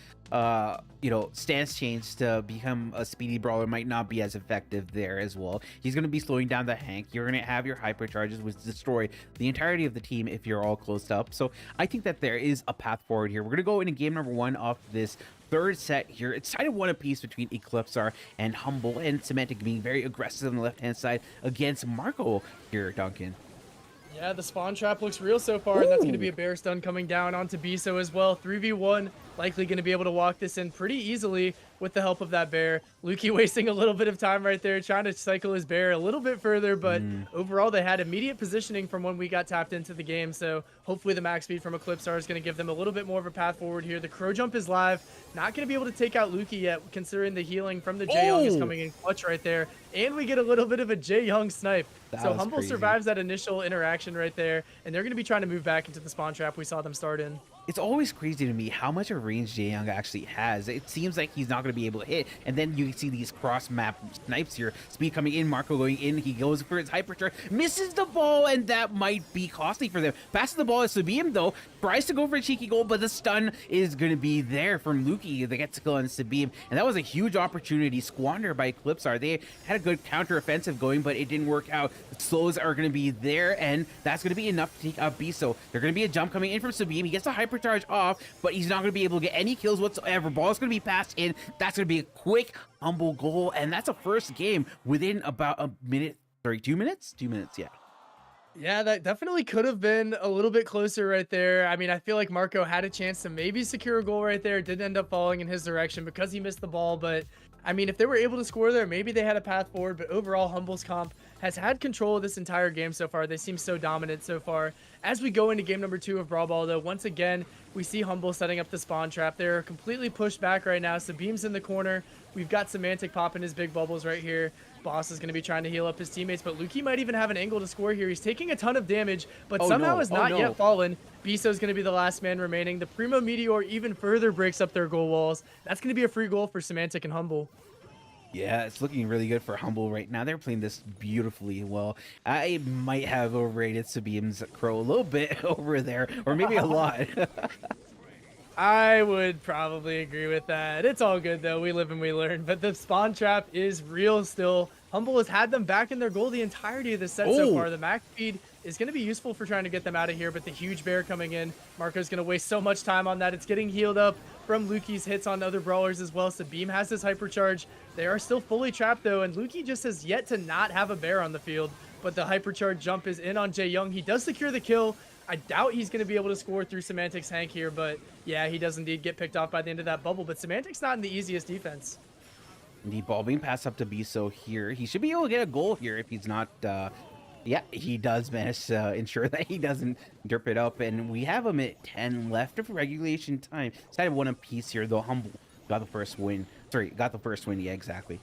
stance change to become a speedy brawler might not be as effective there as well. He's going to be slowing down the Hank. You're going to have your hypercharges, which destroy the entirety of the team if you're all closed up. So I think that there is a path forward here. We're going to go into game number 1 off this third set here. It's tied 1 apiece between Eclipsar and Humble, and Symantec being very aggressive on the left-hand side against Marco here, Duncan. Yeah, the spawn trap looks real so far, and that's going to be a bear stun coming down onto Biso as well. 3v1, likely going to be able to walk this in pretty easily with the help of that bear. Lukey wasting a little bit of time right there, trying to cycle his bear a little bit further, but overall they had immediate positioning from when we got tapped into the game, so hopefully the max speed from Eclipsar is going to give them a little bit more of a path forward here. The Crow jump is live, not going to be able to take out Lukey yet, considering the healing from the Jae Young is coming in clutch right there, and we get a little bit of a Jae Young snipe. So Humble survives that initial interaction right there, and they're going to be trying to move back into the spawn trap we saw them start in. It's always crazy to me how much of range Jae Young actually has. It seems like he's not going to be able to hit, and then you see these cross-map snipes here. Speed coming in, Marco going in, he goes for his hypercharge, misses the ball, and that might be costly for them. Passes the ball to Sabim, though, tries to go for a cheeky goal, but the stun is going to be there from Lukey. They get to go on Sabim, and that was a huge opportunity squandered by Eclipsar. They had a good counter-offensive going, but it didn't work out. The slows are going to be there, and that's going to be enough to take out Biso. There's going to be a jump coming in from Sabim. He gets the hypercharge off, but he's not going to be able to get any kills whatsoever. Ball's going to be passed in. That's going to be a quick Humble goal, and that's a first game within about a minute. Sorry, 2 minutes? 2 minutes, yeah. Yeah, that definitely could have been a little bit closer right there. I mean, I feel like Marco had a chance to maybe secure a goal right there. It didn't end up falling in his direction because he missed the ball, but I mean, if they were able to score there, maybe they had a path forward, but overall, Humble's comp has had control of this entire game so far. They seem so dominant so far. As we go into game number 2 of Brawl Ball, though, once again, we see Humble setting up the spawn trap. They're completely pushed back right now. Sabim's in the corner. We've got Symantec popping his big bubbles right here. Boss is going to be trying to heal up his teammates, but Lukey might even have an angle to score here. He's taking a ton of damage, but somehow has not yet fallen. Biso's going to be the last man remaining. The Primo Meteor even further breaks up their goal walls. That's going to be a free goal for Symantec and Humble. Yeah, it's looking really good for Humble right now. They're playing this beautifully well. I might have overrated Sabim's Crow a little bit over there, or maybe a lot. I would probably agree with that. It's all good, though. We live and we learn. But the spawn trap is real still. Humble has had them back in their goal the entirety of the set so far. The max speed is going to be useful for trying to get them out of here, but the huge bear coming in, Marco's going to waste so much time on that. It's getting healed up from Lukey's hits on other brawlers as well. Sabim has his hypercharge. They are still fully trapped, though, and Lukey just has yet to not have a bear on the field, but the hypercharge jump is in on Jae Young. He does secure the kill. I doubt he's going to be able to score through Symantec's Hank here, but yeah, he does indeed get picked off by the end of that bubble, but Symantec's not in the easiest defense. The ball being passed up to Biso here. He should be able to get a goal here if he's not Yeah, he does manage to ensure that he doesn't derp it up, and we have him at 10 left of regulation time. Side of one apiece here, though. Humble got the first win. Sorry, got the first win. Yeah, exactly.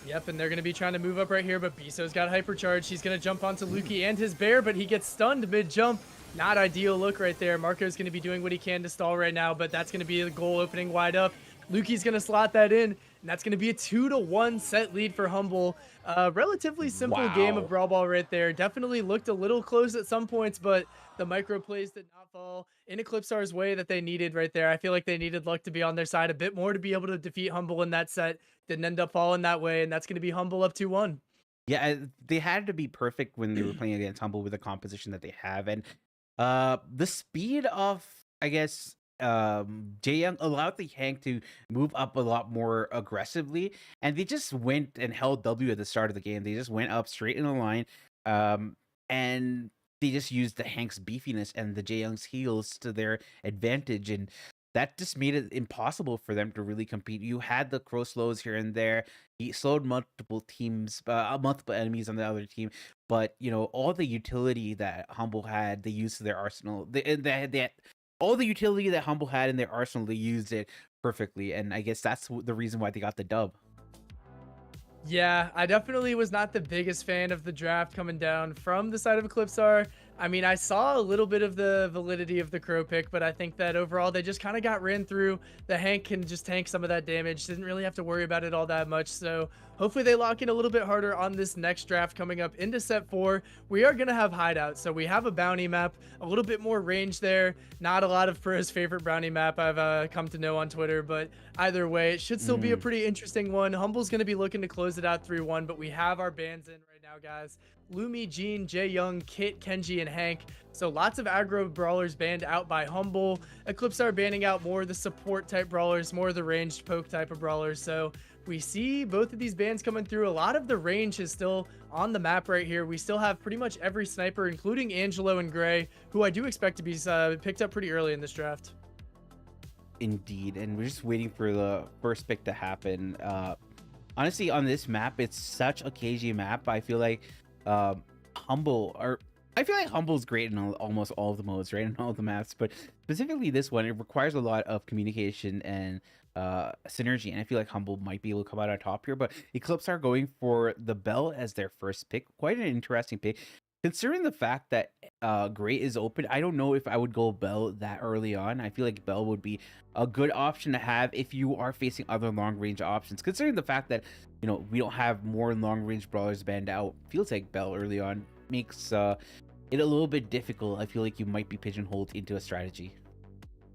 Yep, and they're going to be trying to move up right here, but Biso's got hypercharge. He's going to jump onto Lukey and his bear, but he gets stunned mid-jump. Not ideal look right there. Marco's going to be doing what he can to stall right now, but that's going to be the goal opening wide up. Lukey's going to slot that in, and that's going to be a 2-1 set lead for Humble. Relatively simple game of Wow. Brawl Ball right there. Definitely looked a little close at some points, but the micro plays did not fall in Eclipsar's way that they needed right there. I feel like they needed luck to be on their side a bit more to be able to defeat Humble in that set. Didn't end up falling that way, and that's going to be Humble up 2-1. Yeah, they had to be perfect when they were playing against Humble with the composition that they have, and the speed of, I guess, Jae Young allowed the Hank to move up a lot more aggressively, and they just went and held W at the start of the game. They just went up straight in a line, um, and they just used the Hank's beefiness and the Jae Young's heals to their advantage, and that just made it impossible for them to really compete. You had the crow slows here and there. He slowed multiple teams, multiple enemies on the other team, but all the utility that Humble had, they used to their arsenal. They all the utility that Humble had in their arsenal, they used it perfectly, and I guess that's the reason why they got the dub. Yeah, I definitely was not the biggest fan of the draft coming down from the side of Eclipsar. I mean, I saw a little bit of the validity of the Crow pick, but I think that overall they just kind of got ran through. The Hank can just tank some of that damage. Didn't really have to worry about it all that much. So hopefully they lock in a little bit harder on this next draft coming up into set 4. We are going to have hideouts. So we have a bounty map, a little bit more range there. Not a lot of pros' favorite bounty map I've come to know on Twitter, but either way, it should still be a pretty interesting one. Humble's going to be looking to close it out 3-1, but we have our bans in right now, guys. Lumi, Jean, Jae Young, Kit, Kenji, and Hank. So lots of aggro brawlers banned out by Humble. Eclipsar banning out more of the support type brawlers, more of the ranged poke type of brawlers. So we see both of these bans coming through. A lot of the range is still on the map right here. We still have pretty much every sniper, including Angelo and Gray, who I do expect to be picked up pretty early in this draft. Indeed, and we're just waiting for the first pick to happen. Honestly, on this map, it's such a cagey map. I feel like Humble's great in almost all of the modes, right? In all the maps, but specifically this one, it requires a lot of communication and synergy, and I feel like Humble might be able to come out on top here. But Eclipse are going for the Bell as their first pick. Quite an interesting pick, considering the fact that Gray is open. I don't know if I would go Bell that early on. I feel like Bell would be a good option to have if you are facing other long range options, considering the fact that we don't have more long range brawlers banned out. Feels like Bell early on makes it a little bit difficult. I feel like you might be pigeonholed into a strategy.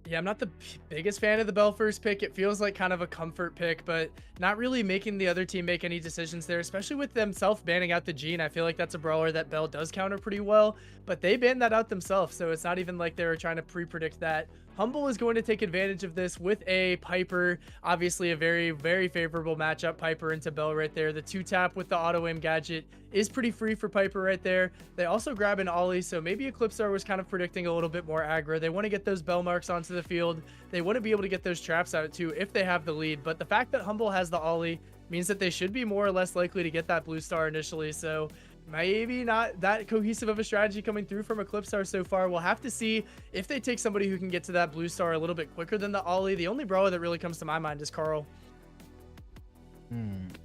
Yeah, I'm not the biggest fan of the Bell first pick. It feels like kind of a comfort pick, but not really making the other team make any decisions there, especially with them self-banning out the Jean. I feel like that's a brawler that Bell does counter pretty well, but they banned that out themselves, so it's not even like they were trying to pre-predict that. Humble is going to take advantage of this with a Piper. Obviously a very, very favorable matchup, Piper into Bell right there. The 2-tap with the auto-aim gadget is pretty free for Piper right there. They also grab an Ollie, so maybe Eclipsar was kind of predicting a little bit more aggro. They want to get those Bell marks onto the field. They want to be able to get those traps out too if they have the lead, but the fact that Humble has the Ollie means that they should be more or less likely to get that blue star initially, so maybe not that cohesive of a strategy coming through from Eclipsar so far. We'll have to see if they take somebody who can get to that blue star a little bit quicker than the Ollie. The only brawler that really comes to my mind is Carl.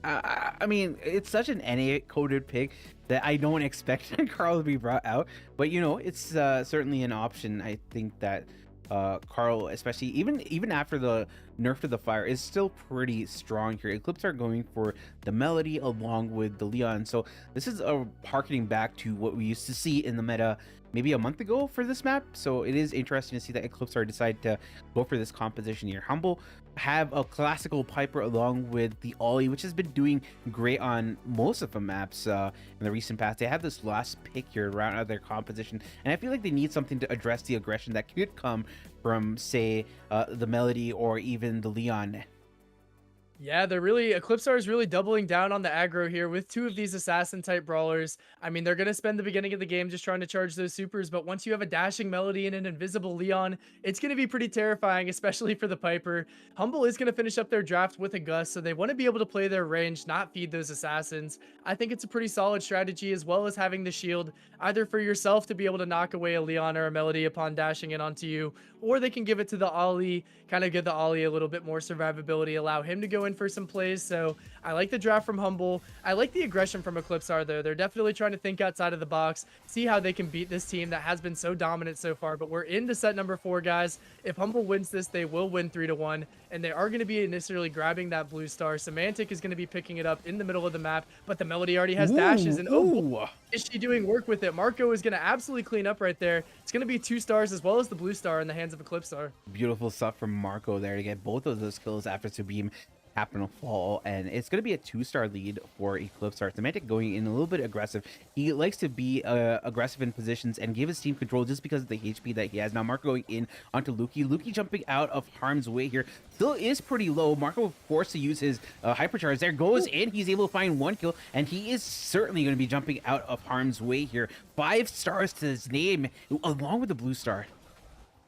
I mean, it's such an NA coded pick that I don't expect Carl to be brought out, but it's certainly an option. I think that Carl, especially even after the nerf to the fire, is still pretty strong here. Eclipse are going for the Melody along with the Leon, so this is a harkening back to what we used to see in the meta maybe a month ago for this map. So it is interesting to see that Eclipse are decide to go for this composition here. Humble have a classical Piper along with the Ollie, which has been doing great on most of the maps in the recent past. They have this last pick here around out their composition, and I feel like they need something to address the aggression that could come from, say, the Melody or even the Leon. Yeah, they're really Eclipsar is really doubling down on the aggro here with two of these assassin type brawlers. I mean, they're gonna spend the beginning of the game just trying to charge those supers, but once you have a dashing Melody and an invisible Leon, it's gonna be pretty terrifying, especially for the Piper. Humble is gonna finish up their draft with a Gus, so they want to be able to play their range, not feed those assassins. I think it's a pretty solid strategy, as well as having the shield either for yourself to be able to knock away a Leon or a Melody upon dashing in onto you, or they can give it to the Ollie, kind of give the Ollie a little bit more survivability, allow him to go in for some plays. So I like the draft from Humble. I like the aggression from Eclipsar though. They're definitely trying to think outside of the box, see how they can beat this team that has been so dominant so far. But we're into set number 4, guys. If Humble wins this, they will win 3-1, and they are going to be initially grabbing that blue star. Semantic is going to be picking it up in the middle of the map, but the Melody already has dashes, and oh boy, is she doing work with it. Marco is going to absolutely clean up right there. It's going to be 2 stars as well as the blue star in the hands of Eclipsar. Beautiful stuff from Marco there to get both of those kills after Subeam happen to fall, and it's going to be a 2-star lead for Eclipsar. Semantic going in a little bit aggressive. He likes to be aggressive in positions and give his team control just because of the HP that he has. Now Marco going in onto Luki. Luki jumping out of harm's way here. Still is pretty low. Marco forced to use his hypercharge. There goes in. He's able to find 1 kill, and he is certainly going to be jumping out of harm's way here. 5 stars to his name, along with the blue star.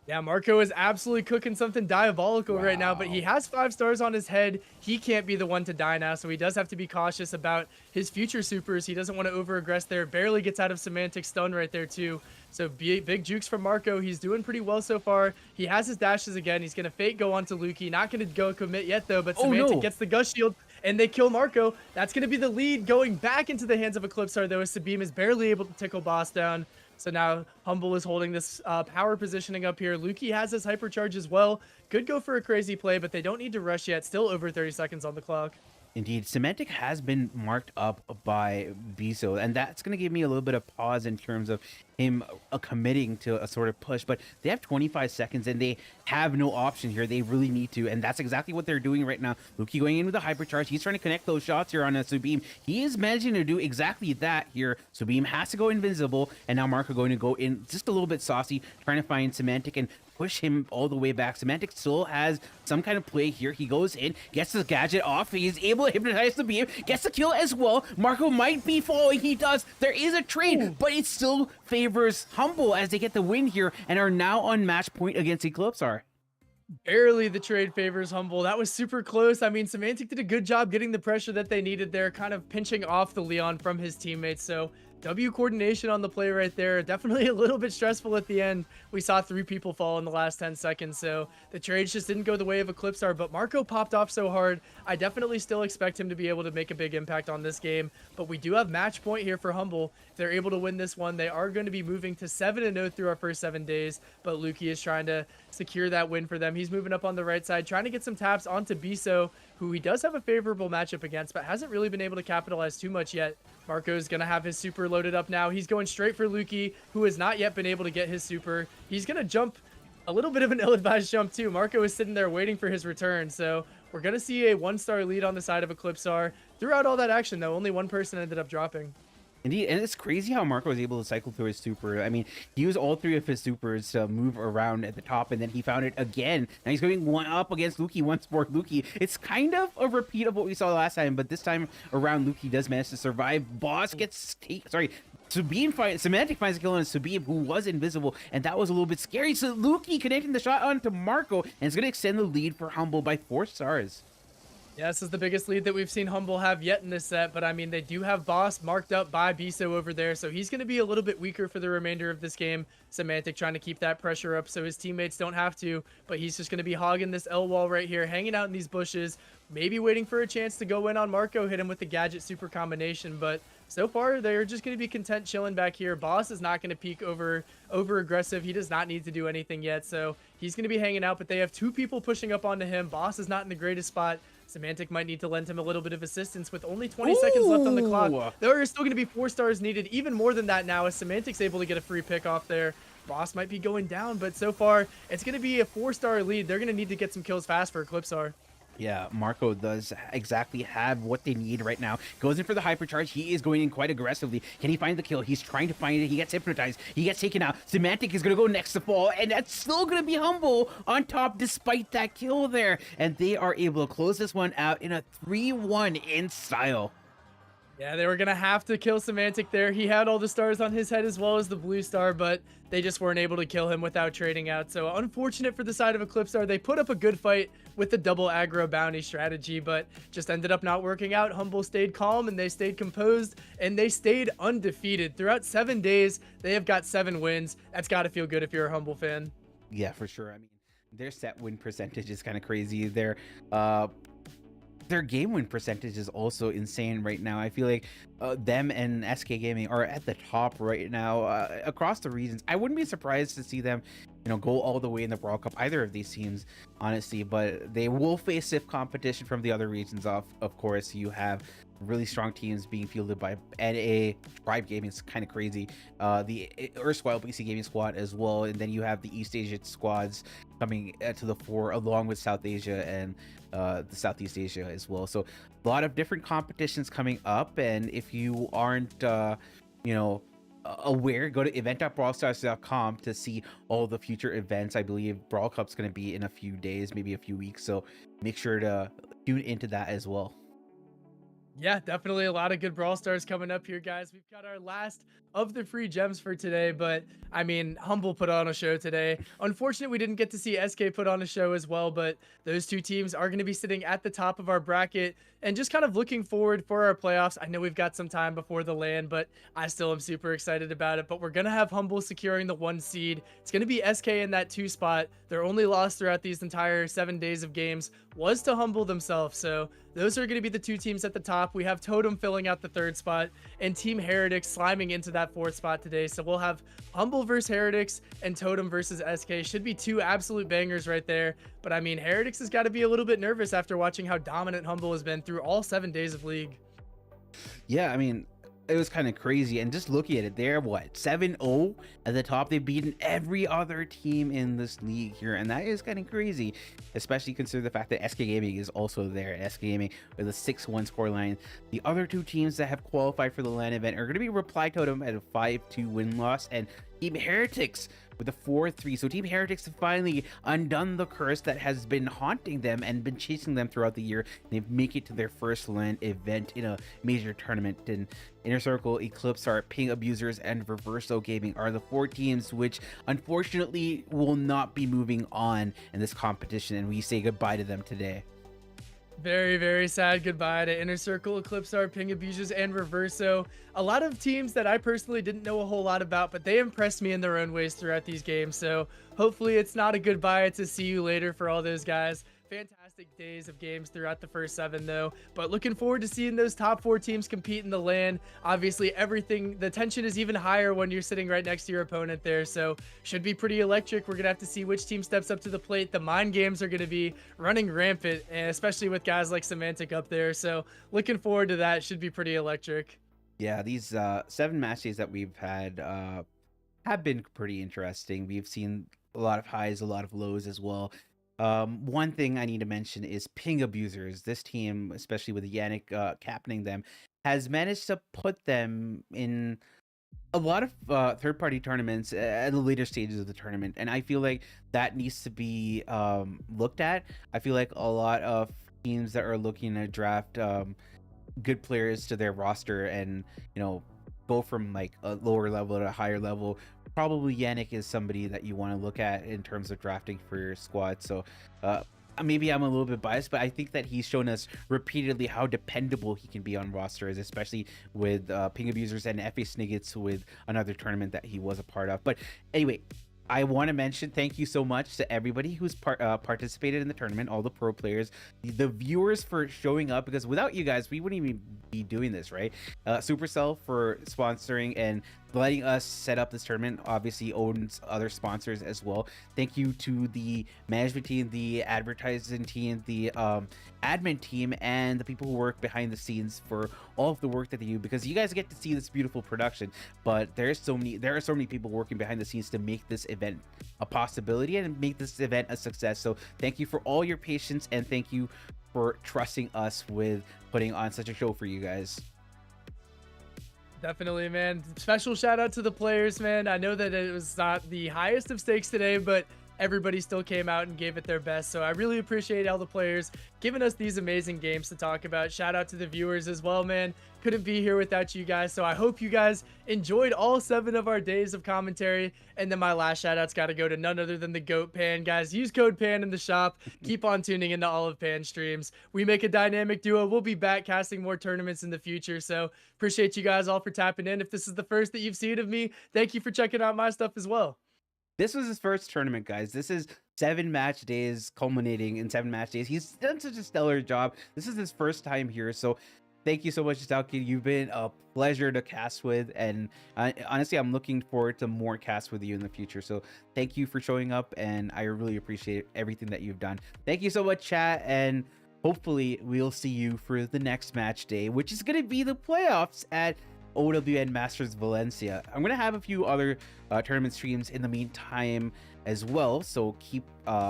Yeah, Marco is absolutely cooking something diabolical right now, but he has 5 stars on his head. He can't be the one to die now, so he does have to be cautious about his future supers. He doesn't want to over-aggress there. Barely gets out of Semantic stun right there, too. So big jukes from Marco. He's doing pretty well so far. He has his dashes again. He's going to fake go onto Luki. Not going to go commit yet, though, but Semantic gets the Gus shield, and they kill Marco. That's going to be the lead going back into the hands of Eclipsar, though, as Subeam is barely able to tickle boss down. So now Humble is holding this power positioning up here. Luki has his hypercharge as well. Could go for a crazy play, but they don't need to rush yet. Still over 30 seconds on the clock. Indeed, Semantic has been marked up by Biso, and that's going to give me a little bit of pause in terms of him committing to a sort of push, but they have 25 seconds and they have no option here. They really need to, and that's exactly what they're doing right now. Luki going in with a hypercharge. He's trying to connect those shots here on a Subeam. He is managing to do exactly that here. Subeam has to go invisible, and now Marco going to go in just a little bit saucy, trying to find Semantic and push him all the way back. Semantic still has some kind of play here. He goes in, gets the gadget off. He's able to hypnotize the beam, gets the kill as well. Marco might be falling. He does. There is a trade, but it still favors Humble as they get the win here and are now on match point against Eclipsar. Barely the trade favors Humble. That was super close. I mean, Semantic did a good job getting the pressure that they needed there, kind of pinching off the Leon from his teammates. So W coordination on the play right there. Definitely a little bit stressful at the end. We saw 3 people fall in the last 10 seconds, so the trades just didn't go the way of Eclipsar, but Marco popped off so hard. I definitely still expect him to be able to make a big impact on this game, but we do have match point here for Humble. If they're able to win this one, they are going to be moving to 7-0 through our first 7 days, but Luki is trying to secure that win for them. He's moving up on the right side, trying to get some taps onto Biso, who he does have a favorable matchup against, but hasn't really been able to capitalize too much yet. Marco's going to have his super loaded up now. He's going straight for Luki, who has not yet been able to get his super. He's going to jump a little bit of an ill-advised jump too. Marco is sitting there waiting for his return. So we're going to see a 1-star lead on the side of Eclipsar. Throughout all that action, though, only 1 person ended up dropping. Indeed, and it's crazy how Marco was able to cycle through his super. I mean, he used all 3 of his supers to move around at the top, and then he found it again. Now he's going one up against Luki, once more Luki. It's kind of a repeat of what we saw last time, but this time around, Luki does manage to survive. Boss gets Semantic finds a kill on Subeam, who was invisible, and that was a little bit scary. So Luki connecting the shot onto Marco, and it's going to extend the lead for Humble by 4 stars. Yeah, this is the biggest lead that we've seen Humble have yet in this set, but I mean, they do have Boss marked up by Biso over there, so he's going to be a little bit weaker for the remainder of this game. Semantic trying to keep that pressure up so his teammates don't have to, but he's just going to be hogging this L wall right here, hanging out in these bushes, maybe waiting for a chance to go in on Marco, hit him with the gadget super combination, but so far they're just going to be content chilling back here. Boss is not going to peek over aggressive. He does not need to do anything yet, so he's going to be hanging out, but they have 2 people pushing up onto him. Boss is not in the greatest spot. Semantic might need to lend him a little bit of assistance with only 20 seconds left on the clock. There are still going to be 4 stars needed, even more than that now, as Semantic's able to get a free pick off there. Boss might be going down, but so far it's going to be a 4-star lead. They're going to need to get some kills fast for Eclipsar. Yeah, Marco does exactly have what they need right now. Goes in for the hypercharge. He is going in quite aggressively. Can he find the kill? He's trying to find it. He gets hypnotized. He gets taken out. Semantic is going to go next to fall, and that's still going to be Humble on top despite that kill there. And they are able to close this one out in a 3-1 in style. Yeah, they were going to have to kill Semantic there. He had all the stars on his head as well as the blue star, but they just weren't able to kill him without trading out. So unfortunate for the side of Eclipstar. They put up a good fight with the double aggro bounty strategy, but just ended up not working out. Humble stayed calm and they stayed composed and they stayed undefeated. Throughout 7 days, they have got 7 wins. That's got to feel good if you're a Humble fan. Yeah, for sure. I mean, their set win percentage is kind of crazy. Their game win percentage is also insane right now. I feel like them and SK Gaming are at the top right now across the regions. I wouldn't be surprised to see them, go all the way in the Brawl Cup, either of these teams, honestly, but they will face stiff competition from the other regions. Of course, you have really strong teams being fielded by NA, Tribe Gaming is kind of crazy, the erstwhile BC Gaming squad as well, and then you have the East Asia squads coming to the fore along with South Asia and the Southeast Asia as well. So a lot of different competitions coming up, and if you aren't aware, go to event.brawlstars.com to see all the future events. I believe Brawl Cup's going to be in a few days, maybe a few weeks, so make sure to tune into that as well. Yeah, definitely a lot of good Brawl Stars coming up here, guys. We've got our last of the free gems for today, but I mean, Humble put on a show today. Unfortunately, we didn't get to see SK put on a show as well, but those two teams are going to be sitting at the top of our bracket and just kind of looking forward for our playoffs. I know we've got some time before the LAN, but I still am super excited about it. But we're going to have Humble securing the 1 seed. It's going to be SK in that 2 spot. Their only loss throughout these entire 7 days of games was to Humble themselves. So those are going to be the 2 teams at the top. We have Totem filling out the 3rd spot and Team Heretics sliming into that 4th spot today. So we'll have Humble versus Heretics and Totem versus SK. Should be 2 absolute bangers right there. But I mean, Heretics has got to be a little bit nervous after watching how dominant Humble has been through all 7 days of League. Yeah, I mean, it was kind of crazy. And just looking at it, they're what, 7-0 at the top. They've beaten every other team in this league here, and that is kind of crazy, especially consider the fact that SK Gaming is also there. SK Gaming with a 6-1 scoreline. The other 2 teams that have qualified for the LAN event are going to be Reply Totem at a 5-2 win-loss, and Team Heretics with a 4-3. So Team Heretics have finally undone the curse that has been haunting them and been chasing them throughout the year. They make it to their first LAN event in a major tournament. And Inner Circle, Eclipstar, Ping Abusers, and Reverso Gaming are the 4 teams which unfortunately will not be moving on in this competition, and we say goodbye to them today. Very, very sad goodbye to Inner Circle, Eclipstar, Ping Abusers, and Reverso. A lot of teams that I personally didn't know a whole lot about, but they impressed me in their own ways throughout these games. So hopefully it's not a goodbye. It's a see you later for all those guys. Fantastic days of games throughout the first 7 though, but looking forward to seeing those top 4 teams compete in the LAN. Obviously the tension is even higher when you're sitting right next to your opponent there, so should be pretty electric. We're gonna have to see which team steps up to the plate. The mind games are gonna be running rampant, and especially with guys like Semantic up there, so looking forward to that. Should be pretty electric. Yeah, these 7 match days that we've had have been pretty interesting. We've seen a lot of highs, a lot of lows as well. One thing I need to mention is Ping Abusers. This team, especially with Yannick captaining them, has managed to put them in a lot of third-party tournaments at the later stages of the tournament, and I feel like that needs to be looked at. I feel like a lot of teams that are looking to draft good players to their roster and go from like a lower level to a higher level, probably Yannick is somebody that you want to look at in terms of drafting for your squad. So maybe I'm a little bit biased, but I think that he's shown us repeatedly how dependable he can be on rosters, especially with Ping Abusers and FA Sniggets with another tournament that he was a part of. But anyway, I want to mention thank you so much to everybody who's participated in the tournament, all the pro players, the viewers for showing up, because without you guys, we wouldn't even be doing this, right? Supercell for sponsoring, and letting us set up this tournament. Obviously owns other sponsors as well. Thank you to the management team, the advertising team, the admin team, and the people who work behind the scenes for all of the work that they do, because you guys get to see this beautiful production, but there are so many people working behind the scenes to make this event a possibility and make this event a success. So thank you for all your patience, and thank you for trusting us with putting on such a show for you guys. Definitely, man. Special shout out to the players, man. I know that it was not the highest of stakes today, but everybody still came out and gave it their best. So I really appreciate all the players giving us these amazing games to talk about. Shout out to the viewers as well, man. Couldn't be here without you guys. So I hope you guys enjoyed all 7 of our days of commentary. And then my last shout out's got to go to none other than the GOAT Pan. Guys, use code PAN in the shop. Keep on tuning into all of Pan streams. We make a dynamic duo. We'll be back casting more tournaments in the future. So appreciate you guys all for tapping in. If this is the first that you've seen of me, thank you for checking out my stuff as well. This was his first tournament, guys. This is 7 match days, culminating in 7 match days. He's done such a stellar job. This is his first time here, so thank you so much, Duncan. You've been a pleasure to cast with, and honestly, I'm looking forward to more casts with you in the future. So thank you for showing up, and I really appreciate everything that you've done. Thank you so much, chat, and hopefully we'll see you for the next match day, which is going to be the playoffs at OWN Masters Valencia. I'm gonna have a few other tournament streams in the meantime as well, so keep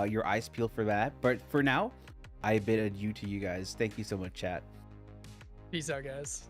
your eyes peeled for that. But for now, I bid adieu to you guys. Thank you so much, chat. Peace out, guys.